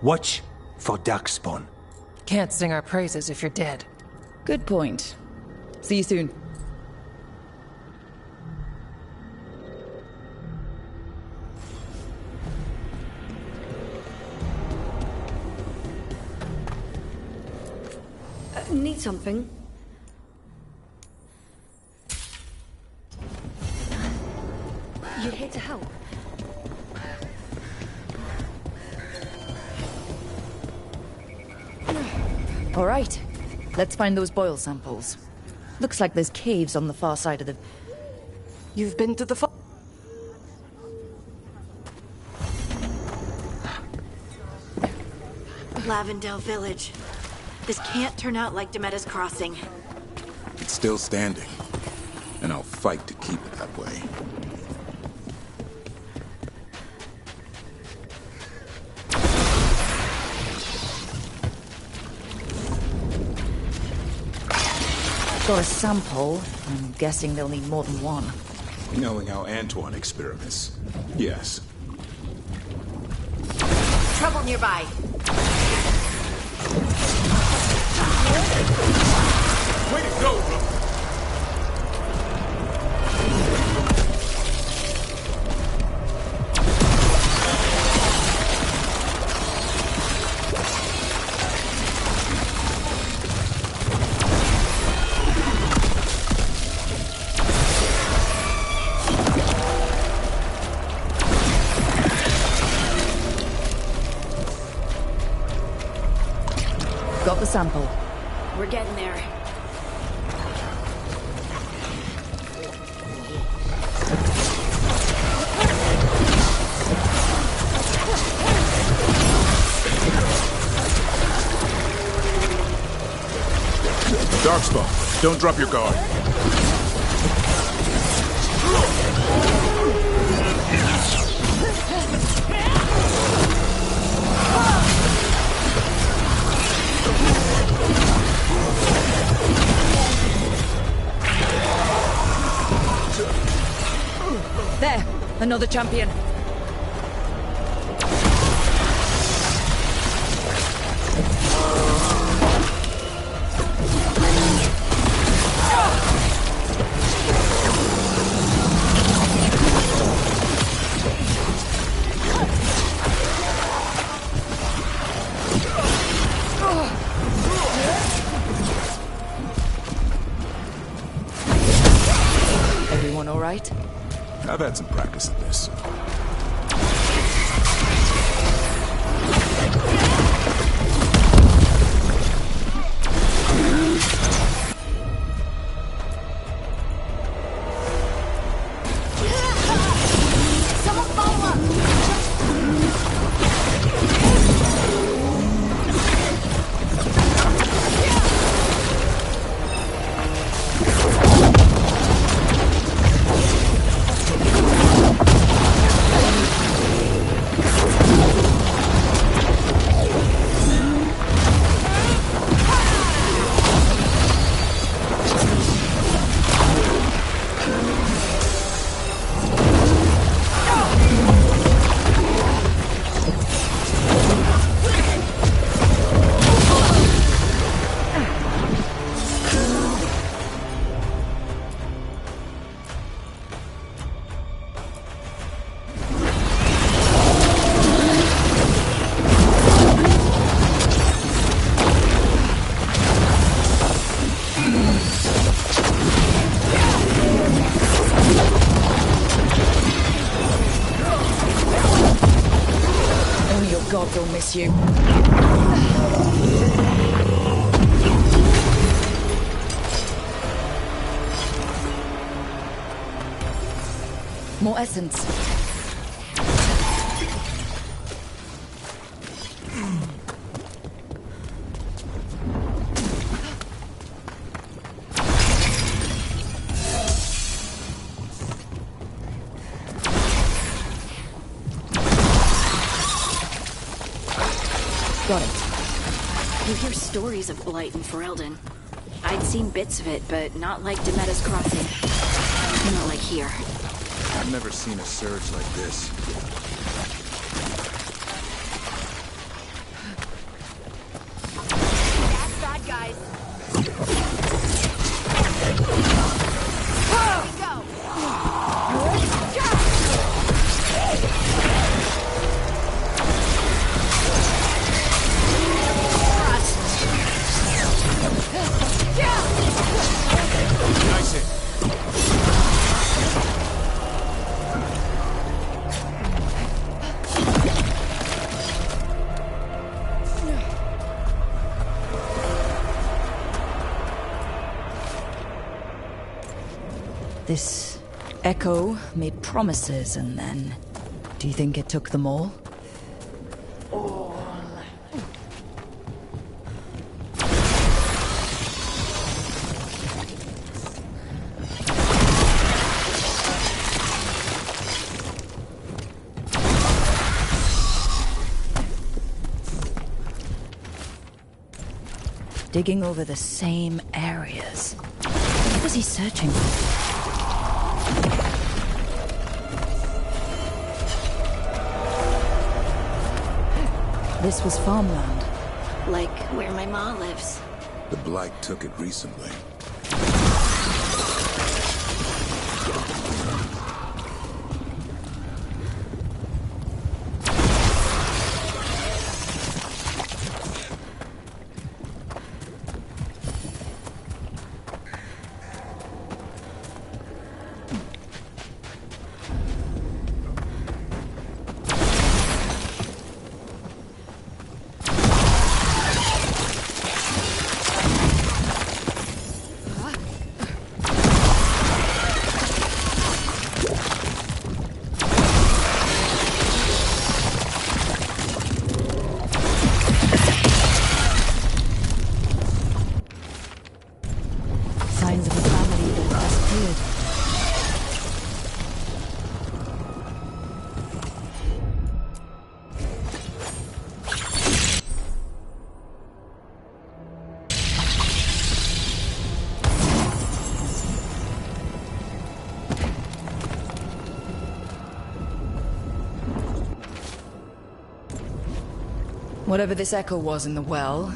watch for Darkspawn. Can't sing our praises if you're dead. Good point. See you soon. Need something? You're here to help. All right. Let's find those boil samples. Looks like there's caves on the far side of the... You've been to the Lavendel Village. This can't turn out like Demetta's Crossing. It's still standing, and I'll fight to keep it that way. Got a sample. I'm guessing they'll need more than one. Knowing how Antoine experiments, yes. Trouble nearby. Way to go, Rook! Got the sample. We're getting there. Darkspawn, don't drop your guard. There, another champion. right? I've had some practice at this. Someone follow up! Only your god will miss you. More essence. Got it. You hear stories of Blight in Ferelden. I'd seen bits of it, but not like Demeta's Crossing. Not like here. I've never seen a surge like this. That's bad guys. Here we go. Nice hit. This Echo made promises and then... Do you think it took them all? Digging over the same areas. What was he searching for? This was farmland. Like where my ma lives. The Blight took it recently. Signs of a family that disappeared. Whatever this echo was in the well,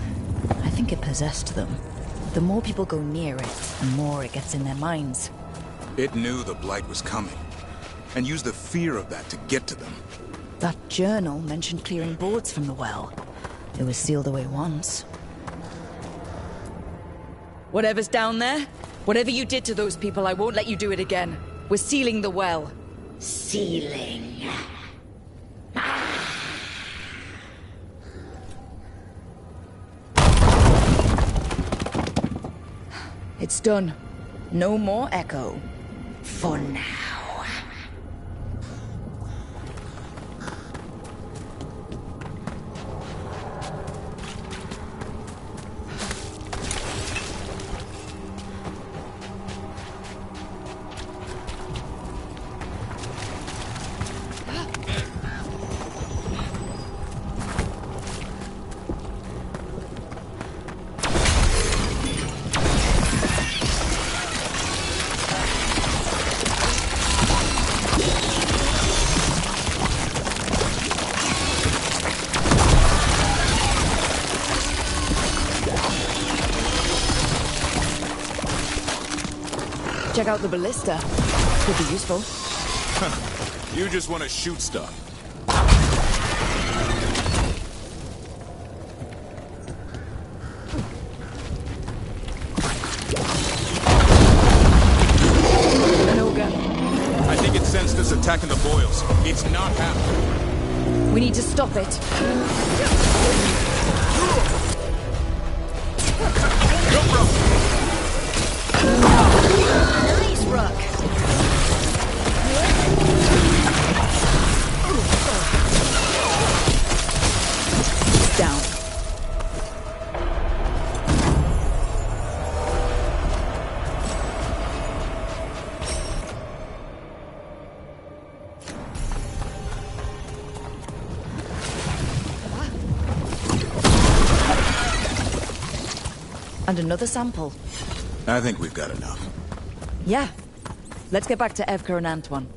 I think it possessed them. The more people go near it, the more it gets in their minds. It knew the Blight was coming, and used the fear of that to get to them. That journal mentioned clearing boards from the well. It was sealed away once. Whatever's down there, whatever you did to those people, I won't let you do it again. We're sealing the well. Sealing. It's done. No more echo. For now. Check out the ballista. Could be useful. You just want to shoot stuff. An ogre. I think it sensed us attacking the boils. It's not happening. We need to stop it. Nice, Rook. Down. And another sample. I think we've got enough. Yeah. Let's get back to Evka and Antoine.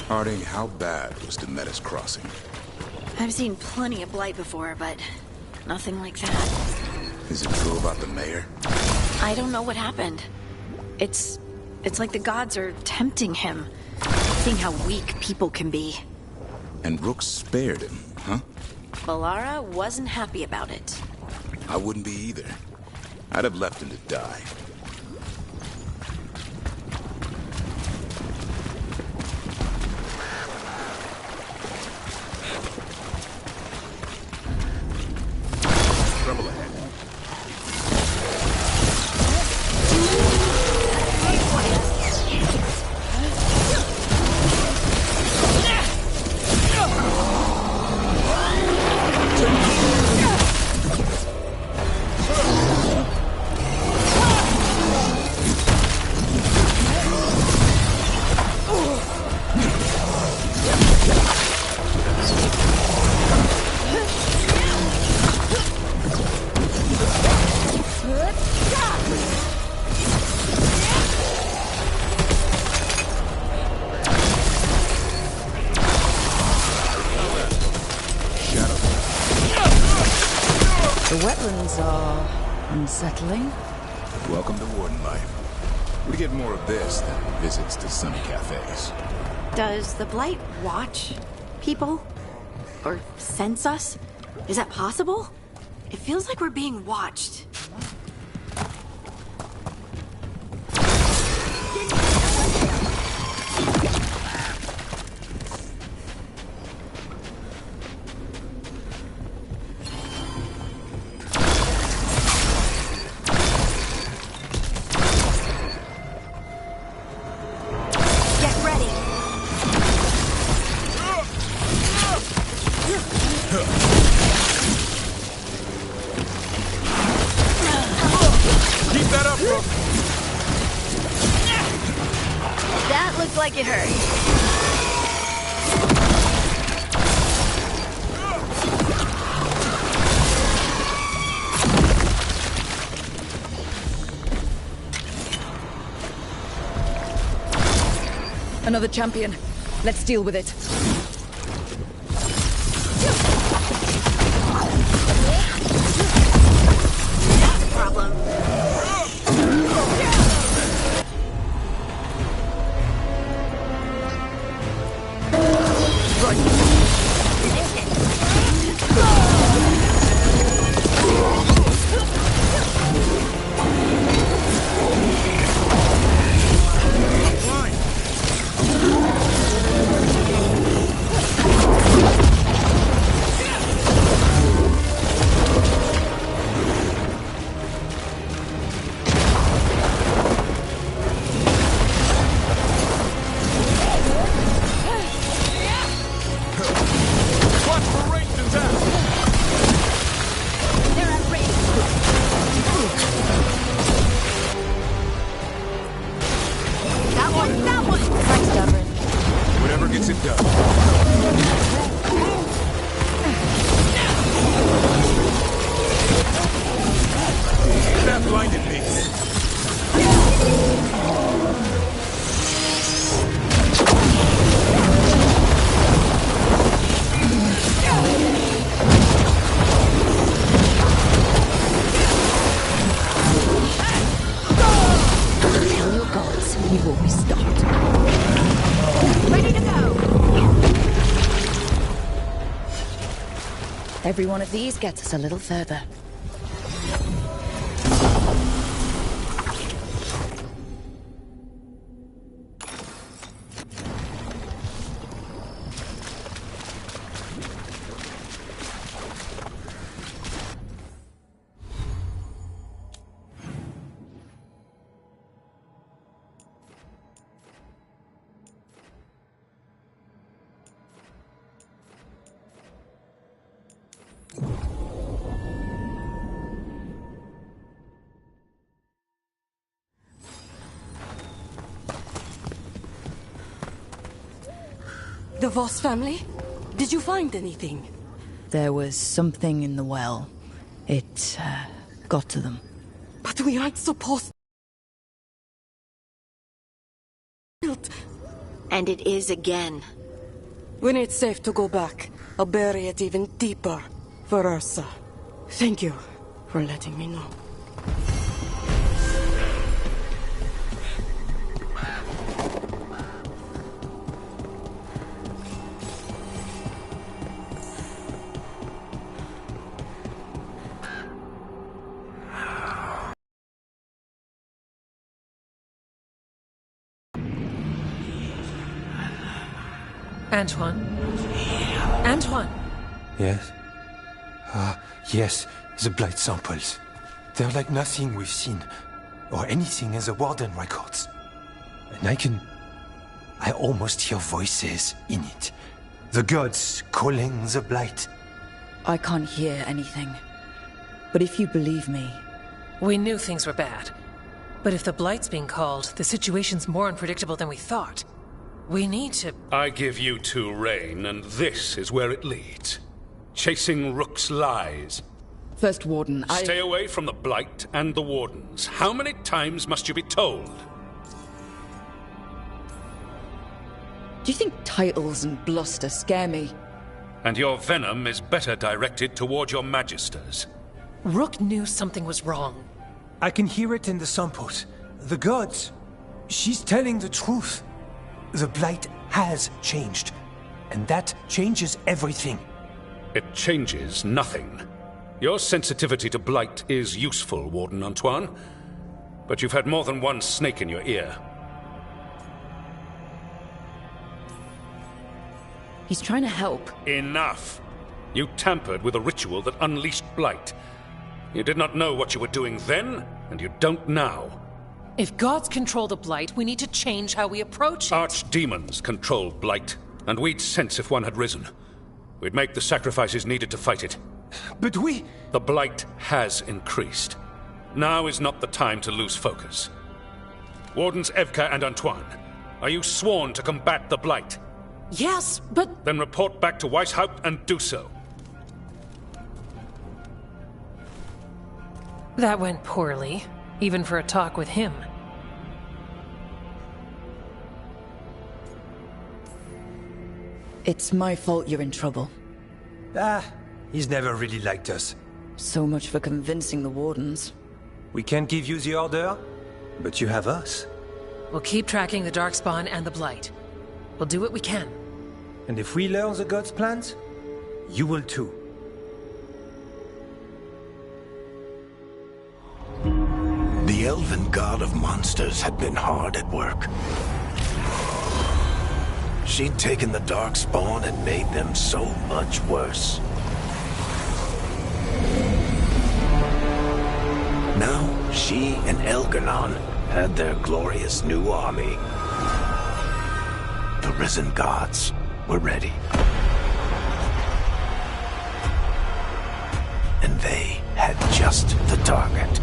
Harding, how bad was Demeter's crossing? I've seen plenty of blight before, but nothing like that. Is it true about the mayor? I don't know what happened. It's like the gods are tempting him, seeing how weak people can be. And Rook spared him, huh? Balara wasn't happy about it. I wouldn't be either. I'd have left him to die. Trouble ahead. The wetlands are unsettling. Welcome to Warden life. We get more of this than visits to sunny cafes. Does the blight watch people? Or sense us? Is that possible? It feels like we're being watched. That looks like it hurt. Another champion. Let's deal with it. That's a problem. Every one of these gets us a little further. The Voss family? Did you find anything? There was something in the well. It, got to them. But we aren't supposed... And it is again. When it's safe to go back, I'll bury it even deeper for Ursa. Thank you for letting me know. Antoine? Antoine! Yes? Yes, the blight samples. They're like nothing we've seen, or anything in the Warden records. And I almost hear voices in it. The gods calling the blight. I can't hear anything. But if you believe me... We knew things were bad. But if the blight's being called, the situation's more unpredictable than we thought. We need to... I give you two Rain, and this is where it leads. Chasing Rook's lies. First Warden, Stay away from the Blight and the Wardens. How many times must you be told? Do you think titles and bluster scare me? And your venom is better directed toward your Magisters. Rook knew something was wrong. I can hear it in the samples. The gods. She's telling the truth. The blight has changed, and that changes everything. It changes nothing. Your sensitivity to blight is useful, Warden Antoine, but you've had more than one snake in your ear. He's trying to help. Enough! You tampered with a ritual that unleashed blight. You did not know what you were doing then, and you don't now. If gods control the blight, we need to change how we approach it. Archdemons control blight, and we'd sense if one had risen. We'd make the sacrifices needed to fight it. But we... The blight has increased. Now is not the time to lose focus. Wardens Evka and Antoine, Are you sworn to combat the Blight? Yes, but... Then report back to Weishaupt and do so. That went poorly, even for a talk with him. It's my fault you're in trouble. He's never really liked us. So much for convincing the Wardens. We can't give you the order, but you have us. We'll keep tracking the Darkspawn and the Blight. We'll do what we can. And if we learn the Gods' plans, you will too. The elven god of monsters had been hard at work. She'd taken the Darkspawn and made them so much worse. Now, she and Elganon had their glorious new army. The risen gods were ready. And they had just the target.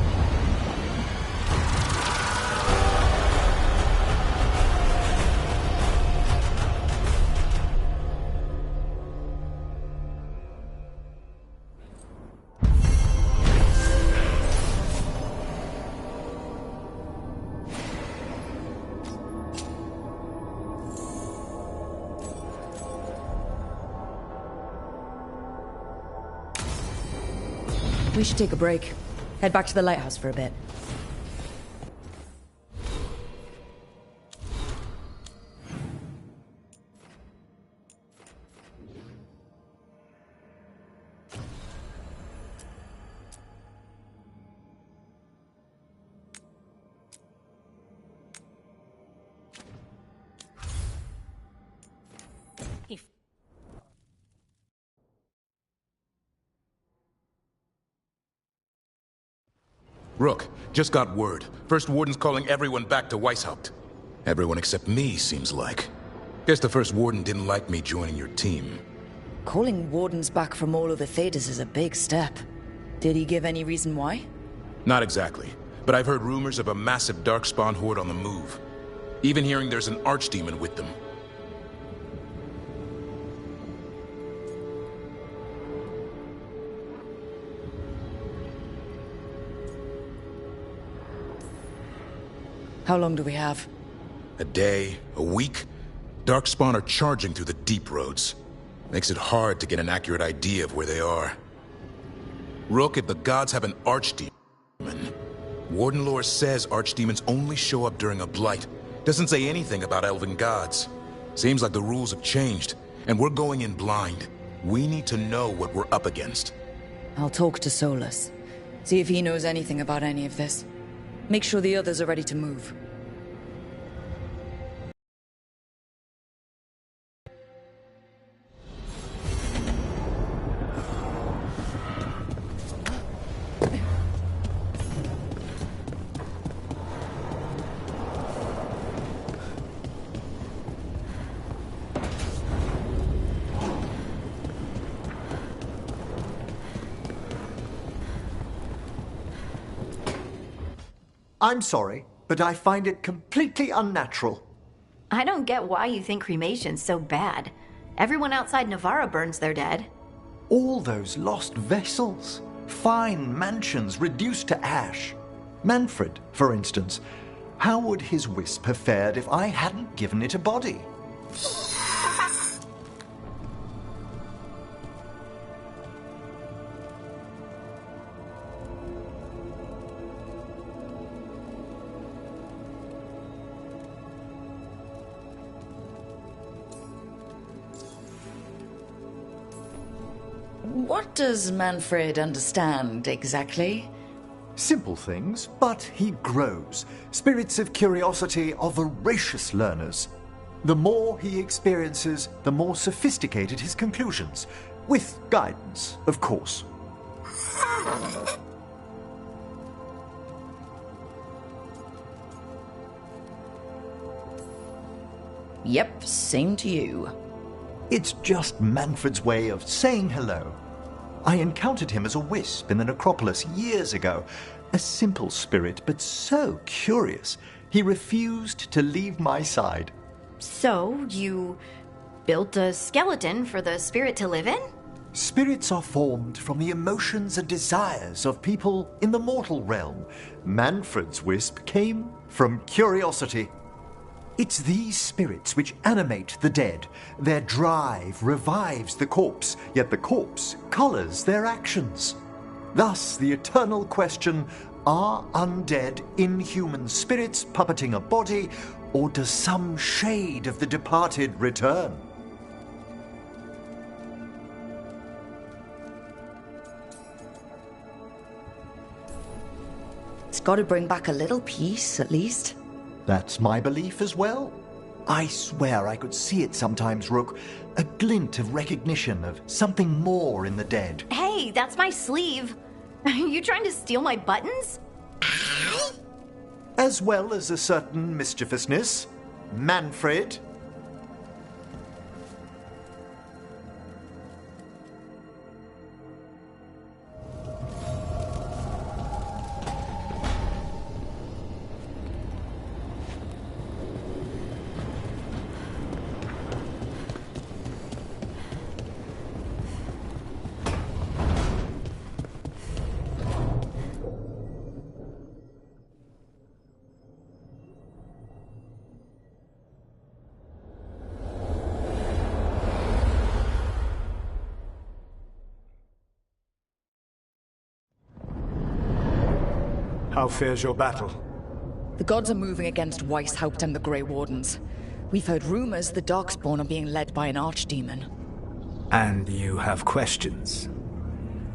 We should take a break. Head back to the lighthouse for a bit. Rook, just got word. First Warden's calling everyone back to Weishaupt. Everyone except me, seems like. Guess the First Warden didn't like me joining your team. Calling Wardens back from all over Thedas is a big step. Did he give any reason why? Not exactly, but I've heard rumors of a massive Darkspawn horde on the move. Even hearing there's an archdemon with them. How long do we have? A day, a week? Darkspawn are charging through the deep roads. Makes it hard to get an accurate idea of where they are. Rook, if the gods have an archdemon, Warden lore says archdemons only show up during a blight. Doesn't say anything about elven gods. Seems like the rules have changed, and we're going in blind. We need to know what we're up against. I'll talk to Solus. See if he knows anything about any of this. Make sure the others are ready to move. I'm sorry, but I find it completely unnatural. I don't get why you think cremation's so bad. Everyone outside Navarra burns their dead. All those lost vessels. Fine mansions reduced to ash. Manfred, for instance. How would his wisp have fared if I hadn't given it a body? What does Manfred understand, exactly? Simple things, but he grows. Spirits of curiosity are voracious learners. The more he experiences, the more sophisticated his conclusions. With guidance, of course. Yep, same to you. It's just Manfred's way of saying hello. I encountered him as a wisp in the necropolis years ago. A simple spirit, but so curious. He refused to leave my side. So, you built a skeleton for the spirit to live in? Spirits are formed from the emotions and desires of people in the mortal realm. Manfred's wisp came from curiosity. It's these spirits which animate the dead. Their drive revives the corpse, yet the corpse colors their actions. Thus, the eternal question, are undead inhuman spirits puppeting a body, or does some shade of the departed return? It's got to bring back a little peace, at least. That's my belief as well. I swear I could see it sometimes, Rook. A glint of recognition of something more in the dead. Hey, that's my sleeve. Are you trying to steal my buttons? As well as a certain mischievousness. Manfred. How fares your battle? The gods are moving against Weishaupt and the Grey Wardens. We've heard rumors the Darkspawn are being led by an archdemon. And you have questions?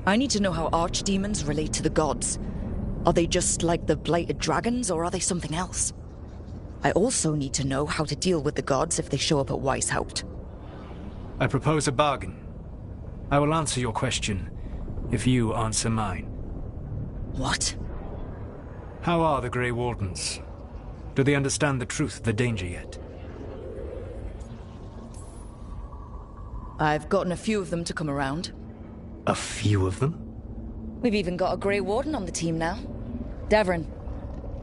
I need to know how archdemons relate to the gods. Are they just like the blighted dragons, or are they something else? I also need to know how to deal with the gods if they show up at Weishaupt. I propose a bargain. I will answer your question if you answer mine. What? How are the Grey Wardens? Do they understand the truth of the danger yet? I've gotten a few of them to come around. A few of them? We've even got a Grey Warden on the team now. Davrin.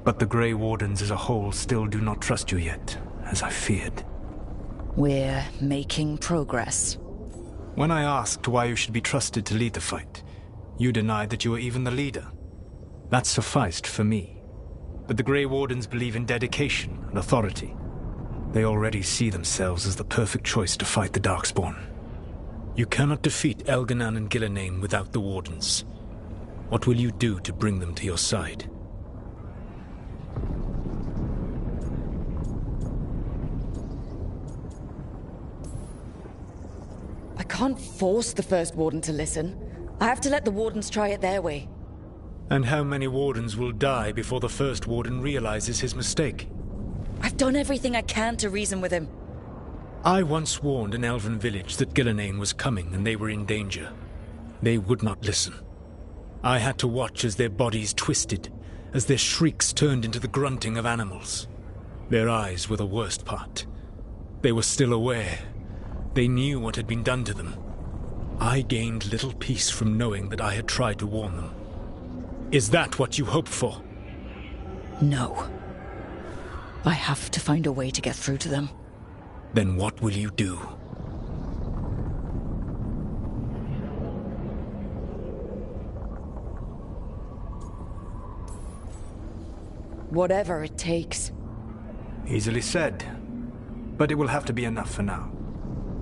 But the Grey Wardens as a whole still do not trust you yet, as I feared. We're making progress. When I asked why you should be trusted to lead the fight, you denied that you were even the leader. That sufficed for me. But the Grey Wardens believe in dedication and authority. They already see themselves as the perfect choice to fight the Darkspawn. You cannot defeat Elganan and Gillenane without the Wardens. What will you do to bring them to your side? I can't force the First Warden to listen. I have to let the Wardens try it their way. And how many Wardens will die before the First Warden realizes his mistake? I've done everything I can to reason with him. I once warned an elven village that Gillenane was coming and they were in danger. They would not listen. I had to watch as their bodies twisted, as their shrieks turned into the grunting of animals. Their eyes were the worst part. They were still aware. They knew what had been done to them. I gained little peace from knowing that I had tried to warn them. Is that what you hope for? No. I have to find a way to get through to them. Then what will you do? Whatever it takes. Easily said. But it will have to be enough for now.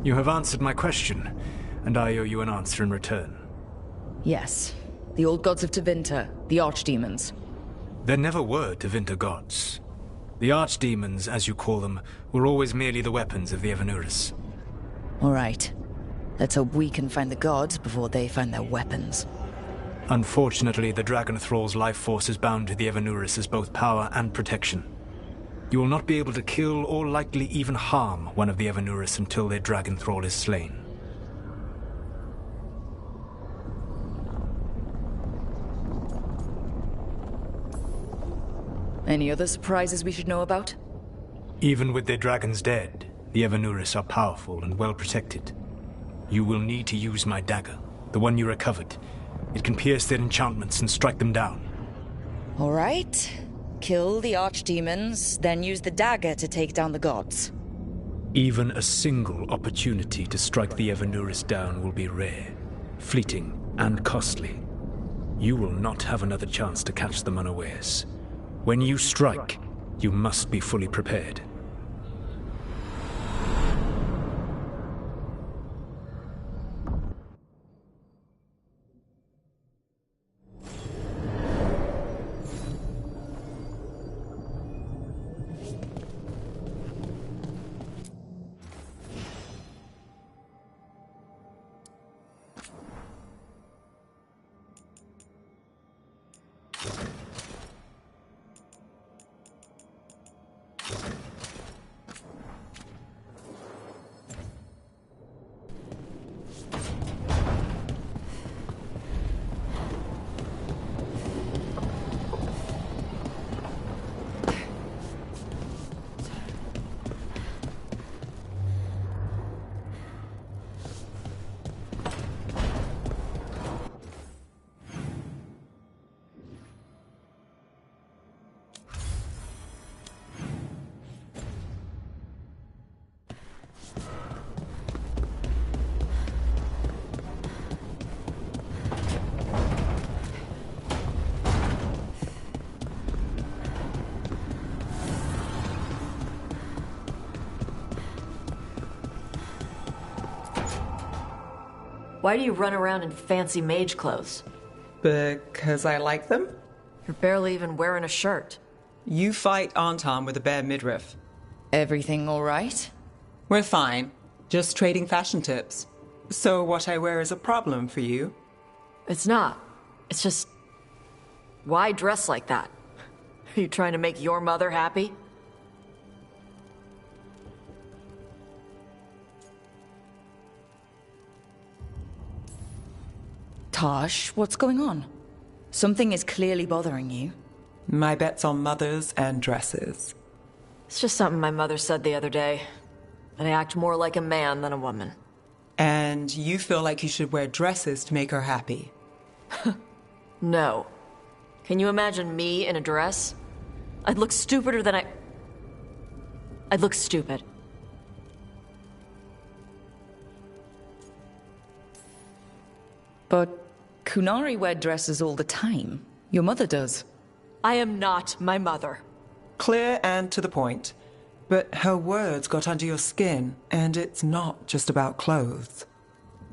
You have answered my question, and I owe you an answer in return. Yes. The old gods of Tevinter, the archdemons. There never were Tevinter gods. The archdemons, as you call them, were always merely the weapons of the Evanuris. All right. Let's hope we can find the gods before they find their weapons. Unfortunately, the Dragon Thrall's life force is bound to the Evanuris as both power and protection. You will not be able to kill or likely even harm one of the Evanuris until their Dragon Thrall is slain. Any other surprises we should know about? Even with their dragons dead, the Evanuris are powerful and well protected. You will need to use my dagger, the one you recovered. It can pierce their enchantments and strike them down. All right. Kill the archdemons, then use the dagger to take down the gods. Even a single opportunity to strike the Evanuris down will be rare, fleeting, and costly. You will not have another chance to catch them unawares. When you strike, you must be fully prepared. Why do you run around in fancy mage clothes? Because I like them? You're barely even wearing a shirt. You fight Anton with a bare midriff. Everything all right? We're fine. Just trading fashion tips. So what I wear is a problem for you? It's not. It's just... Why dress like that? Are you trying to make your mother happy? Tosh, what's going on? Something is clearly bothering you. My bet's on mothers and dresses. It's just something my mother said the other day. That I act more like a man than a woman. And you feel like you should wear dresses to make her happy? No. Can you imagine me in a dress? I'd look stupider than I'd look stupid. But Kunari wear dresses all the time. Your mother does. I am not my mother. Clear and to the point. But her words got under your skin, and it's not just about clothes.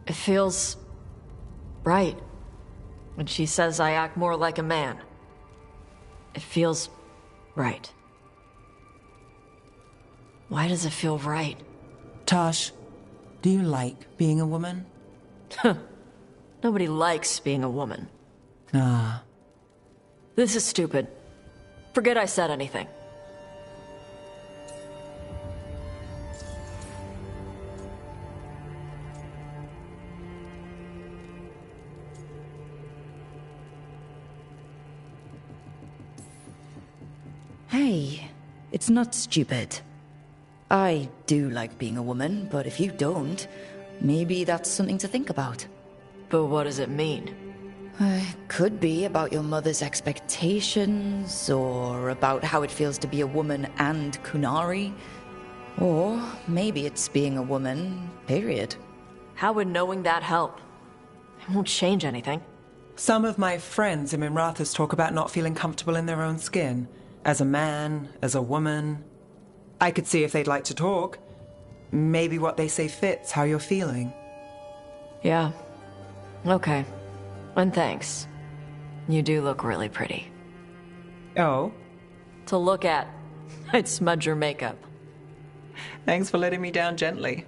It feels... right. When she says I act more like a man. It feels... right. Why does it feel right? Tosh, do you like being a woman? Nobody likes being a woman. Ah. This is stupid. Forget I said anything. Hey, it's not stupid. I do like being a woman, but if you don't, maybe that's something to think about. But what does it mean? It could be about your mother's expectations, or about how it feels to be a woman and Kunari. Or maybe it's being a woman, period. How would knowing that help? It won't change anything. Some of my friends in Minrathas talk about not feeling comfortable in their own skin. As a man, as a woman. I could see if they'd like to talk. Maybe what they say fits how you're feeling. Yeah. Okay. And thanks. You do look really pretty. Oh? To look at. I'd smudge your makeup. Thanks for letting me down gently.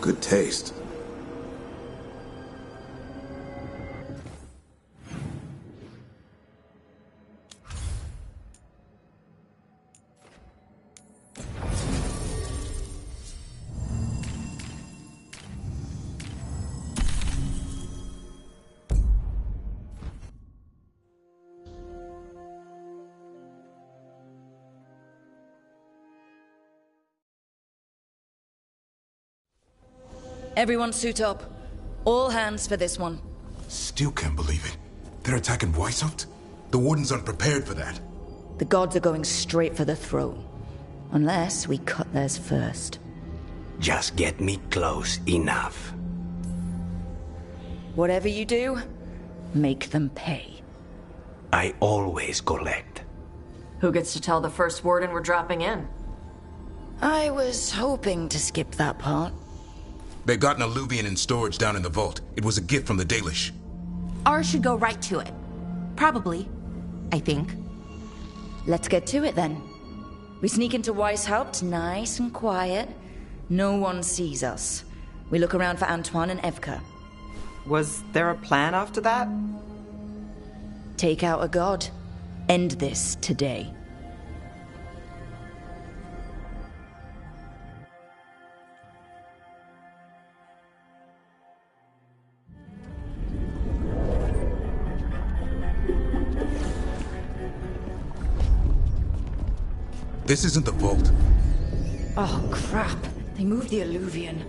Good taste. Everyone suit up. All hands for this one. Still can't believe it. They're attacking Weishaupt? The Warden's unprepared for that. The gods are going straight for the throne. Unless we cut theirs first. Just get me close enough. Whatever you do, make them pay. I always collect. Who gets to tell the first warden we're dropping in? I was hoping to skip that part. They've got an alluvian in storage down in the vault. It was a gift from the Dalish. Ours should go right to it. Probably. I think. Let's get to it then. We sneak into Weishaupt, nice and quiet. No one sees us. We look around for Antoine and Evka. Was there a plan after that? Take out a god. End this today. This isn't the vault. Oh, crap. They moved the alluvian.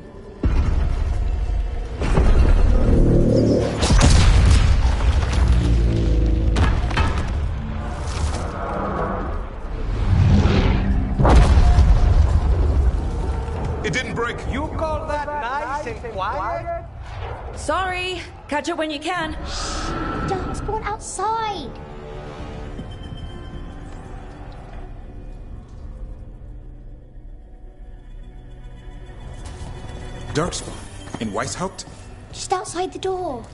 It didn't break. You call that nice and quiet? Sorry. Catch up when you can. Darkspawn outside. Darkspawn? In Weishaupt? Just outside the door.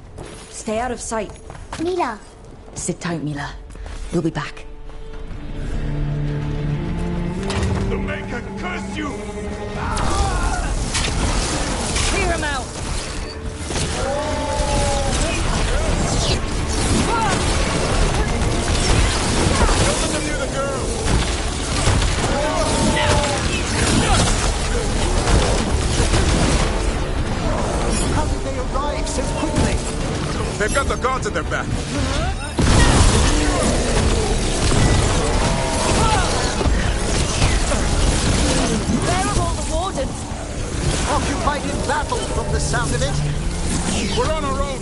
Stay out of sight. Mila. Sit tight, Mila. We'll be back. The Maker curse you! Clear him out! Don't let them near the girl! How did they arrive so quickly? They've got the gods at their back. Where are all the wardens? Occupied in battle from the sound of it. We're on our own.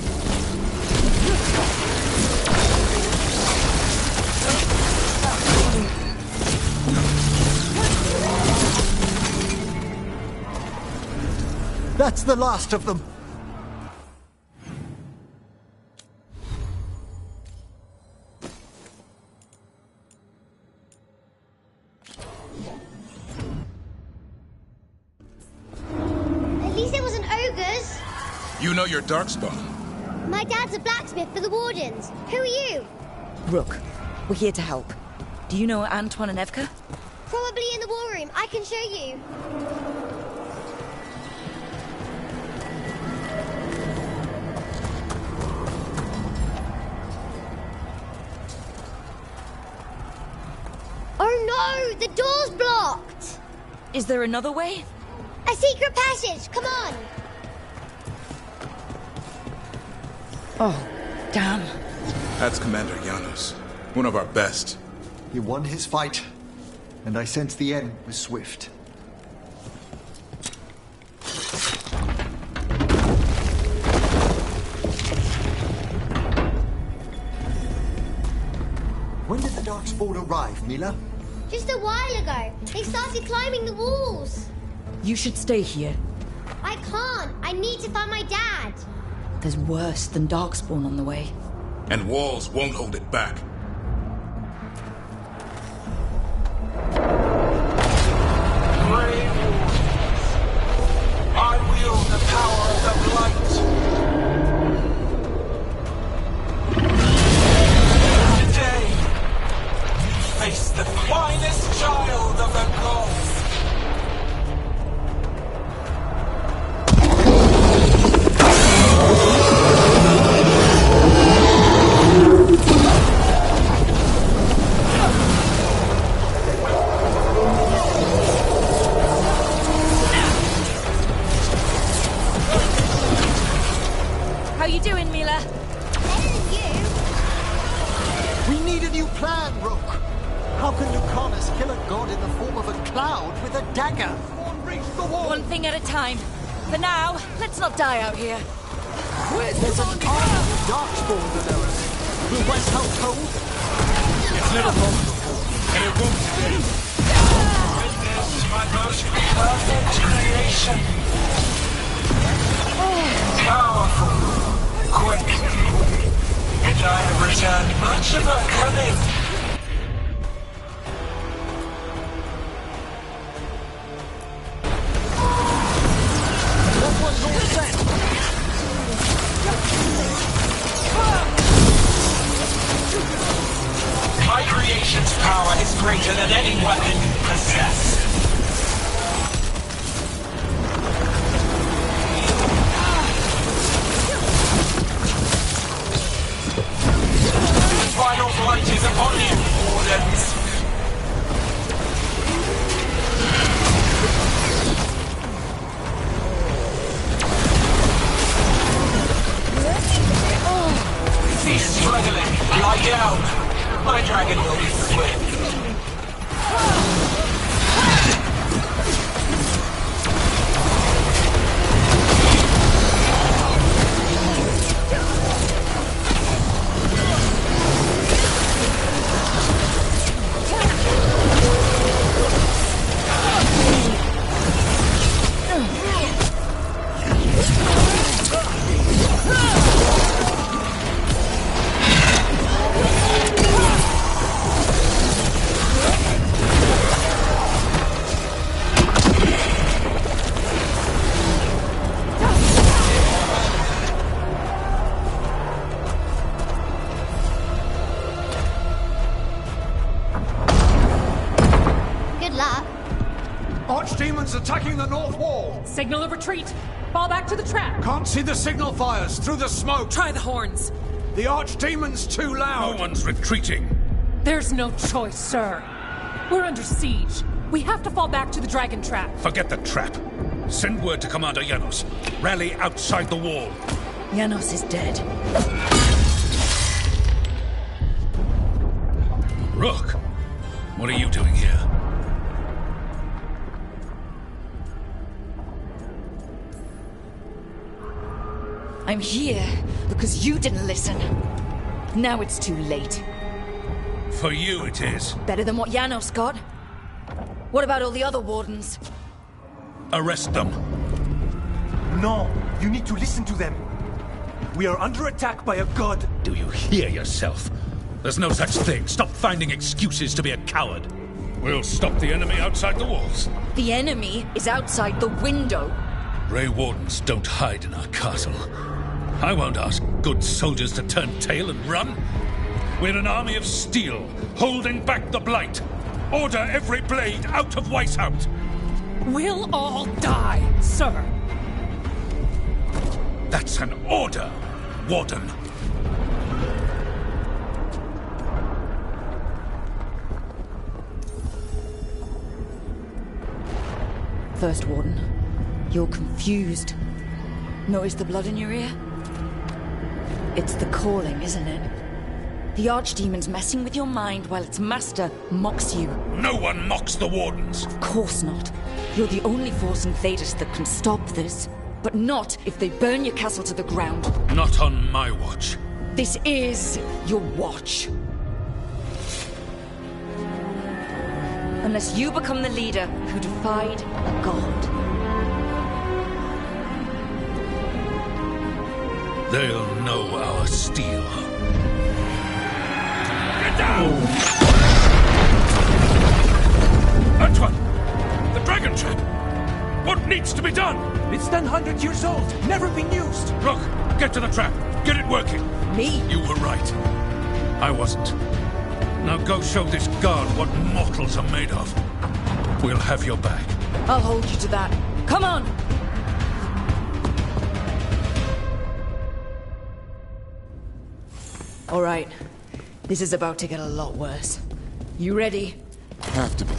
That's the last of them. At least it wasn't ogres. You know your Darkspawn. My dad's a blacksmith for the Wardens. Who are you? Rook, we're here to help. Do you know Antoine and Evka? Probably in the war room. I can show you. Oh no! The door's blocked! Is there another way? A secret passage! Come on! Oh, damn. That's Commander Janos. One of our best. He won his fight, and I sense the end was swift. When did the Darkspawn arrive, Mila? Just a while ago. They started climbing the walls. You should stay here. I can't. I need to find my dad. There's worse than Darkspawn on the way. And walls won't hold it back. I wield the power of light. Today, you face the finest child of the gods. How you doing, Mila? Better than you. We need a new plan, Rook. How can Lucanus kill a god in the form of a cloud with a dagger? One thing at a time. For now, let's not die out here. There's an army of darkspawn below us. Will West help hold? It's never possible, and it won't today. Witness my most perfect creation. Powerful, quick, and I have returned much of her cunning. That was all set. My creation's power is greater than any weapon you possess. Final flight is upon you, Wardens. Cease struggling. Lie down. My dragon will be swift. Archdemons attacking the north wall! Signal of retreat! Fall back to the trap! Can't see the signal fires through the smoke! Try the horns! The Archdemon's too loud! No one's retreating! There's no choice, sir. We're under siege. We have to fall back to the dragon trap. Forget the trap. Send word to Commander Janos. Rally outside the wall. Janos is dead. Rook, what are you doing here? I'm here because you didn't listen. Now it's too late. For you it is. Better than what Janos got? What about all the other wardens? Arrest them. No, you need to listen to them. We are under attack by a god. Do you hear yourself? There's no such thing. Stop finding excuses to be a coward. We'll stop the enemy outside the walls. The enemy is outside the window. Grey Wardens don't hide in our castle. I won't ask good soldiers to turn tail and run. We're an army of steel, holding back the Blight. Order every blade out of Weishaupt. We'll all die, sir. That's an order, Warden. First Warden, you're confused. Notice the blood in your ear? It's the calling, isn't it? The Archdemon's messing with your mind while its master mocks you. No one mocks the Wardens. Of course not. You're the only force in Thedas that can stop this. But not if they burn your castle to the ground. Not on my watch. This is your watch. Unless you become the leader who defied a god. They'll know our steel. Get down! Antoine! The dragon trap! What needs to be done? It's 100 years old, never been used. Rook, get to the trap. Get it working. Me? You were right. I wasn't. Now go show this guard what mortals are made of. We'll have your back. I'll hold you to that. Come on! All right. This is about to get a lot worse. You ready? Have to be.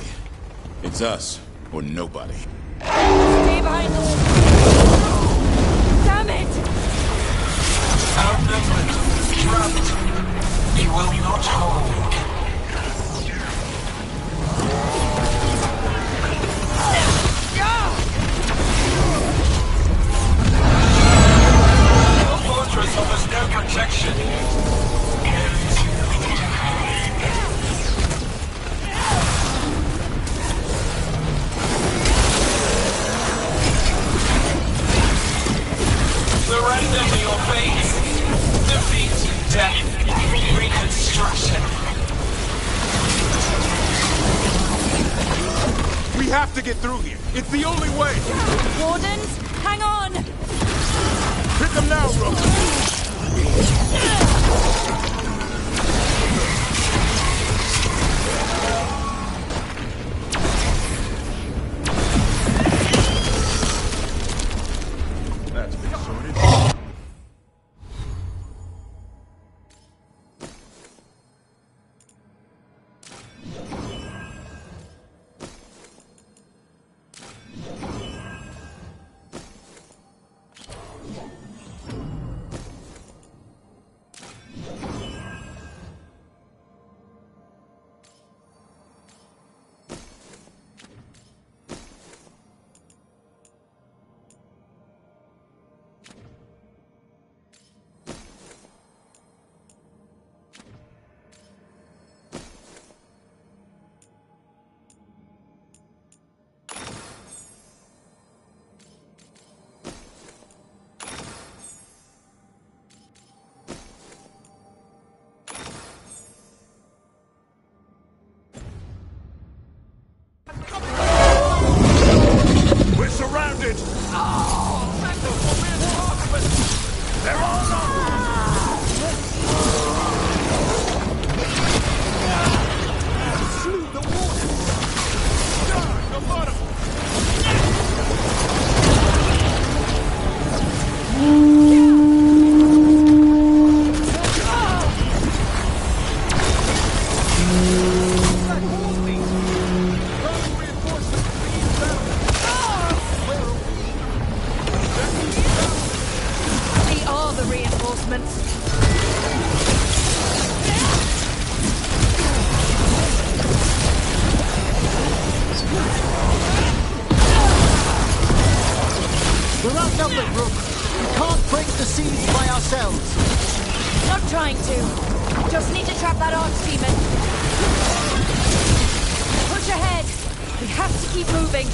It's us, or nobody. Stay behind the wall! Damn it! Outnumbered, trapped. You will not hold. Surrender to your fate. Defeat, death, reconstruction. We have to get through here. It's the only way. Wardens, hang on! Hit them now, Rook. That's been sorted. We're surrounded! They're all Slew the warden! Darn, the bottom! We are the reinforcements. We're outnumbered, Rook. We can't break the siege by ourselves. Not trying to. Just need to trap that archdemon. Push ahead. We have to keep moving.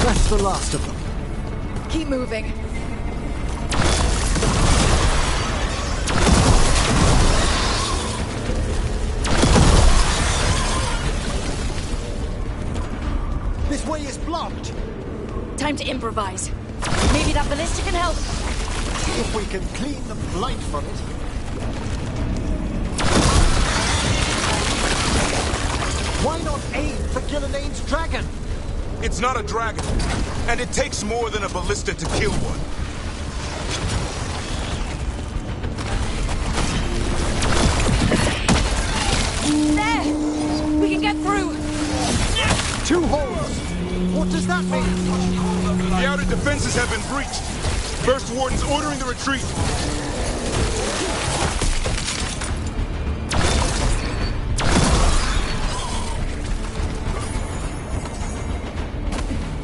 That's the last of them. Keep moving. This way is blocked. Time to improvise. Maybe that ballista can help. If we can clean the blight from it. Why not aim for Gillanane's dragon? It's not a dragon, and it takes more than a ballista to kill one. There! We can get through! 2 holes! What does that mean? The outer defenses have been breached. First Warden's ordering the retreat.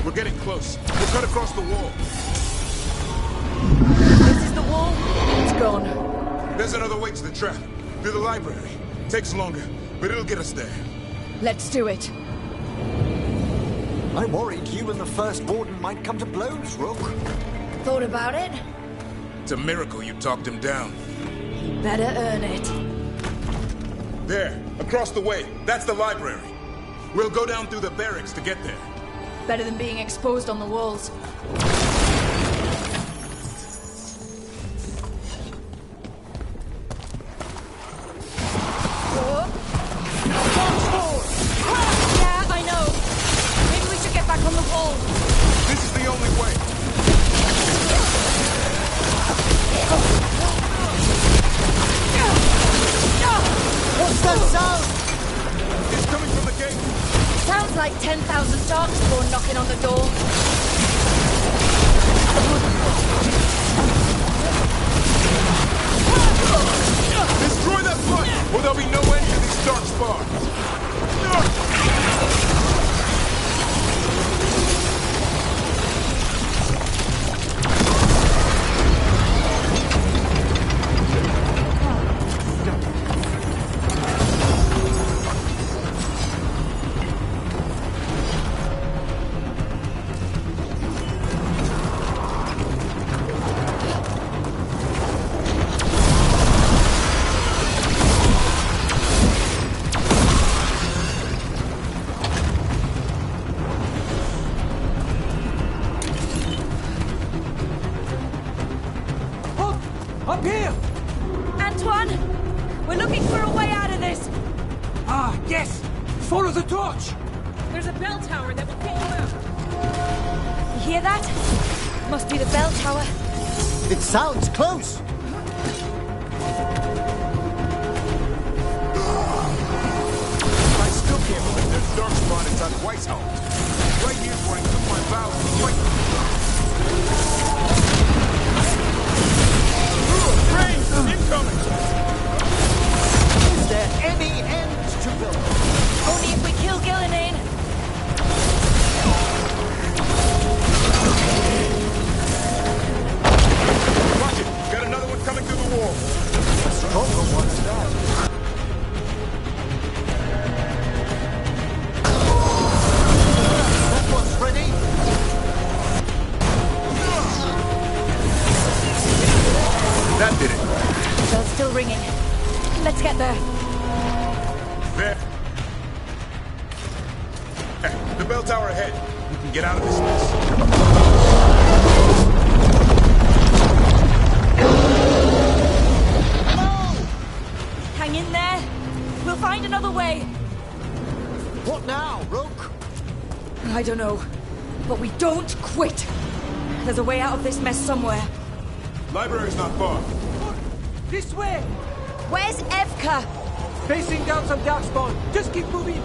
We're getting close. We'll cut across the wall. This is the wall. It's gone. There's another way to the trap. Through the library. Takes longer, but it'll get us there. Let's do it. I worried you and the First Warden might come to blows, Rook. Thought about it? It's a miracle you talked him down. He better earn it. There, across the way. That's the library. We'll go down through the barracks to get there. Better than being exposed on the walls. Yeah, I know. Maybe we should get back on the wall. This is the only way. What's that sound? It's coming from the gate. Sounds like 10,000 Darkspawn knocking on the door. Destroy that fight, or there'll be no end to these Darkspawn! Up here! Antoine! We're looking for a way out of this! Ah, yes! Follow the torch! There's a bell tower that will pick you up. You hear that? Must be the bell tower. It sounds close. I still can't believe there's Darkspawn inside Weishaupt. Right here's where I took my vows to fight. Rain! Incoming! Is there any end to build? Only if we kill Gillenane. Watch it! Got another one coming through the wall. A stronger one than that. That one's ready. That did it. Bell's still ringing. Let's get there. There. Hey, the bell tower ahead. We can get out of this mess. Hang in there. We'll find another way. What now, Rook? I don't know. But we don't quit. There's a way out of this mess somewhere. Library's not far. This way! Where's Evka? Facing down some Darkspawn. Just keep moving.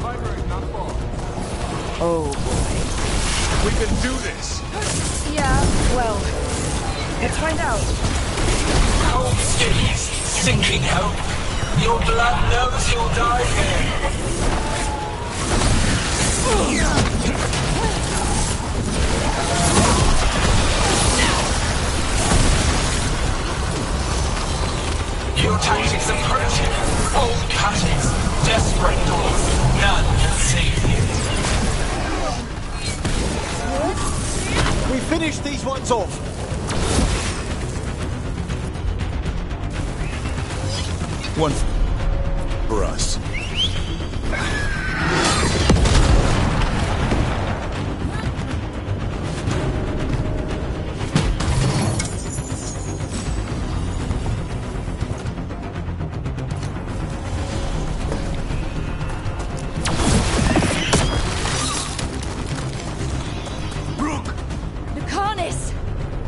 Library's not far. Oh, boy. We can do this. Yeah, well, let's find out. Cold skins, sinking hope. Your blood knows you'll die here. Your tactics are primitive, old cuttings, desperate doors. None can save you. We finished these ones off. One for us.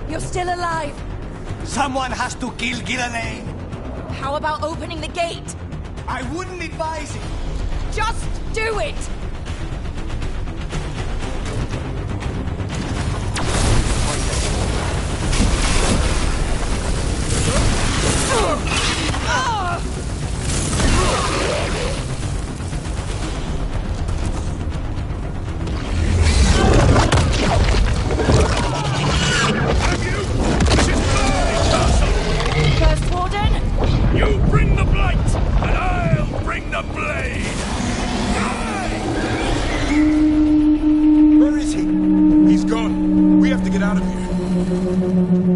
You're still alive! Someone has to kill Gillenane! How about opening the gate? I wouldn't advise it! Just do it! First Warden? You bring the blight, and I'll bring the blade! Where is he? He's gone. We have to get out of here.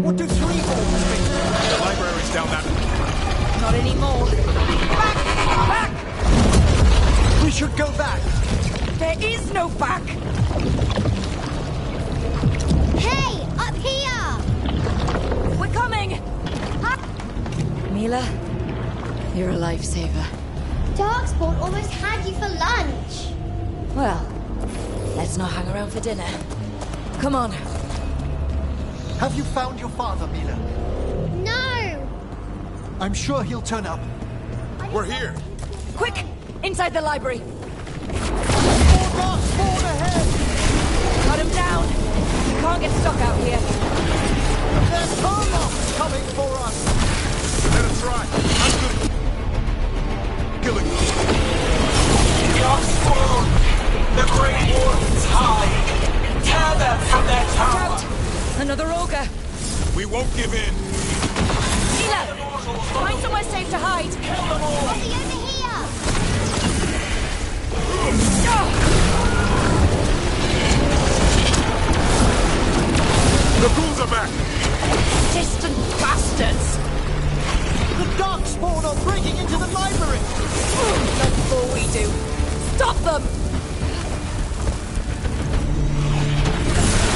What do three orcs mean? The library's down that way. Not anymore. Back! Back! We should go back. There is no back! Hey, up here! We're coming! Mila, you're a lifesaver. Darkspawn almost had you for lunch. Well, let's not hang around for dinner. Come on. Have you found your father, Mila? No! I'm sure he'll turn up. We're here. Quick! Inside the library! Darkspawn ahead! Cut him down! We can't get stuck out here. There's Tarmox coming for us! Let us try. I'm good. Killing them. Darkspawn! The Great Wardens hide! Tear them from their tower! Another ogre! We won't give in. Sheila! Find somewhere safe to hide! Kill them all! Over here! The ghouls are back! Distant bastards! The Darkspawn are breaking into the library! Not before we do! Stop them!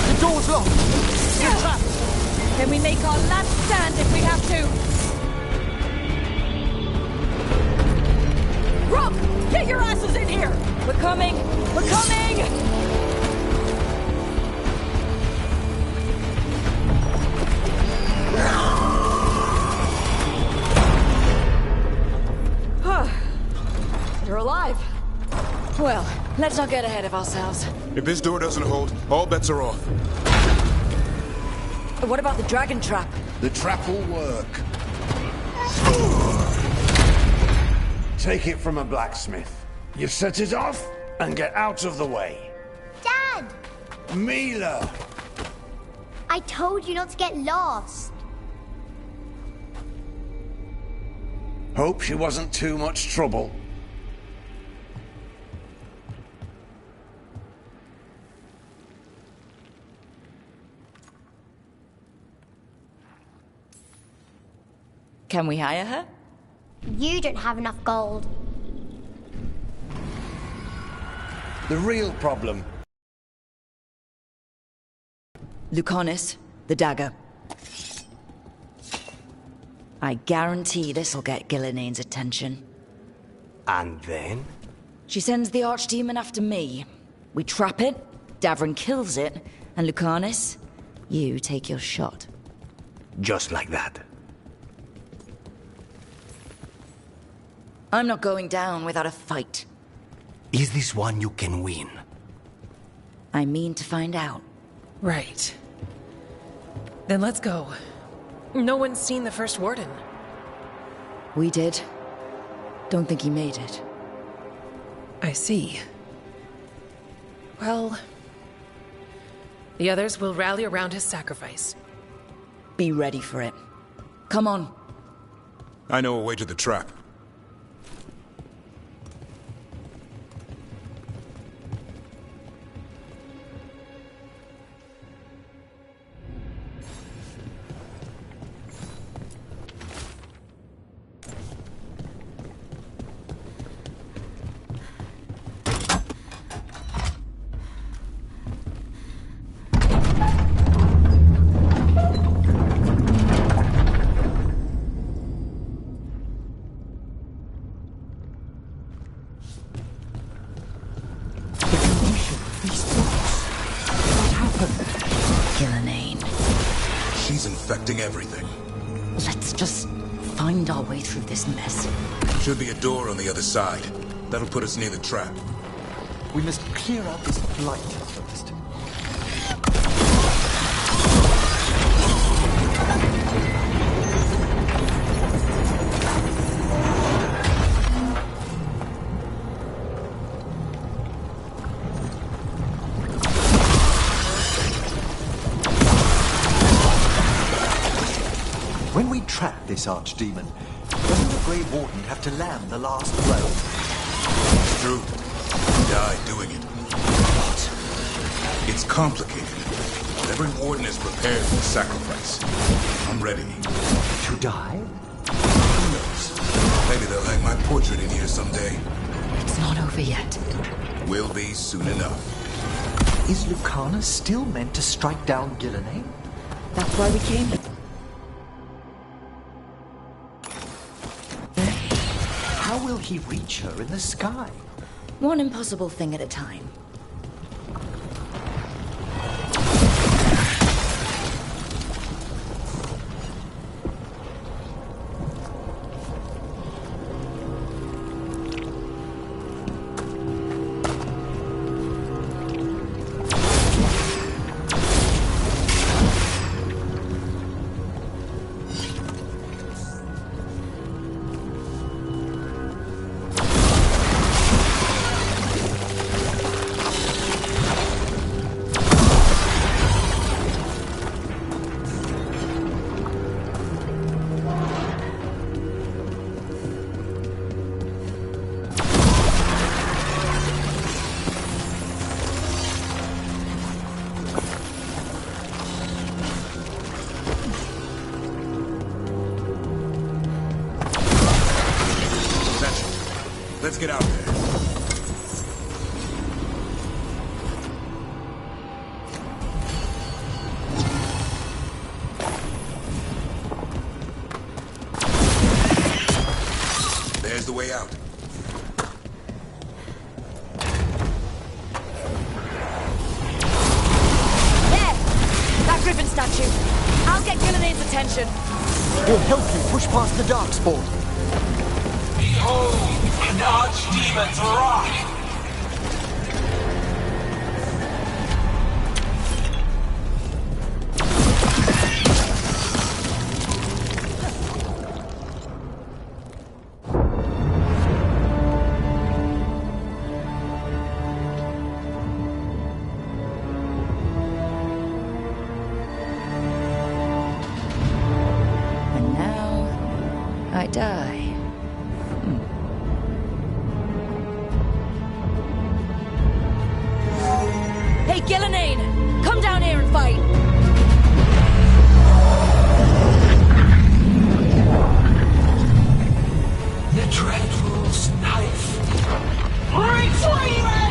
The door's locked! We're trapped! Then we make our last stand if we have to! Rock! Get your asses in here! We're coming! We're coming! You're alive. Well, let's not get ahead of ourselves. If this door doesn't hold, all bets are off. What about the dragon trap? The trap will work. Take it from a blacksmith. You set it off and get out of the way. Dad! Mila! I told you not to get lost. Hope she wasn't too much trouble. Can we hire her? You don't have enough gold. The real problem. Lucanus, the dagger. I guarantee this'll get Gillinean's attention. And then? She sends the archdemon after me. We trap it, Davrin kills it, and Lucanus, you take your shot. Just like that. I'm not going down without a fight. Is this one you can win? I mean to find out. Right. Then let's go. No one's seen the first warden. We did. Don't think he made it. I see. Well, the others will rally around his sacrifice. Be ready for it. Come on. I know a way to the trap. Infecting everything. Let's just find our way through this mess. Should be a door on the other side. That'll put us near the trap. We must clear out this blight first. When we trap this archdemon, doesn't the Grey Warden have to land the last blow? It's true. He died doing it. What? It's complicated. Every warden is prepared for the sacrifice. I'm ready. To die? Who knows? Maybe they'll hang my portrait in here someday. It's not over yet. Will be soon enough. Is Lucanus still meant to strike down Gillinean? That's why we came here. How will he reach her in the sky? One impossible thing at a time. get out there. There's the way out. There! That griffin statue. I'll get Gillian's attention. We'll help you push past the Darkspawn. Behold, an archdemon's wrath! And now, I die. Hey, Gillinane! Come down here and fight! The Dreadful's knife. Retrieve it!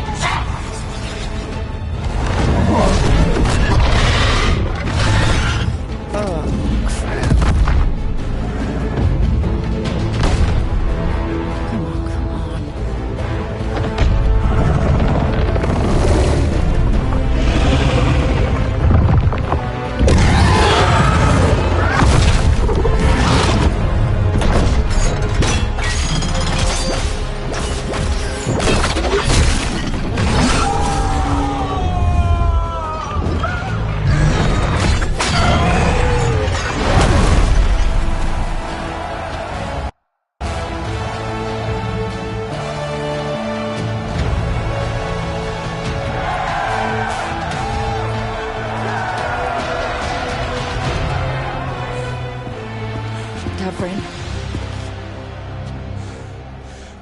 Dovrin.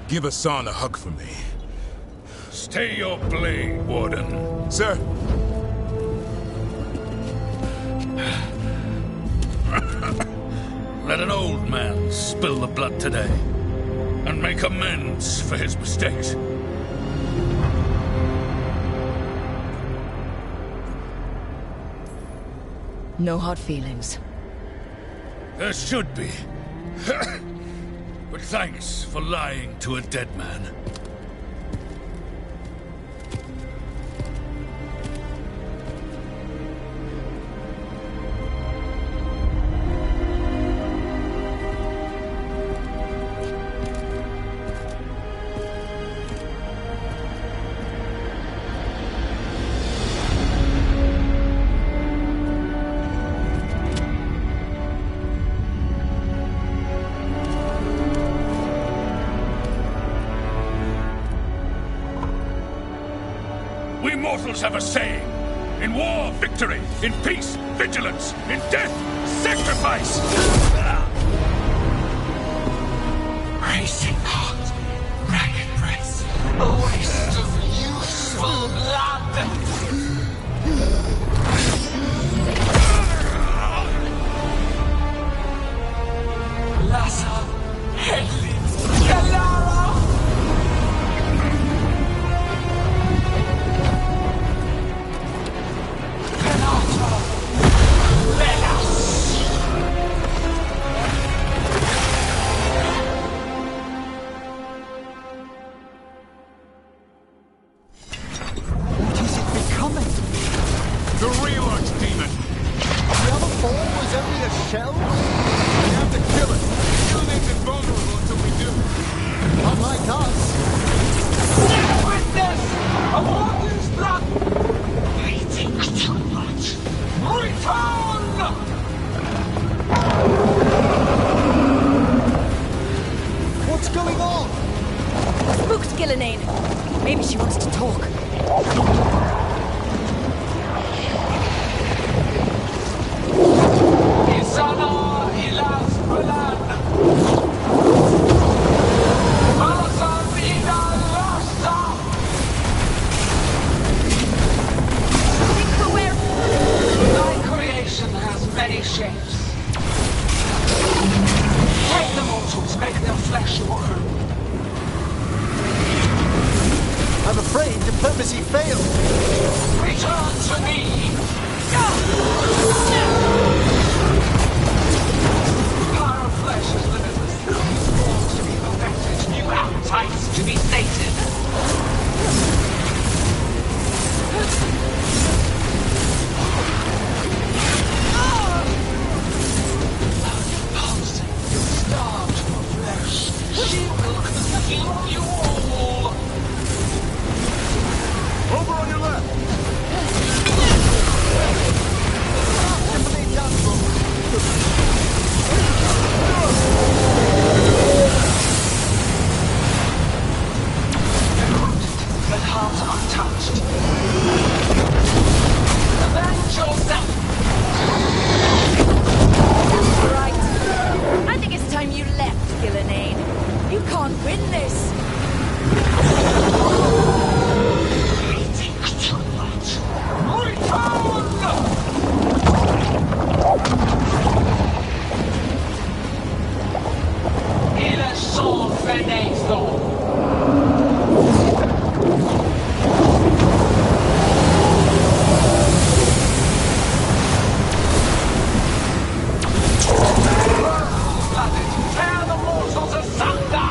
Give Hassan a hug for me. Stay your blade, Warden. Sir. Let an old man spill the blood today and make amends for his mistakes. No hard feelings. There should be. But thanks for lying to a dead man. We mortals have a saying. In war, victory. In peace, vigilance. In death, sacrifice. Racing heart, ragged breath, a waste of useful blood. Lassa, Hedley, Galara. The real archdemon! The other form was only a shell? We have to kill it! Still makes it vulnerable until we do. Unlike us. Witness of Warden's blood! Waiting too much! Return! What's going on? Spooked Gillinane. Maybe she wants to talk. Isana ilas bulan. Malasam ina lasta. Think for where... Thy creation has many shapes. Take the mortals, make their flesh your home. I'm afraid diplomacy failed. Return to me! Power of flesh is limitless. New forms to be perfected, new appetites to be sated. Pulsing, starved for flesh. She will consume you all. Over on your left! But heart untouched. Avenge yourself! Right. I think it's time you left, Gillenane. You can't win this. Il est sans fenêtre. Tear the mortals asunder!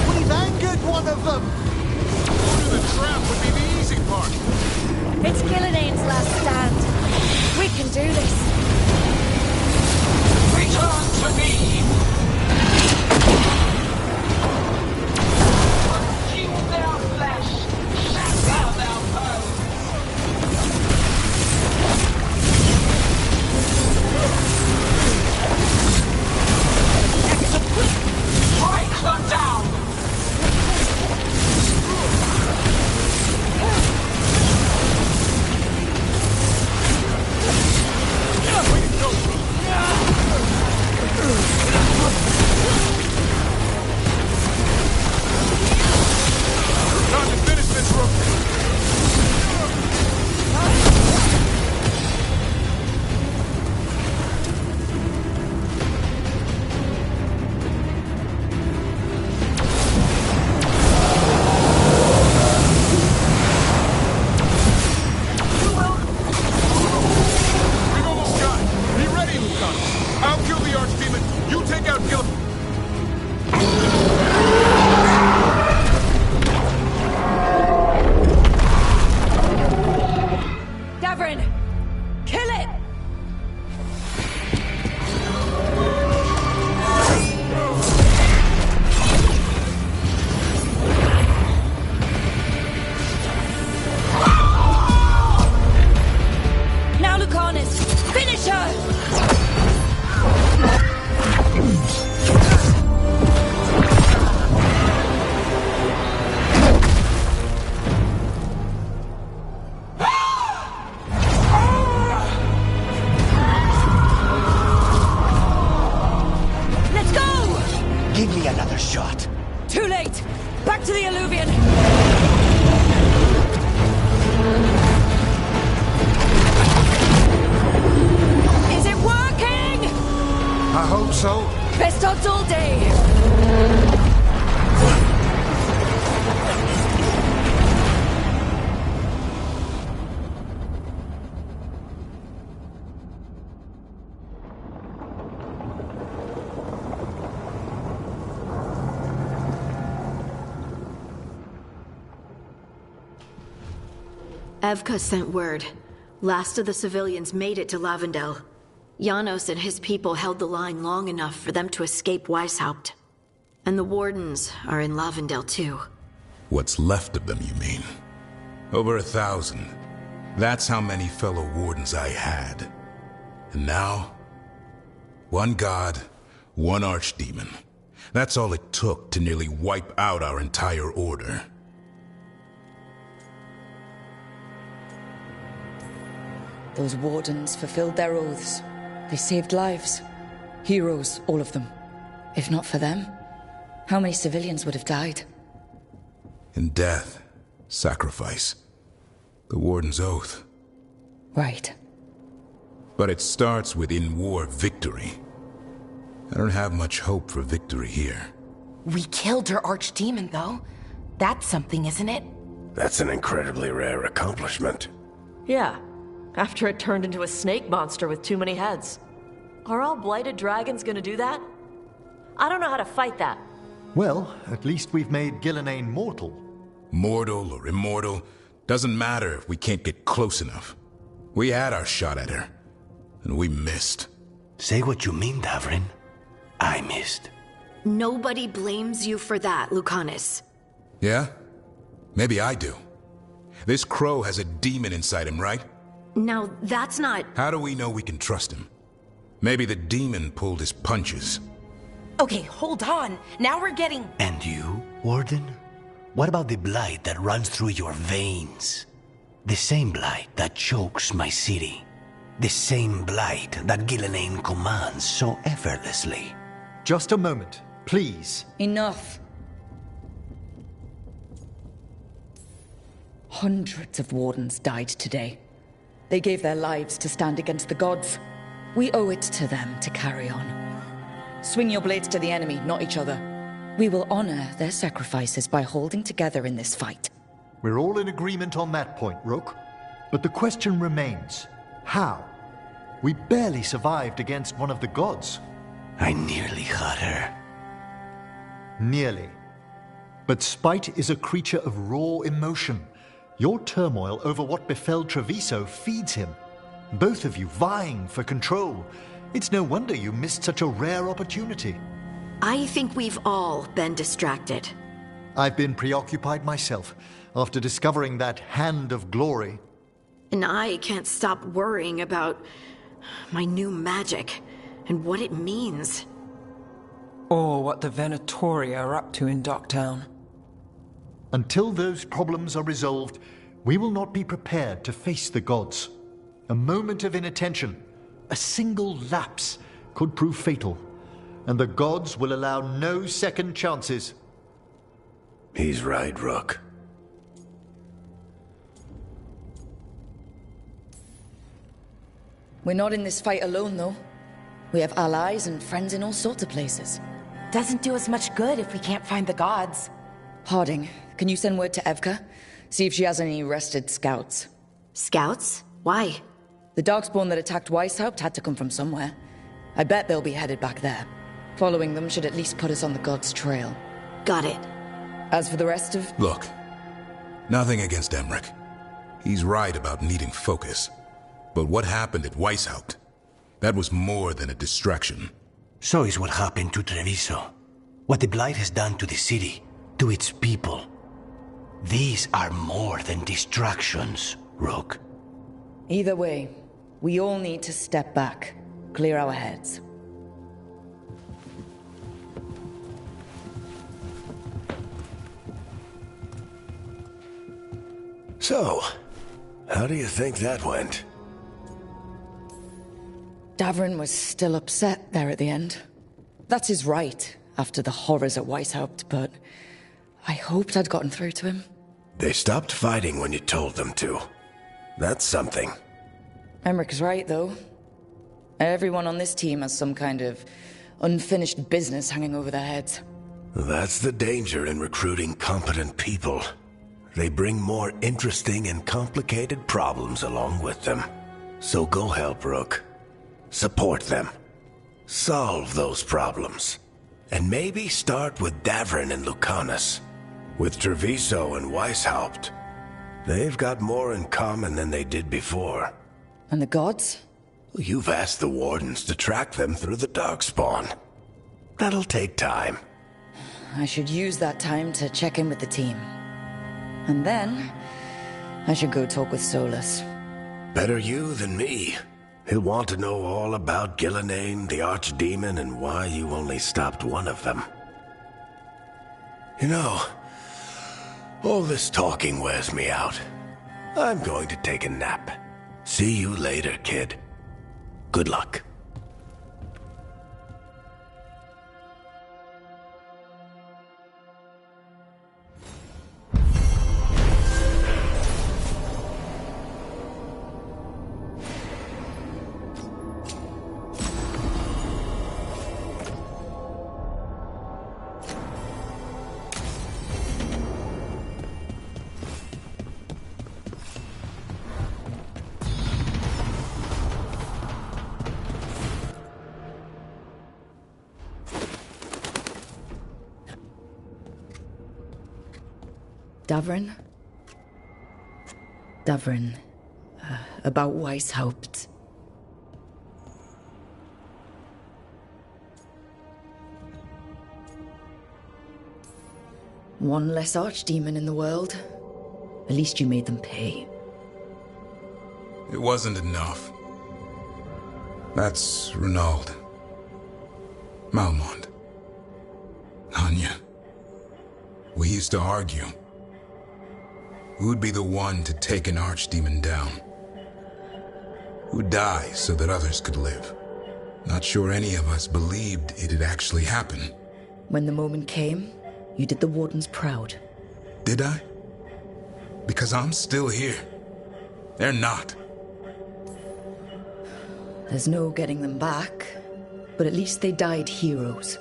We've angered one of them! The trap would be the easy part. It's Gillenane's last stand. We can do this. Return to me! Consume their flesh! Shatter their bones! Strike them down! Time to finish this, Rook. We've almost got it. Be ready, Lucanus. I'll kill the Archdemon. You take out Gilliman. Davrin! Kill it! Now, Lucanus! Finish her! Let's go! Give me another shot. Too late! Back to the Alluvion! Is it working? I hope so. Best odds all day! Evka sent word. Last of the civilians made it to Lavendel. Janos and his people held the line long enough for them to escape Weishaupt. And the Wardens are in Lavendel too. What's left of them, you mean? Over 1,000. That's how many fellow Wardens I had. And now, one god, one Archdemon. That's all it took to nearly wipe out our entire order. Those Wardens fulfilled their oaths. They saved lives. Heroes, all of them. If not for them, how many civilians would have died? In death, sacrifice. The Warden's oath. Right. But it starts with in-war victory. I don't have much hope for victory here. We killed her archdemon, though. That's something, isn't it? That's an incredibly rare accomplishment. Yeah, after it turned into a snake monster with too many heads. Are all blighted dragons gonna do that? I don't know how to fight that. Well, at least we've made Gillenane mortal. Mortal or immortal, doesn't matter if we can't get close enough. We had our shot at her, and we missed. Say what you mean, Davrin. I missed. Nobody blames you for that, Lucanus. Yeah? Maybe I do. This crow has a demon inside him, right? Now, that's not... How do we know we can trust him? Maybe the demon pulled his punches. Okay, hold on. Now we're getting... And you, Warden? What about the blight that runs through your veins? The same blight that chokes my city. The same blight that Gillenane commands so effortlessly. Just a moment, please. Enough. Hundreds of wardens died today. They gave their lives to stand against the gods. We owe it to them to carry on. Swing your blades to the enemy, not each other. We will honor their sacrifices by holding together in this fight. We're all in agreement on that point, Rook. But the question remains, how? We barely survived against one of the gods. I nearly had her. Nearly. But spite is a creature of raw emotion. Your turmoil over what befell Treviso feeds him. Both of you vying for control. It's no wonder you missed such a rare opportunity. I think we've all been distracted. I've been preoccupied myself after discovering that hand of glory. And I can't stop worrying about my new magic and what it means. Or what the Venatori are up to in Docktown. Until those problems are resolved, we will not be prepared to face the gods. A moment of inattention, a single lapse, could prove fatal, and the gods will allow no second chances. He's right, Rook. We're not in this fight alone, though. We have allies and friends in all sorts of places. Doesn't do us much good if we can't find the gods. Harding, can you send word to Evka? See if she has any rested scouts. Scouts? Why? The Darkspawn that attacked Weishaupt had to come from somewhere. I bet they'll be headed back there. Following them should at least put us on the gods' trail. Got it. As for the rest of... Look, nothing against Emmerich. He's right about needing focus. But what happened at Weishaupt? That was more than a distraction. So is what happened to Treviso. What the Blight has done to the city, to its people. These are more than distractions, Rook. Either way, we all need to step back, clear our heads. So, how do you think that went? Davrin was still upset there at the end. That's his right, after the horrors at Weishaupt, but I hoped I'd gotten through to him. They stopped fighting when you told them to. That's something. Emmerich's right, though. Everyone on this team has some kind of unfinished business hanging over their heads. That's the danger in recruiting competent people. They bring more interesting and complicated problems along with them. So go help, Rook. Support them. Solve those problems. And maybe start with Davrin and Lucanus. With Treviso and Weishaupt, they've got more in common than they did before. And the gods? You've asked the Wardens to track them through the Darkspawn. That'll take time. I should use that time to check in with the team. And then, I should go talk with Solus. Better you than me. He'll want to know all about Gillenane, the Archdemon, and why you only stopped one of them. You know, all this talking wears me out. I'm going to take a nap. See you later, kid. Good luck. Davrin? Davrin. About Weishaupt. One less archdemon in the world. At least you made them pay. It wasn't enough. That's Renaud. Malmont. Anya. We used to argue. Who'd be the one to take an archdemon down? Who'd die so that others could live? Not sure any of us believed it'd actually happen. When the moment came, you did the Wardens proud. Did I? Because I'm still here. They're not. There's no getting them back, but at least they died heroes.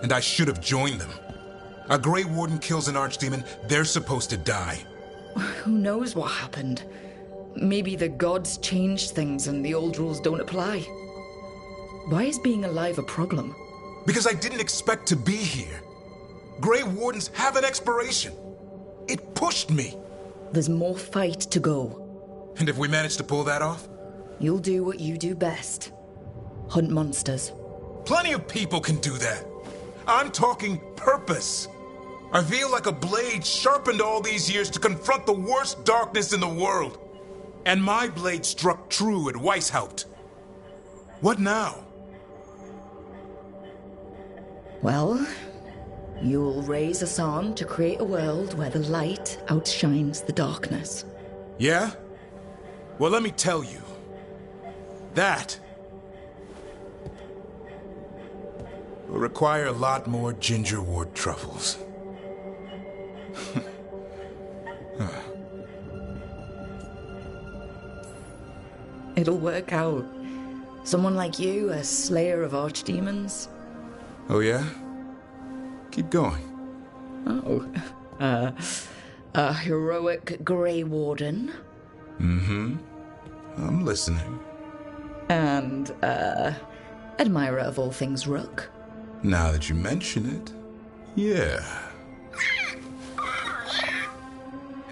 And I should have joined them. A Grey Warden kills an archdemon, they're supposed to die. Who knows what happened? Maybe the gods changed things and the old rules don't apply. Why is being alive a problem? Because I didn't expect to be here. Grey Wardens have an expiration. It pushed me. There's more fight to go. And if we manage to pull that off? You'll do what you do best. Hunt monsters. Plenty of people can do that. I'm talking purpose. I feel like a blade sharpened all these years to confront the worst darkness in the world. And my blade struck true at Weishaupt. What now? Well, you'll raise us on to create a world where the light outshines the darkness. Yeah? Well, let me tell you. That will require a lot more gingerwort truffles. It'll work out. Someone like you, a slayer of archdemons. Oh yeah? Keep going. Oh. A heroic Grey Warden. Mm-hmm. I'm listening. And, admirer of all things Rook. Now that you mention it, yeah.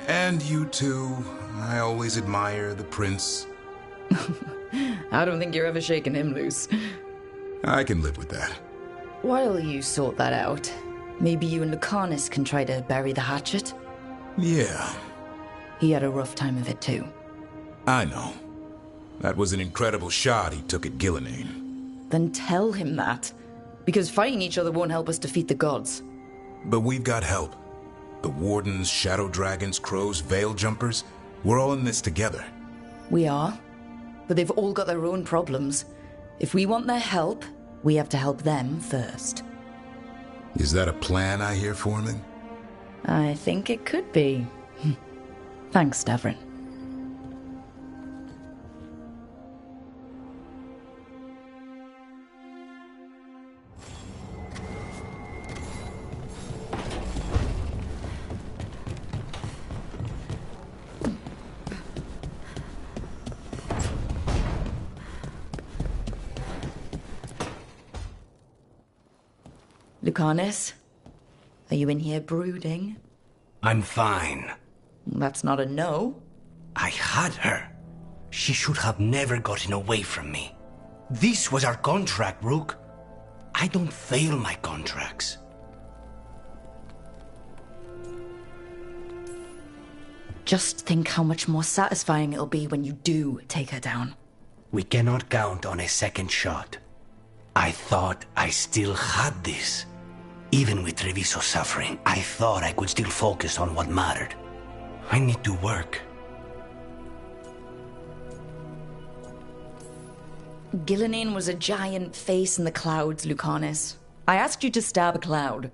And you too. I always admire the prince. I don't think you're ever shaking him loose. I can live with that. While you sort that out, maybe you and Lucanus can try to bury the hatchet? Yeah. He had a rough time of it too. I know. That was an incredible shot he took at Gillenane. Then tell him that. Because fighting each other won't help us defeat the gods. But we've got help. The Wardens, Shadow Dragons, Crows, Veil Jumpers, we're all in this together. We are. But they've all got their own problems. If we want their help, we have to help them first. Is that a plan I hear forming? I think it could be. Thanks, Davrin. Lucanus, are you in here brooding? I'm fine. That's not a no. I had her. She should have never gotten away from me. This was our contract, Rook. I don't fail my contracts. Just think how much more satisfying it'll be when you do take her down. We cannot count on a second shot. I thought I still had this. Even with Treviso suffering, I thought I could still focus on what mattered. I need to work. Gillenane was a giant face in the clouds, Lucanus. I asked you to stab a cloud.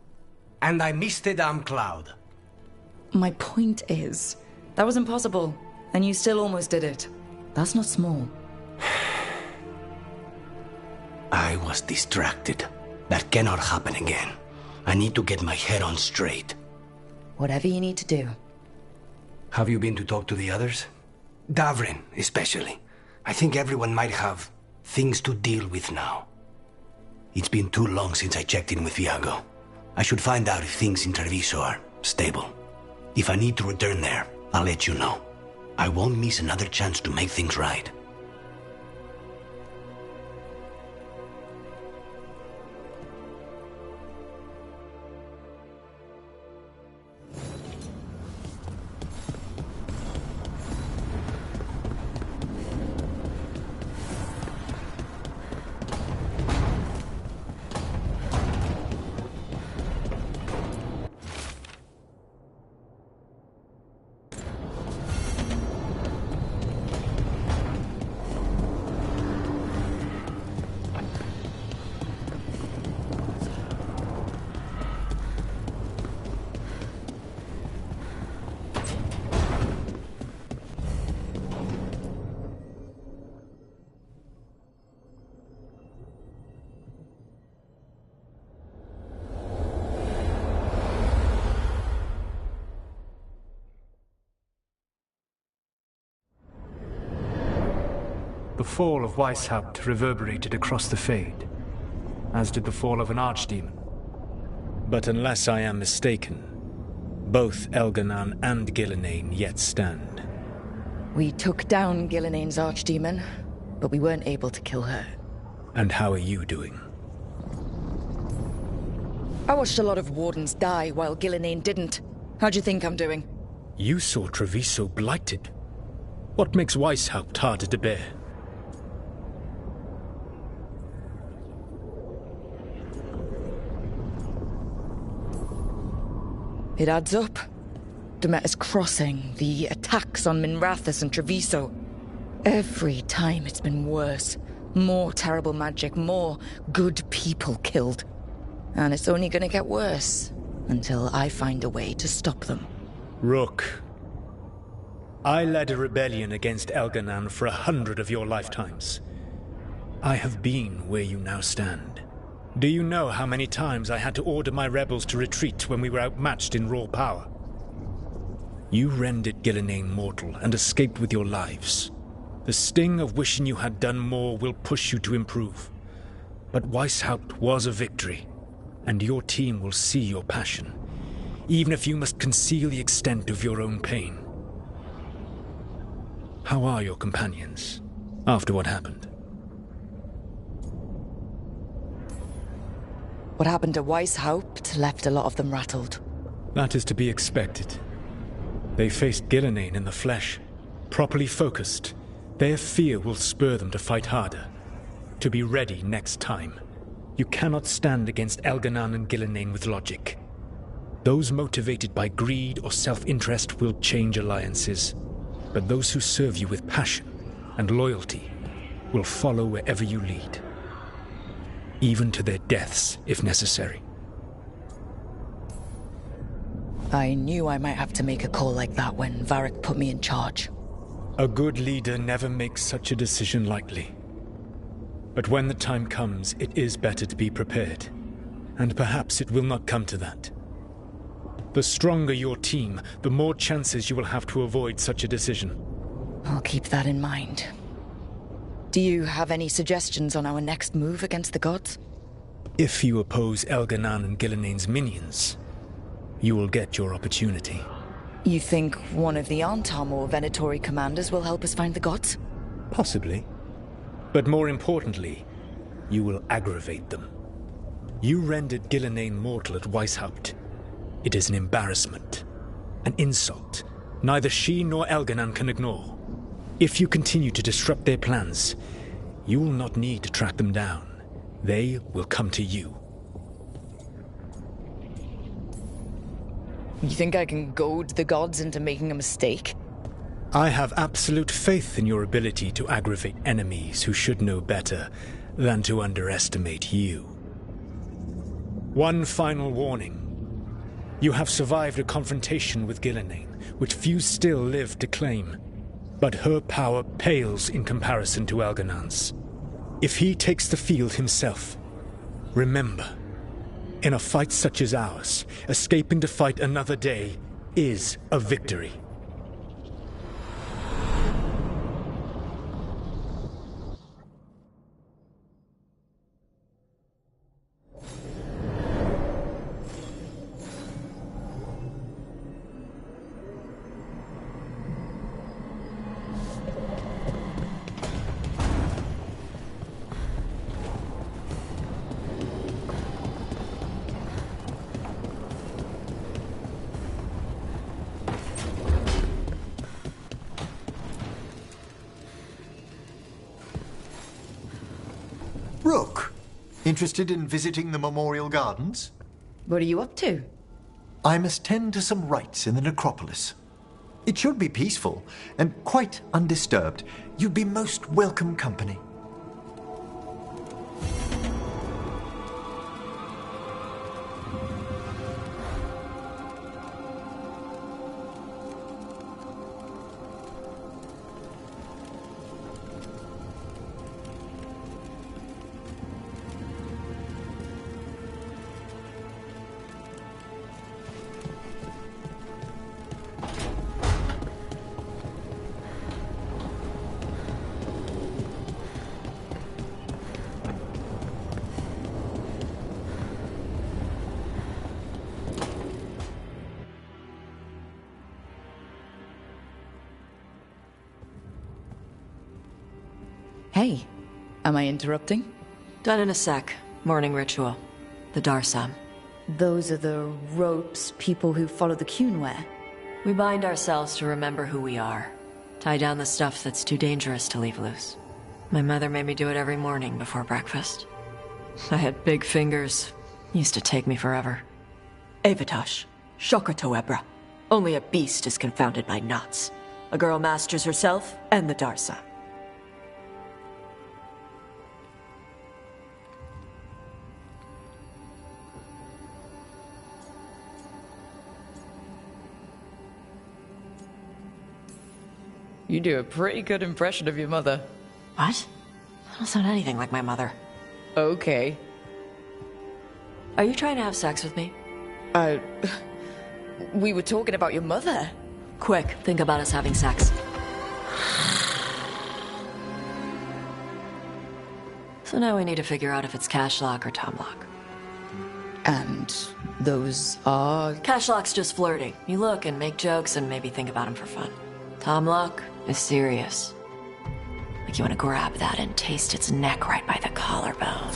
And I missed the damn cloud. My point is, that was impossible, and you still almost did it. That's not small. I was distracted. That cannot happen again. I need to get my head on straight. Whatever you need to do. Have you been to talk to the others? Davrin, especially. I think everyone might have things to deal with now. It's been too long since I checked in with Viago. I should find out if things in Treviso are stable. If I need to return there, I'll let you know. I won't miss another chance to make things right. The fall of Weishaupt reverberated across the Fade, as did the fall of an archdemon. But unless I am mistaken, both Elganan and Gillenane yet stand. We took down Gillenane's archdemon, but we weren't able to kill her. And how are you doing? I watched a lot of Wardens die while Gillenane didn't. How'd you think I'm doing? You saw Treviso blighted. What makes Weishaupt harder to bear? It adds up. Demeter's Crossing, the attacks on Minrathous and Treviso. Every time it's been worse. More terrible magic, more good people killed. And it's only gonna get worse until I find a way to stop them. Rook, I led a rebellion against Elganan for 100 of your lifetimes. I have been where you now stand. Do you know how many times I had to order my rebels to retreat when we were outmatched in raw power? You rendered Gillenane mortal and escaped with your lives. The sting of wishing you had done more will push you to improve. But Weishaupt was a victory, and your team will see your passion, even if you must conceal the extent of your own pain. How are your companions, after what happened? What happened to Weishaupt left a lot of them rattled. That is to be expected. They faced Gillenane in the flesh. Properly focused, their fear will spur them to fight harder. To be ready next time. You cannot stand against Elganan and Gillenane with logic. Those motivated by greed or self-interest will change alliances. But those who serve you with passion and loyalty will follow wherever you lead. Even to their deaths, if necessary. I knew I might have to make a call like that when Varric put me in charge. A good leader never makes such a decision lightly. But when the time comes, it is better to be prepared. And perhaps it will not come to that. The stronger your team, the more chances you will have to avoid such a decision. I'll keep that in mind. Do you have any suggestions on our next move against the gods? If you oppose Elganan and Gillenane's minions, you will get your opportunity. You think one of the Antam or Venatori commanders will help us find the gods? Possibly. But more importantly, you will aggravate them. You rendered Gillenane mortal at Weishaupt. It is an embarrassment, an insult, neither she nor Elganan can ignore. If you continue to disrupt their plans, you will not need to track them down. They will come to you. You think I can goad the gods into making a mistake? I have absolute faith in your ability to aggravate enemies who should know better than to underestimate you. One final warning. You have survived a confrontation with Gillenane, which few still live to claim. But her power pales in comparison to Elganan's. If he takes the field himself, remember, in a fight such as ours, escaping to fight another day is a victory. Interested in visiting the Memorial Gardens? What are you up to? I must tend to some rites in the necropolis. It should be peaceful and quite undisturbed. You'd be most welcome company. Hey, am I interrupting? Done in a sec. Morning ritual. The Darsam. Those are the ropes people who follow the Qun wear. We bind ourselves to remember who we are. Tie down the stuff that's too dangerous to leave loose. My mother made me do it every morning before breakfast. I had big fingers. Used to take me forever. Avatosh. Shokotoebra. Only a beast is confounded by knots. A girl masters herself and the Darsam. You do a pretty good impression of your mother. What? I don't sound anything like my mother. Okay. Are you trying to have sex with me? We were talking about your mother. Quick, think about us having sex. So now we need to figure out if it's Cashlock or Tomlock. And those are... Cashlock's just flirting. You look and make jokes and maybe think about him for fun. Tomlock is serious. Like you want to grab that and taste its neck right by the collarbone.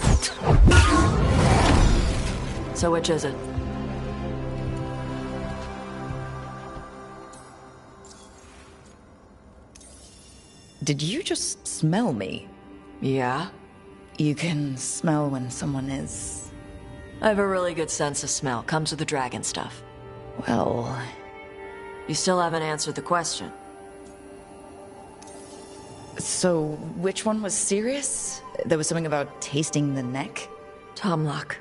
So which is it? Did you just smell me? Yeah? You can smell when someone is... I have a really good sense of smell. Comes with the dragon stuff. Well... You still haven't answered the question. So, which one was serious? There was something about tasting the neck? Tomlock.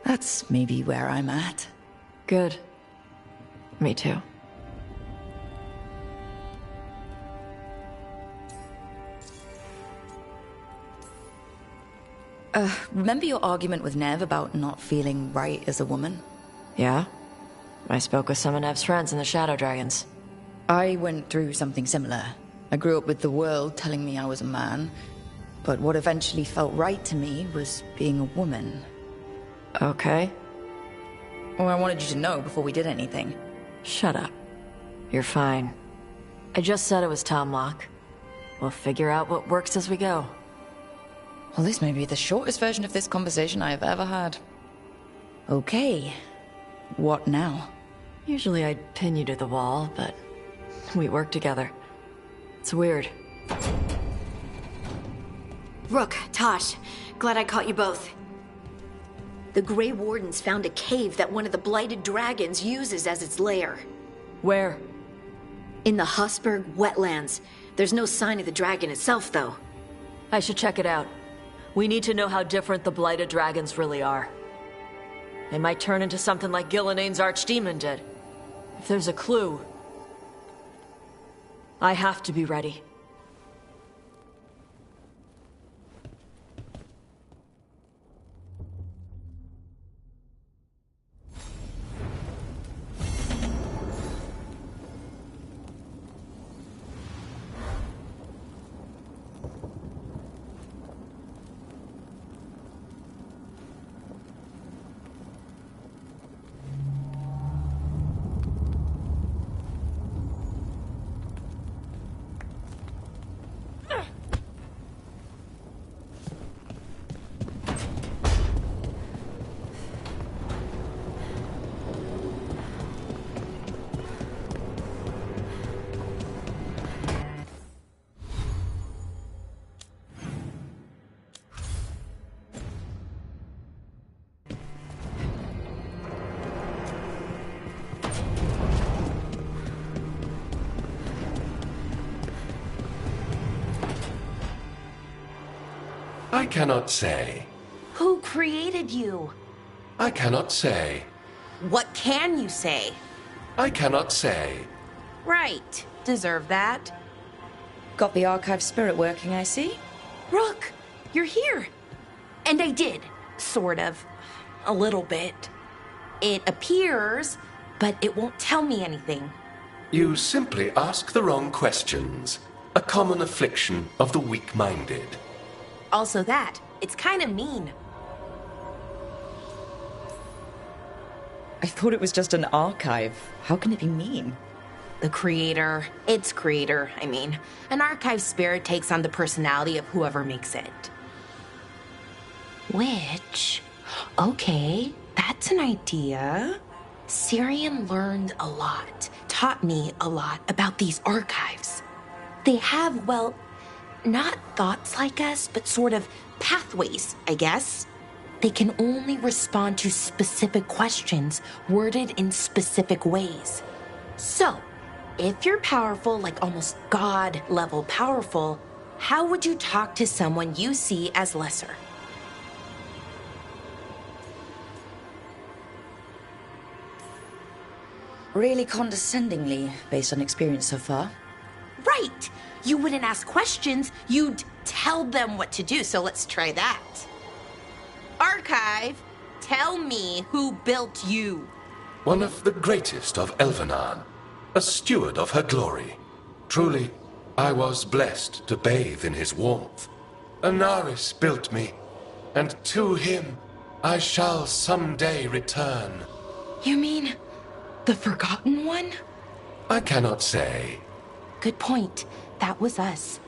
That's maybe where I'm at. Good. Me too. Remember your argument with Nev about not feeling right as a woman? Yeah? I spoke with some of Nev's friends in the Shadow Dragons. I went through something similar. I grew up with the world telling me I was a man, but what eventually felt right to me was being a woman. Okay. Well, I wanted you to know before we did anything. Shut up. You're fine. I just said it was Tomlock. We'll figure out what works as we go. Well, this may be the shortest version of this conversation I have ever had. Okay. What now? Usually I'd pin you to the wall, but we work together. It's weird. Rook, Tosh, glad I caught you both. The Grey Wardens found a cave that one of the Blighted Dragons uses as its lair. Where? In the Hosberg wetlands. There's no sign of the dragon itself, though. I should check it out. We need to know how different the Blighted Dragons really are. They might turn into something like Gillenane's archdemon did. If there's a clue, I have to be ready. I cannot say. Who created you? I cannot say. What can you say? I cannot say. Right. Deserve that. Got the archive spirit working, I see. Rook, you're here. And I did. Sort of. A little bit. It appears, but it won't tell me anything. You simply ask the wrong questions. A common affliction of the weak-minded. Also that. It's kind of mean. I thought it was just an archive. How can it be mean? The creator, its creator, I mean. An archive spirit takes on the personality of whoever makes it. Which, okay, that's an idea. Syrian learned a lot, taught me a lot about these archives. They have, well, not thoughts like us, but sort of pathways, I guess. They can only respond to specific questions worded in specific ways. So, if you're powerful, like almost God-level powerful, how would you talk to someone you see as lesser? Really condescendingly, based on experience so far. Right! You wouldn't ask questions, you'd tell them what to do, so let's try that. Archive, tell me who built you. One of the greatest of Elvenar, a steward of her glory. Truly, I was blessed to bathe in his warmth. Anaris built me, and to him I shall someday return. You mean the Forgotten One? I cannot say. Good point. That was us.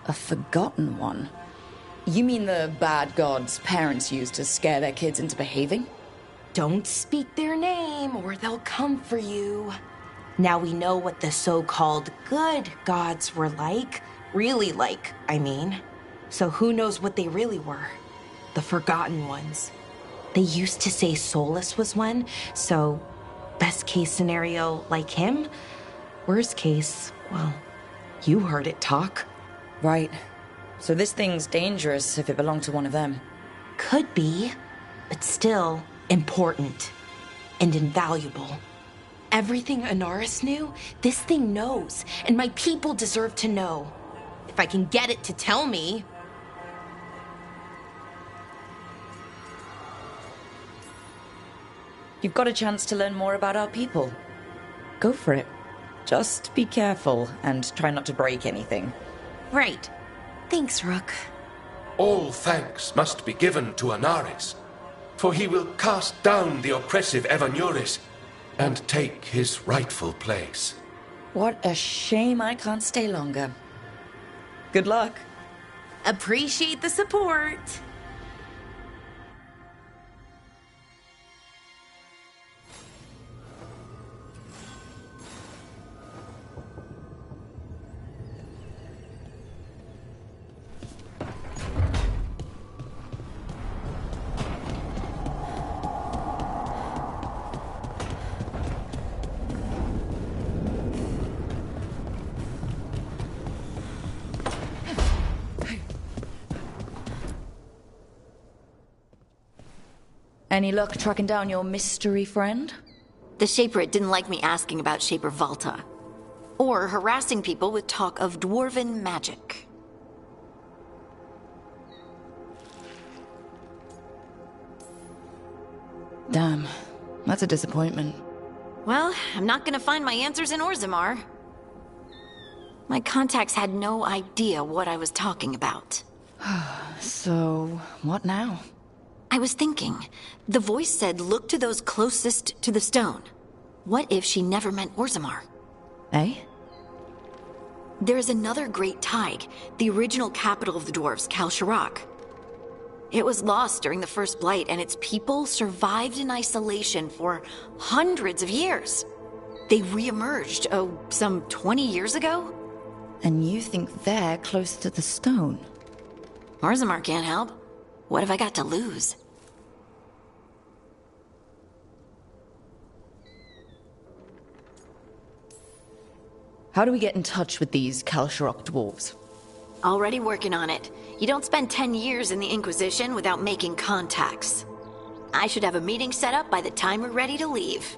A Forgotten One? You mean the bad gods parents used to scare their kids into behaving? Don't speak their name or they'll come for you. Now we know what the so-called good gods were like. Really like, I mean. So who knows what they really were? The Forgotten Ones. They used to say Solus was one, so best case scenario, like him. Worst case, well, you heard it talk. Right. So this thing's dangerous if it belonged to one of them. Could be, but still important and invaluable. Everything Anaris knew, this thing knows, and my people deserve to know. If I can get it to tell me. You've got a chance to learn more about our people. Go for it. Just be careful and try not to break anything. Right. Thanks, Rook. All thanks must be given to Anaris, for he will cast down the oppressive Evanuris and take his rightful place. What a shame I can't stay longer. Good luck. Appreciate the support. Any luck tracking down your mystery friend? The Shaper didn't like me asking about Shaper Valta. Or harassing people with talk of dwarven magic. Damn, that's a disappointment. Well, I'm not gonna find my answers in Orzammar. My contacts had no idea what I was talking about. So, what now? I was thinking. The voice said look to those closest to the stone. What if she never meant Orzammar? Eh? There is another great Tig, the original capital of the dwarves, Kal Shirak. It was lost during the First Blight, and its people survived in isolation for hundreds of years. They re-emerged, some 20 years ago? And you think they're close to the stone? Orzammar can't help. What have I got to lose? How do we get in touch with these Kalsharok dwarves? Already working on it. You don't spend 10 years in the Inquisition without making contacts. I should have a meeting set up by the time we're ready to leave.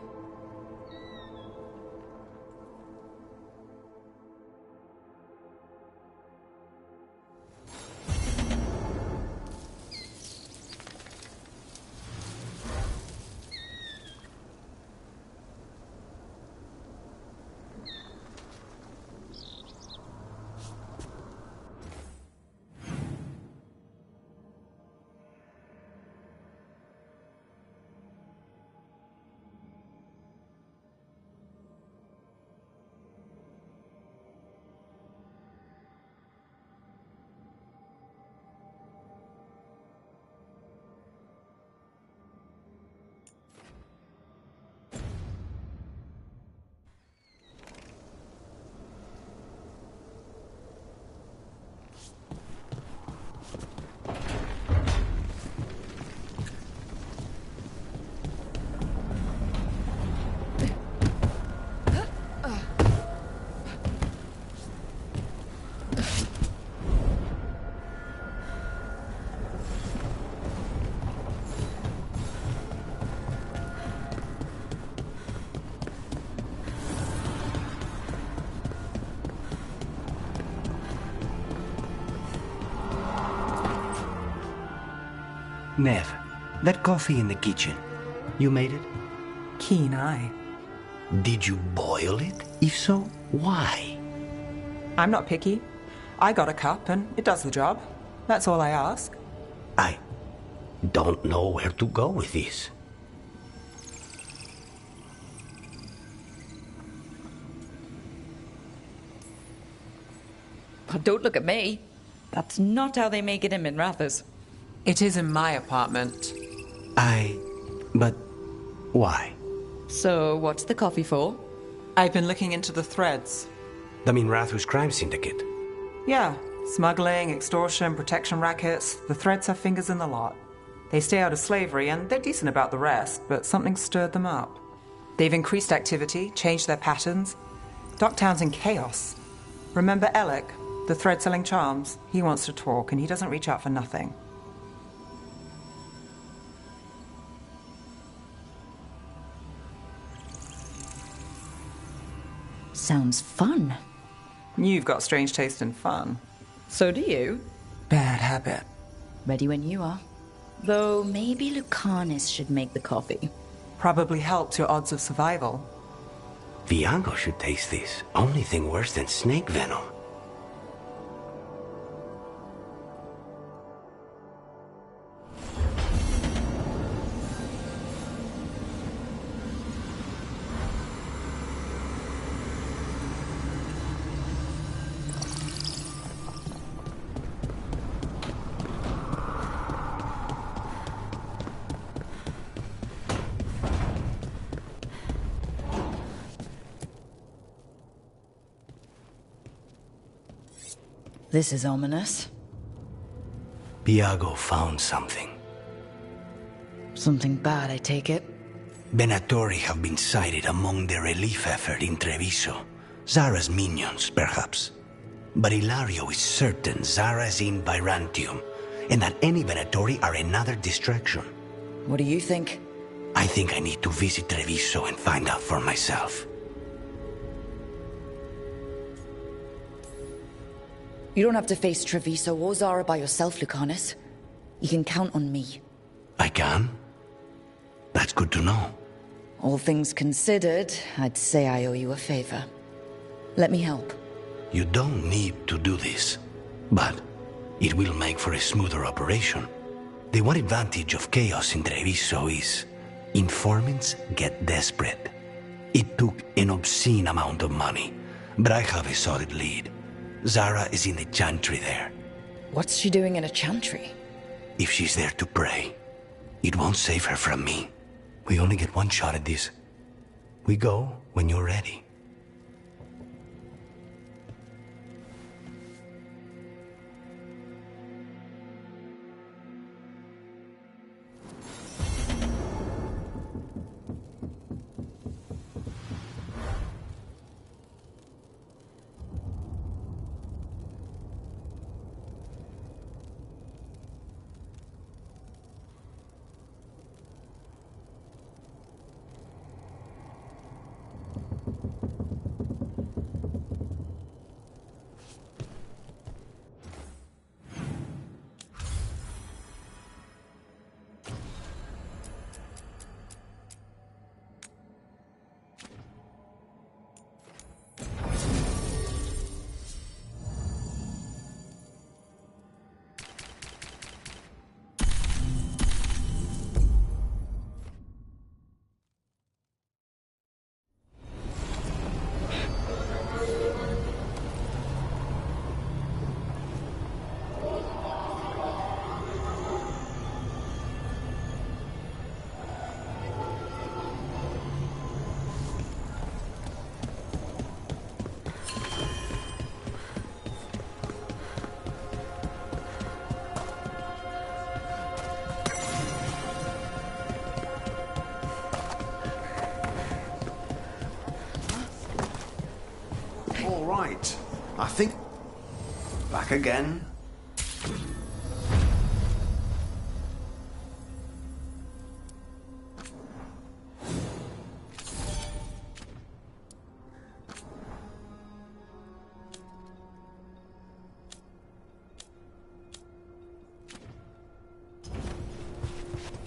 Nev, that coffee in the kitchen, you made it? Keen eye. Did you boil it? If so, why? I'm not picky. I got a cup and it does the job. That's all I ask. I don't know where to go with this. Don't look at me. That's not how they make it in Minrathous. It is in my apartment. But why? So, what's the coffee for? I've been looking into the threads. The Minrathous crime syndicate? Yeah. Smuggling, extortion, protection rackets. The threads have fingers in the lot. They stay out of slavery and they're decent about the rest, but something stirred them up. They've increased activity, changed their patterns. Docktown's in chaos. Remember Alec, the thread-selling charms? He wants to talk and he doesn't reach out for nothing. Sounds fun. You've got strange taste in fun. So do you. Bad habit. Ready when you are. Though maybe Lucanus should make the coffee. Probably helps your odds of survival. Viago should taste this. Only thing worse than snake venom. This is ominous. Viago found something. Something bad, I take it. Venatori have been sighted among the relief effort in Treviso. Zara's minions, perhaps. But Ilario is certain Zara is in Byrantium, and that any Venatori are another distraction. What do you think? I think I need to visit Treviso and find out for myself. You don't have to face Treviso or Zara by yourself, Lucanus. You can count on me. I can? That's good to know. All things considered, I'd say I owe you a favor. Let me help. You don't need to do this, but it will make for a smoother operation. The one advantage of chaos in Treviso is informants get desperate. It took an obscene amount of money, but I have a solid lead. Zara is in the chantry there. What's she doing in a chantry? If she's there to pray, it won't save her from me. We only get one shot at this. We go when you're ready. I think... Back again.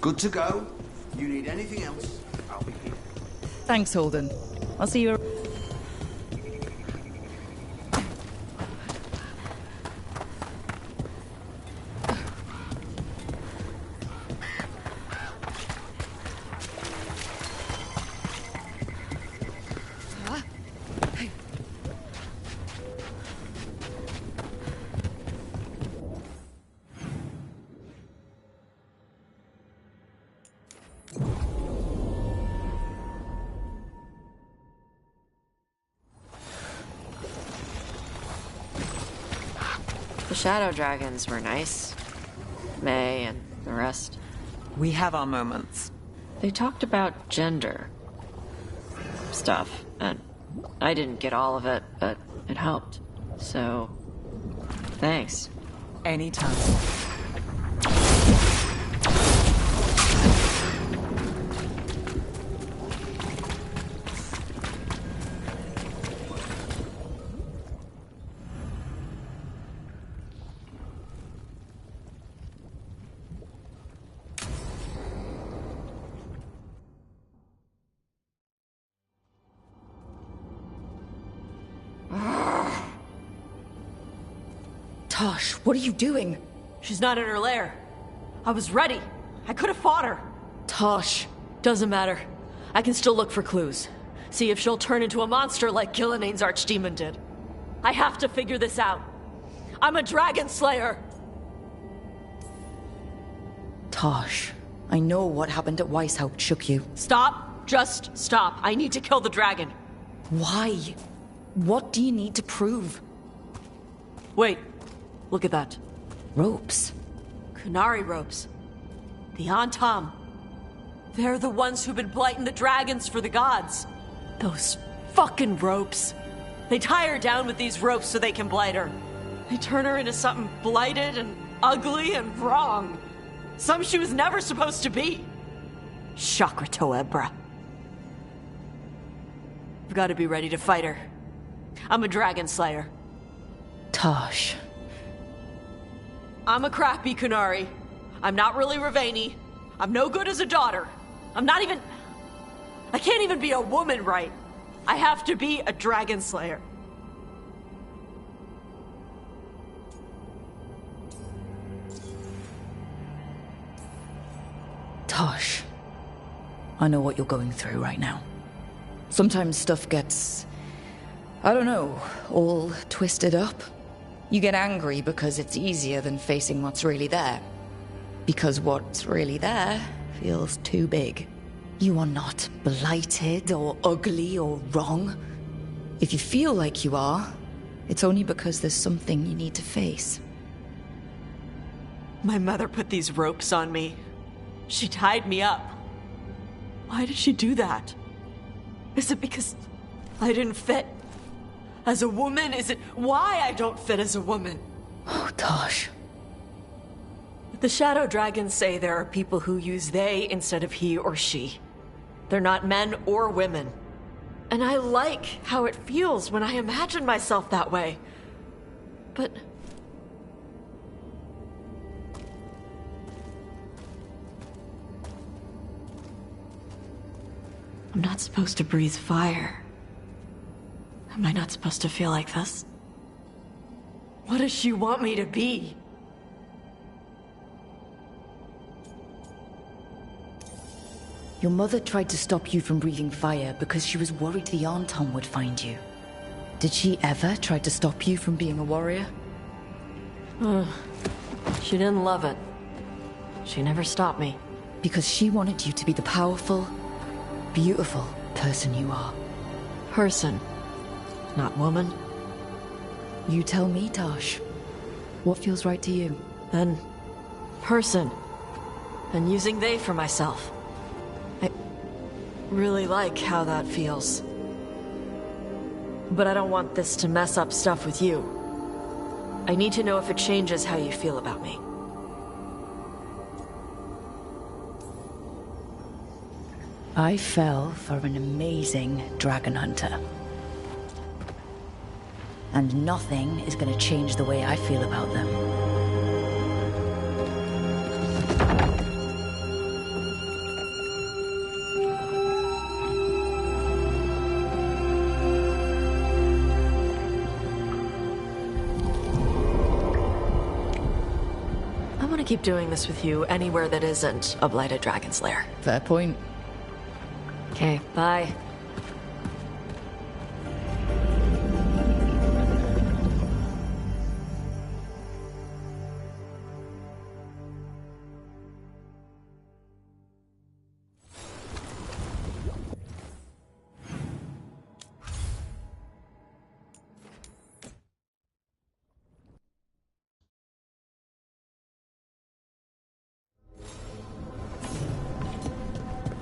Good to go. You need anything else, I'll be here. Thanks, Holden. I'll see you... The Shadow Dragons were nice. May and the rest. We have our moments. They talked about gender stuff, and I didn't get all of it, but it helped. So, thanks. Anytime. Tosh, what are you doing? She's not in her lair. I was ready. I could have fought her. Tosh. Doesn't matter. I can still look for clues. See if she'll turn into a monster like Gilnenane's archdemon did. I have to figure this out. I'm a dragon slayer. Tosh, I know what happened at Weishaupt shook you. Stop. Just stop. I need to kill the dragon. Why? What do you need to prove? Wait. Look at that. Ropes. Kunari ropes. The Antam. They're the ones who've been blighting the dragons for the gods. Those fucking ropes. They tie her down with these ropes so they can blight her. They turn her into something blighted and ugly and wrong. Some she was never supposed to be. Chakratoa Ebra. I've got to be ready to fight her. I'm a dragon slayer. Tosh. I'm a crappy Kunari. I'm not really Ravani. I'm no good as a daughter. I'm not even... I can't even be a woman right. I have to be a dragon slayer. Tosh. I know what you're going through right now. Sometimes stuff gets... I don't know, all twisted up. You get angry because it's easier than facing what's really there. Because what's really there feels too big. You are not blighted or ugly or wrong. If you feel like you are, it's only because there's something you need to face. My mother put these ropes on me. She tied me up. Why did she do that? Is it because I didn't fit? As a woman, is it why I don't fit as a woman? Oh, Tosh. The Shadow Dragons say there are people who use they instead of he or she. They're not men or women. And I like how it feels when I imagine myself that way. But... I'm not supposed to breathe fire. Am I not supposed to feel like this? What does she want me to be? Your mother tried to stop you from breathing fire because she was worried the Antam would find you. Did she ever try to stop you from being a warrior? She didn't love it. She never stopped me. Because she wanted you to be the powerful, beautiful person you are. Person. Not woman. You tell me, Tosh. What feels right to you? Then... person. And using they for myself. I really like how that feels. But I don't want this to mess up stuff with you. I need to know if it changes how you feel about me. I fell for an amazing dragon hunter. And nothing is going to change the way I feel about them. I want to keep doing this with you anywhere that isn't a blighted dragon's lair. Fair point. Okay, bye.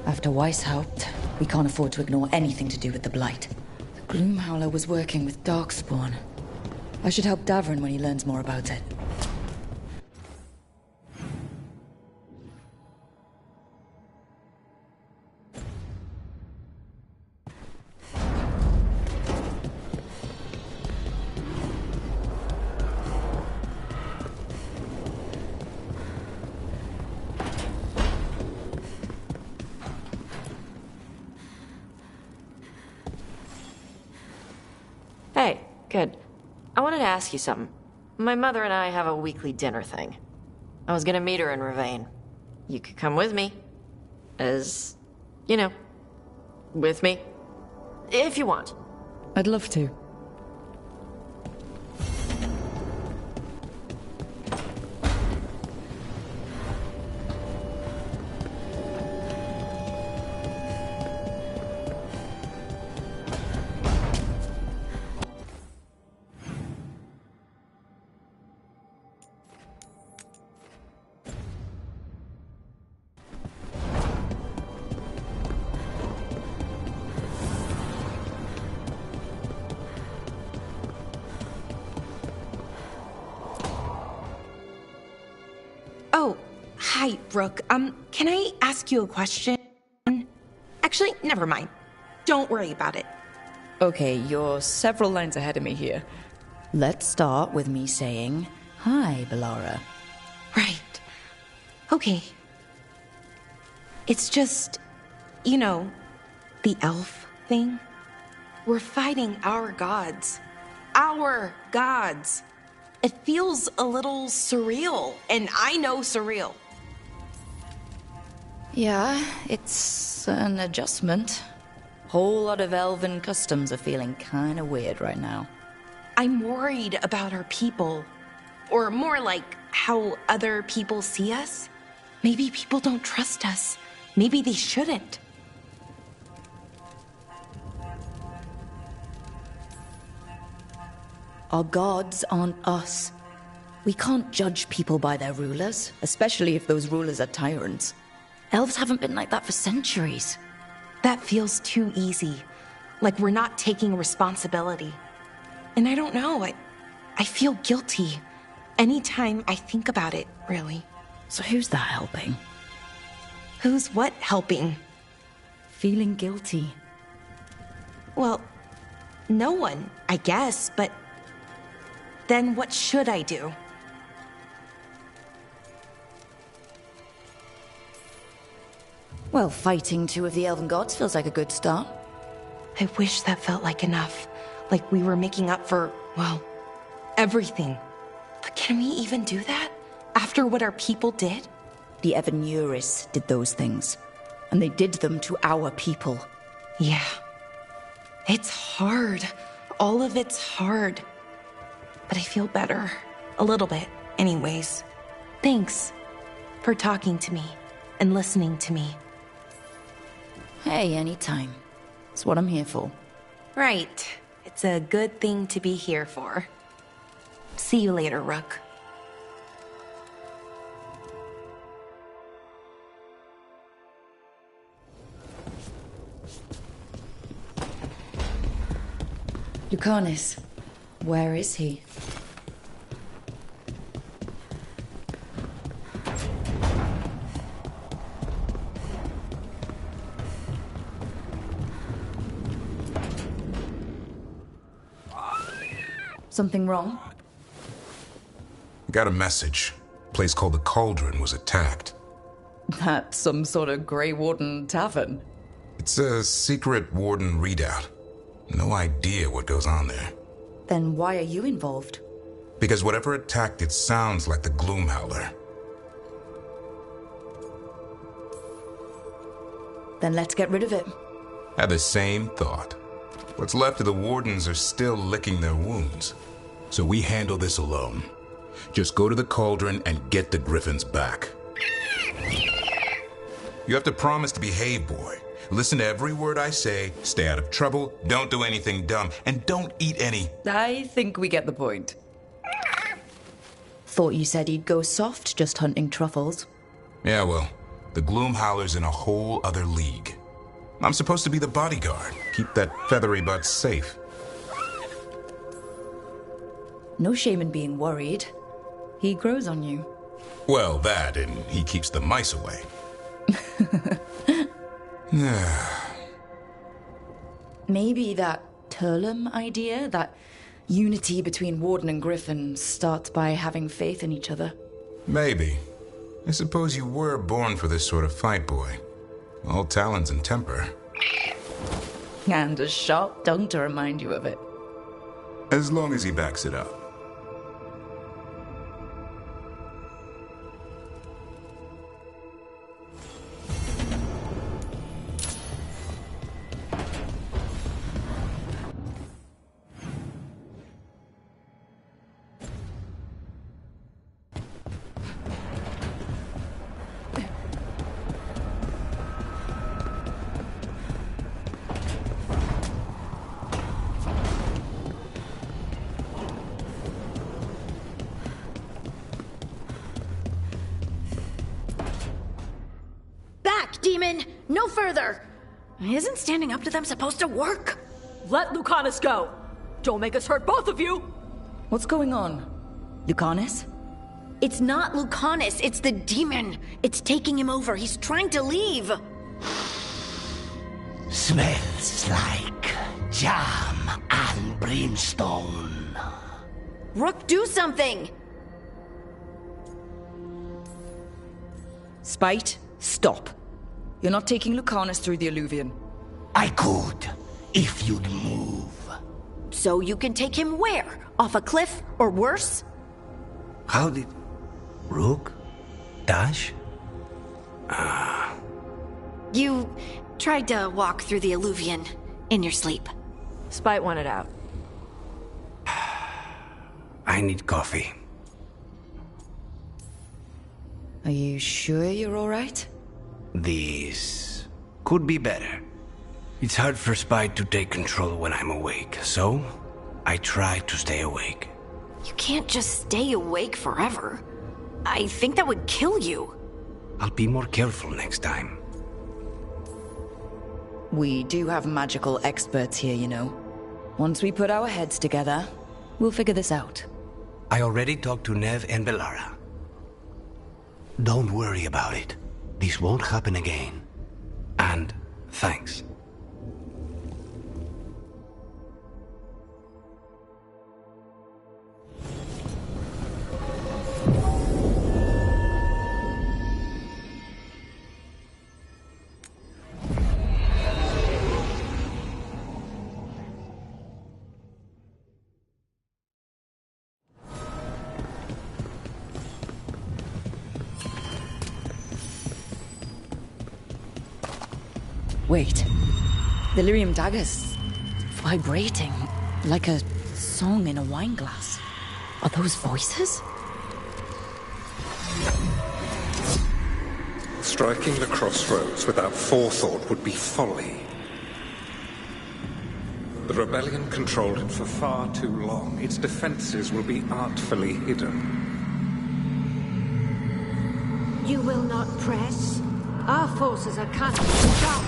After Weiss helped, we can't afford to ignore anything to do with the Blight. The Gloomhowler was working with Darkspawn. I should help Davrin when he learns more about it. Hey, good. I wanted to ask you something. My mother and I have a weekly dinner thing. I was gonna meet her in Ravane. You could come with me. As, you know, with me. If you want. I'd love to. Oh, hi, Brooke. Can I ask you a question? Actually, never mind. Don't worry about it. Okay, you're several lines ahead of me here. Let's start with me saying, hi, Bellara. Right. Okay. It's just, you know, the elf thing. We're fighting our gods. Our gods. It feels a little surreal, and I know surreal. Yeah, it's an adjustment. Whole lot of elven customs are feeling kinda weird right now. I'm worried about our people. Or more like how other people see us. Maybe people don't trust us. Maybe they shouldn't. Our gods aren't us. We can't judge people by their rulers, especially if those rulers are tyrants. Elves haven't been like that for centuries. That feels too easy. Like we're not taking responsibility. And I don't know, I feel guilty. Anytime I think about it, really. So who's that helping? Who's what helping? Feeling guilty. Well, no one, I guess, but then what should I do? Well, fighting two of the elven gods feels like a good start. I wish that felt like enough. Like we were making up for, well, everything. But can we even do that? After what our people did? The Evanuris did those things. And they did them to our people. Yeah. It's hard. All of it's hard. But I feel better. A little bit, anyways. Thanks for talking to me and listening to me. Hey, anytime. It's what I'm here for. Right. It's a good thing to be here for. See you later, Rook. Lucanus, where is he? Something wrong? Got a message. A place called the Cauldron was attacked. That's some sort of Grey Warden tavern. It's a secret Warden readout. No idea what goes on there. Then why are you involved? Because whatever attacked it sounds like the Gloomhowler. Then let's get rid of it. Had the same thought. What's left of the Wardens are still licking their wounds. So we handle this alone. Just go to the Cauldron and get the Griffins back. You have to promise to behave, boy. Listen to every word I say, stay out of trouble, don't do anything dumb, and don't eat any... I think we get the point. Thought you said he'd go soft just hunting truffles. Yeah, well, the Gloomhowler's in a whole other league. I'm supposed to be the bodyguard, keep that feathery butt safe. No shame in being worried. He grows on you. Well, that, and he keeps the mice away. Maybe that Turlum idea, that unity between Warden and Griffin, starts by having faith in each other. Maybe. I suppose you were born for this sort of fight, boy. All talons and temper. And a sharp tongue to remind you of it. As long as he backs it up. Demon! No further! Isn't standing up to them supposed to work? Let Lucanus go! Don't make us hurt both of you! What's going on? Lucanus? It's not Lucanus, it's the demon! It's taking him over, he's trying to leave! Smells like jam and brimstone. Rook, do something! Spite, stop. You're not taking Lucanus through the Alluvion. I could, if you'd move. So you can take him where? Off a cliff, or worse? How did... Rook? Dash? You tried to walk through the Alluvion in your sleep. Spite wanted out. I need coffee. Are you sure you're all right? This could be better. It's hard for Spite to take control when I'm awake, so I try to stay awake. You can't just stay awake forever. I think that would kill you. I'll be more careful next time. We do have magical experts here, you know. Once we put our heads together, we'll figure this out. I already talked to Nev and Bellara. Don't worry about it. This won't happen again. And thanks. Wait. The lyrium dagger's vibrating like a song in a wine glass. Are those voices? Striking the crossroads without forethought would be folly. The rebellion controlled it for far too long. Its defenses will be artfully hidden. You will not press? Our forces are cunning and sharp.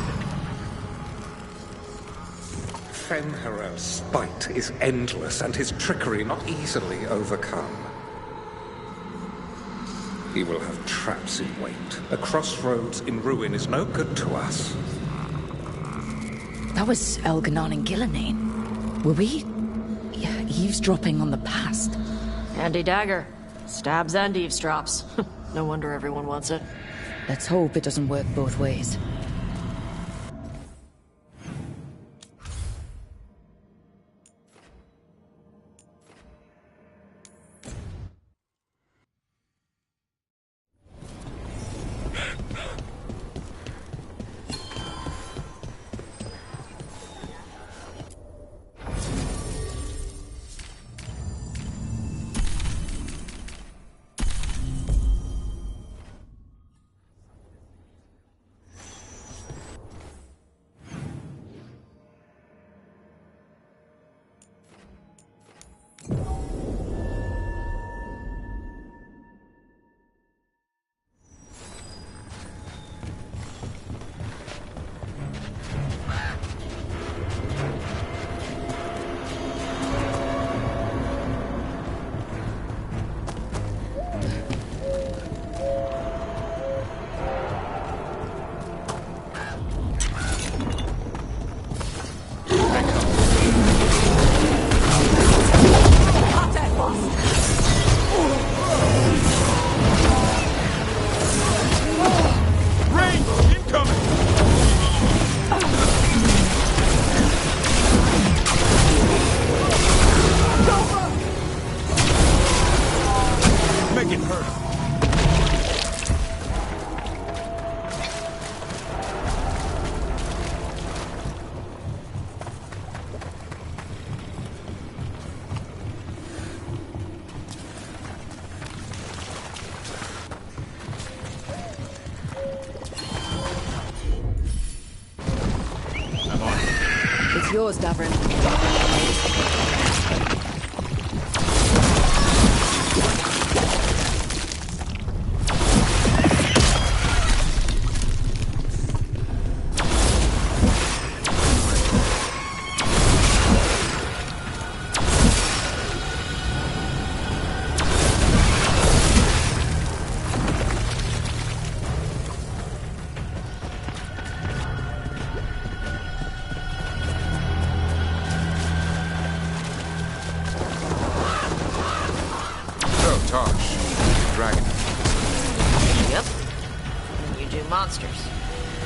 Fen'Harel's spite is endless and his trickery not easily overcome. He will have traps in wait. A crossroads in ruin is no good to us. That was Elganon and Gillenane. Were we eavesdropping on the past? Handy dagger. Stabs and eavesdrops. No wonder everyone wants it. Let's hope it doesn't work both ways. It's yours, Davrin.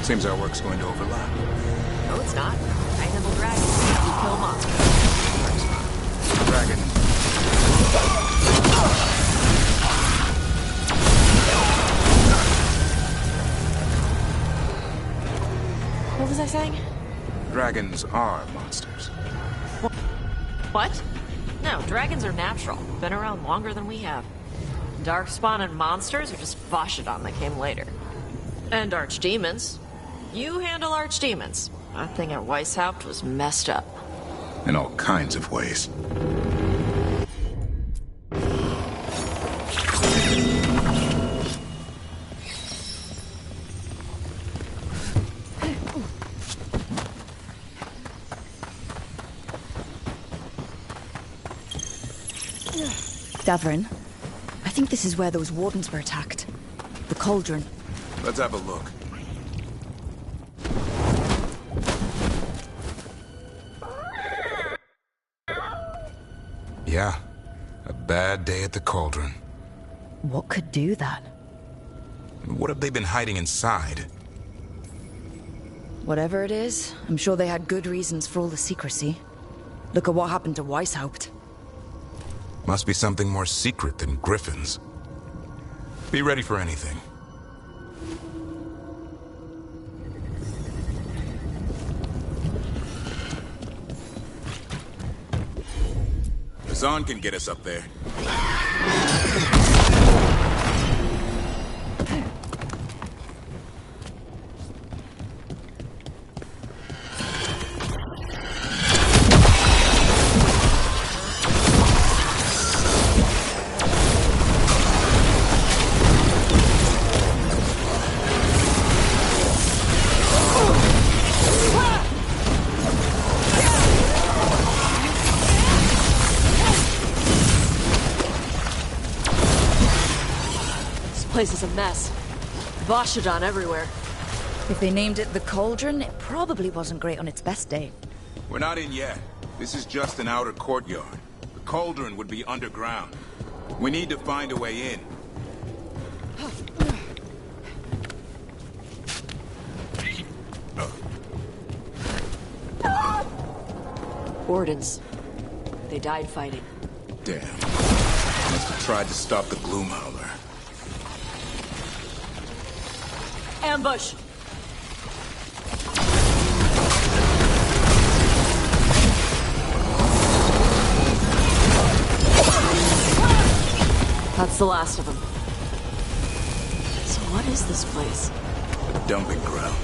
Seems our work's going to overlap. No, it's not. I handle dragons. You kill monsters. Dragon. What was I saying? Dragons are monsters. What? No, dragons are natural. Been around longer than we have. Darkspawn and monsters are just Vashidon that came later. And archdemons. You handle archdemons. That thing at Weishaupt was messed up. In all kinds of ways. Davrin, I think this is where those wardens were attacked. The cauldron. Let's have a look. Yeah, a bad day at the cauldron. What could do that? What have they been hiding inside? Whatever it is, I'm sure they had good reasons for all the secrecy. Look at what happened to Weishaupt. Must be something more secret than griffins. Be ready for anything. Zahn can get us up there. place is a mess. Voshadon everywhere. If they named it the Cauldron, it probably wasn't great on its best day. We're not in yet. This is just an outer courtyard. The Cauldron would be underground. We need to find a way in. Wardens. They died fighting. Damn. Must have tried to stop the Gloomhowler. Ambush! That's the last of them. So what is this place? A dumping ground.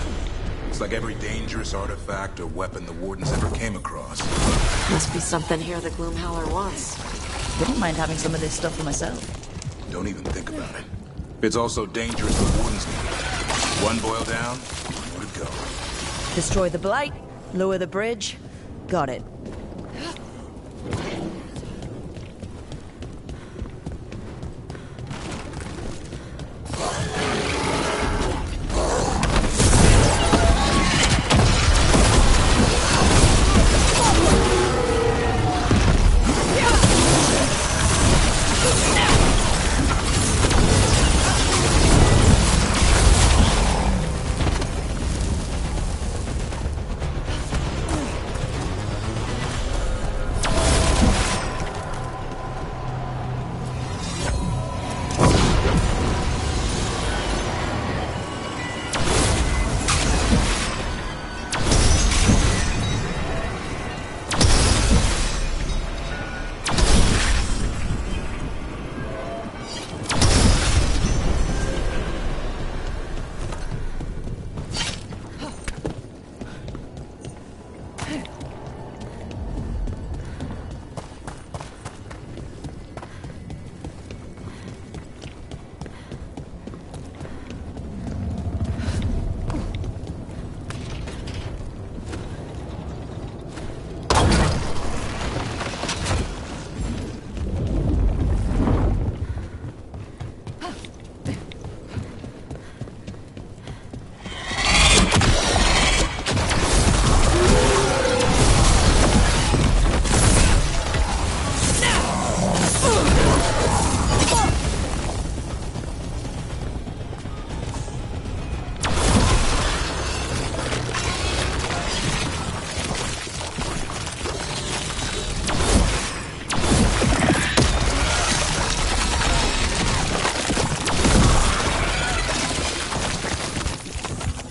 It's like every dangerous artifact or weapon the Wardens ever came across. Must be something here the Gloomhowler wants. Wouldn't mind having some of this stuff for myself. Don't even think about it. It's also dangerous for Wardens. One boil down, one more to go. Destroy the Blight, lower the bridge. Got it.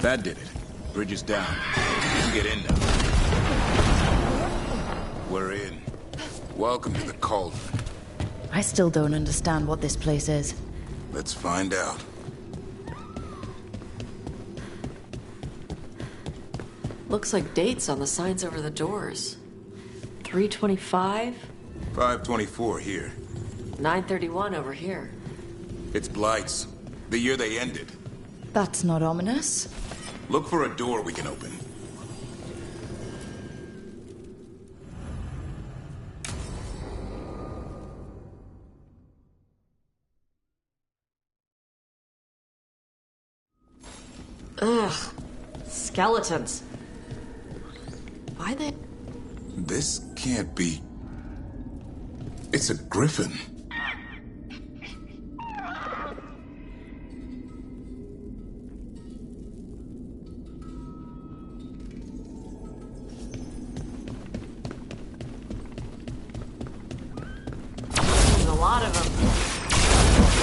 That did it. Bridge is down. We can get in now. We're in. Welcome to the Cauldron. I still don't understand what this place is. Let's find out. Looks like dates on the signs over the doors. 325? 524 here. 931 over here. It's Blight's. The year they ended. That's not ominous. Look for a door we can open. Ugh. Skeletons. Why they... This can't be... It's a griffin. There's a lot of them.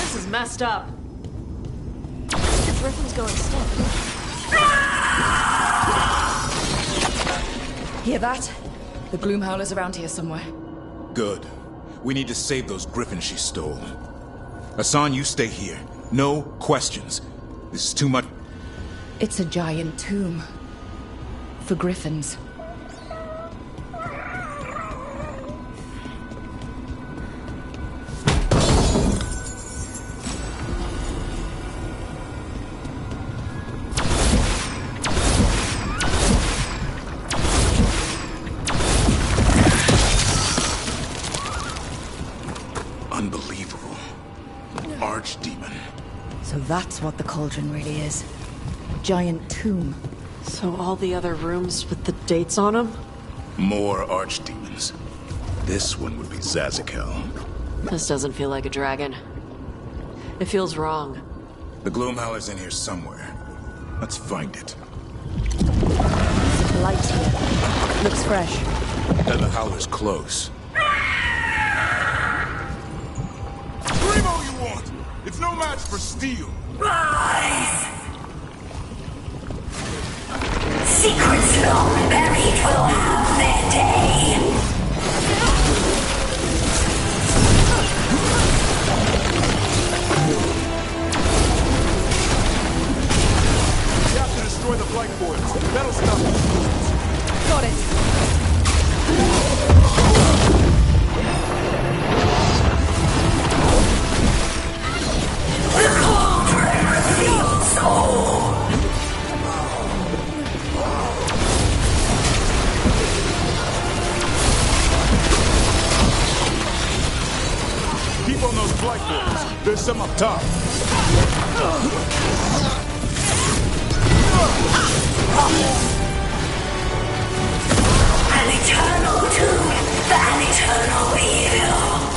This is messed up. The griffin's going stiff. Hear that? The Gloomhowler's around here somewhere. Good. We need to save those griffins she stole. Hassan, you stay here. No questions. This is too much. It's a giant tomb. For griffins. Unbelievable. Archdemon. So that's what the cauldron really is. Giant tomb. So all the other rooms with the dates on them? More archdemons. This one would be Zazakel. This doesn't feel like a dragon. It feels wrong. The Gloomhowler's in here somewhere. Let's find it. There's a blight here. Looks fresh. Then the Howler's close. Primo you want! It's no match for steel! Rise! Secrets long buried will have their day. You have to destroy the blight boils. That'll stop the Got it. The cauldron reveals all. Keep on those blight boils. There's some up top. An eternal tomb, an eternal evil.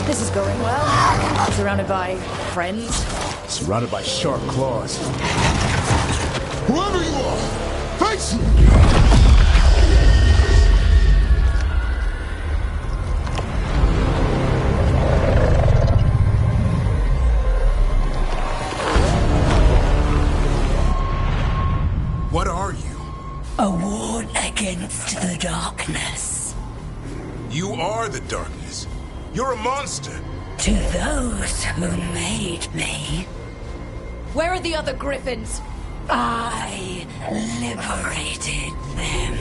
This is going well. Surrounded by friends. Surrounded by sharp claws. Whoever you are, face me! What are you? A ward against the darkness. You are the darkness. You're a monster. To those who made me, Where are the other griffins? I liberated them.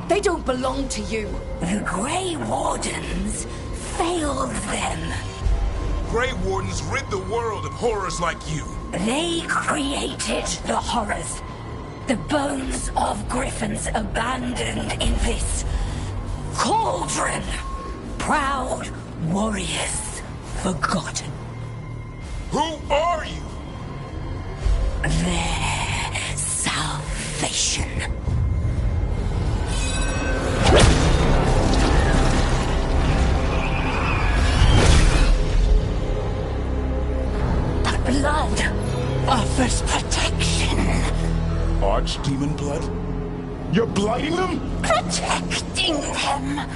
They don't belong to you. The Grey Wardens failed them. Grey Wardens rid the world of horrors like you. They created the horrors. The bones of griffins abandoned in this cauldron. Proud warriors forgotten. Who are you? Their salvation. The blood offers protection. Archdemon blood? You're blighting them? Protecting them.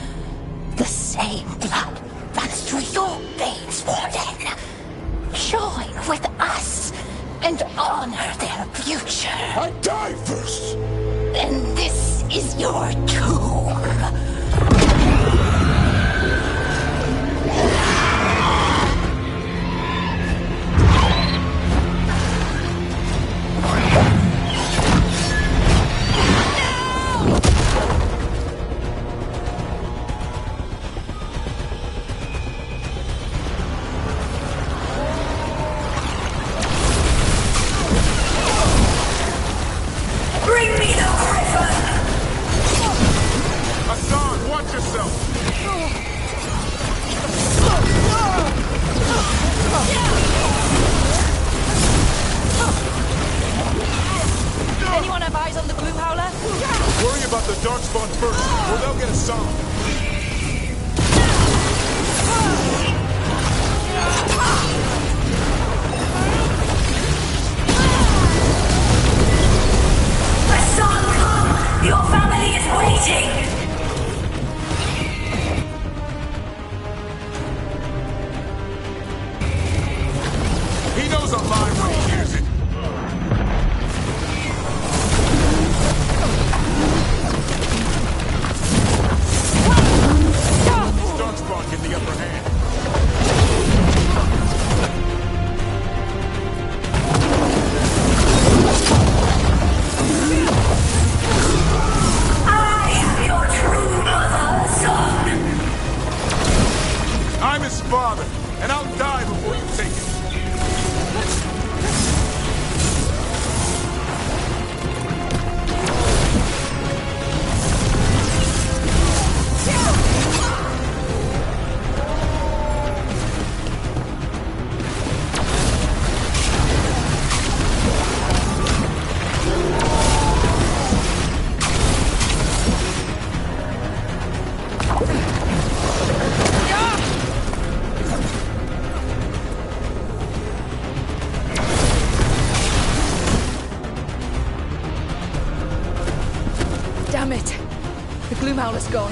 The same blood runs through your veins, Warden. Join with us and honor their future. I die first! Then this is your tomb. Bring me the griffin! Hassan, watch yourself! Anyone have eyes on the Gloomhowler? Worry about the Darkspawn first, or they'll get Hassan. Hassan, come! Your family is waiting! He knows I'm lying when he hears it. Damn it! The Gloomhowler's gone.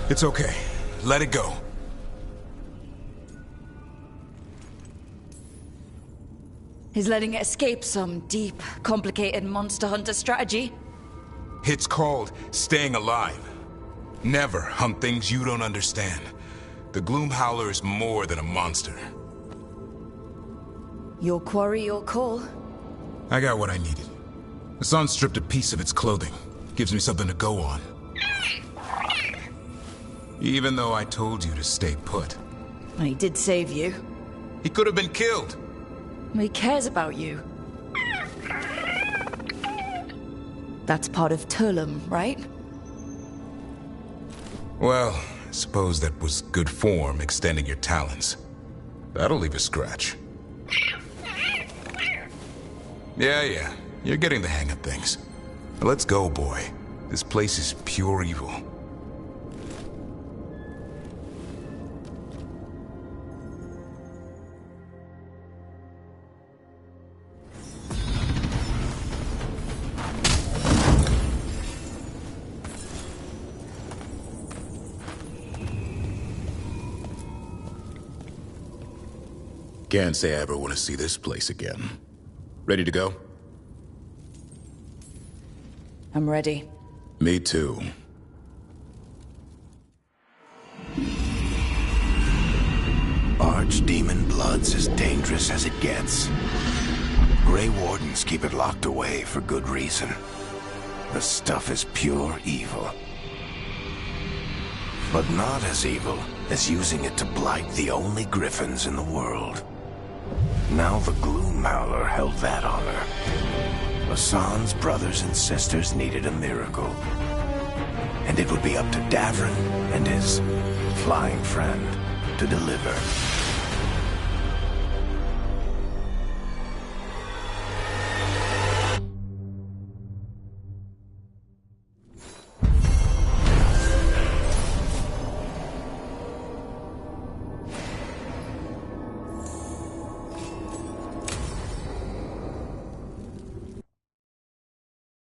It's okay. Let it go. Is letting it escape some deep, complicated monster hunter strategy? It's called staying alive. Never hunt things you don't understand. The Gloomhowler is more than a monster. Your quarry, your call. I got what I needed. The sun stripped a piece of its clothing. Gives me something to go on. Even though I told you to stay put. I did save you. He could have been killed. He cares about you. That's part of Turlum, right? Well, I suppose that was good form, extending your talons. That'll leave a scratch. Yeah, you're getting the hang of things. Now let's go, boy. This place is pure evil. Can't say I ever want to see this place again. Ready to go? I'm ready. Me too. Archdemon blood's as dangerous as it gets. Grey Wardens keep it locked away for good reason. The stuff is pure evil. But not as evil as using it to blight the only griffins in the world. Now the Gloomhowler held that honor. Hassan's brothers and sisters needed a miracle. And it would be up to Davrin and his flying friend to deliver.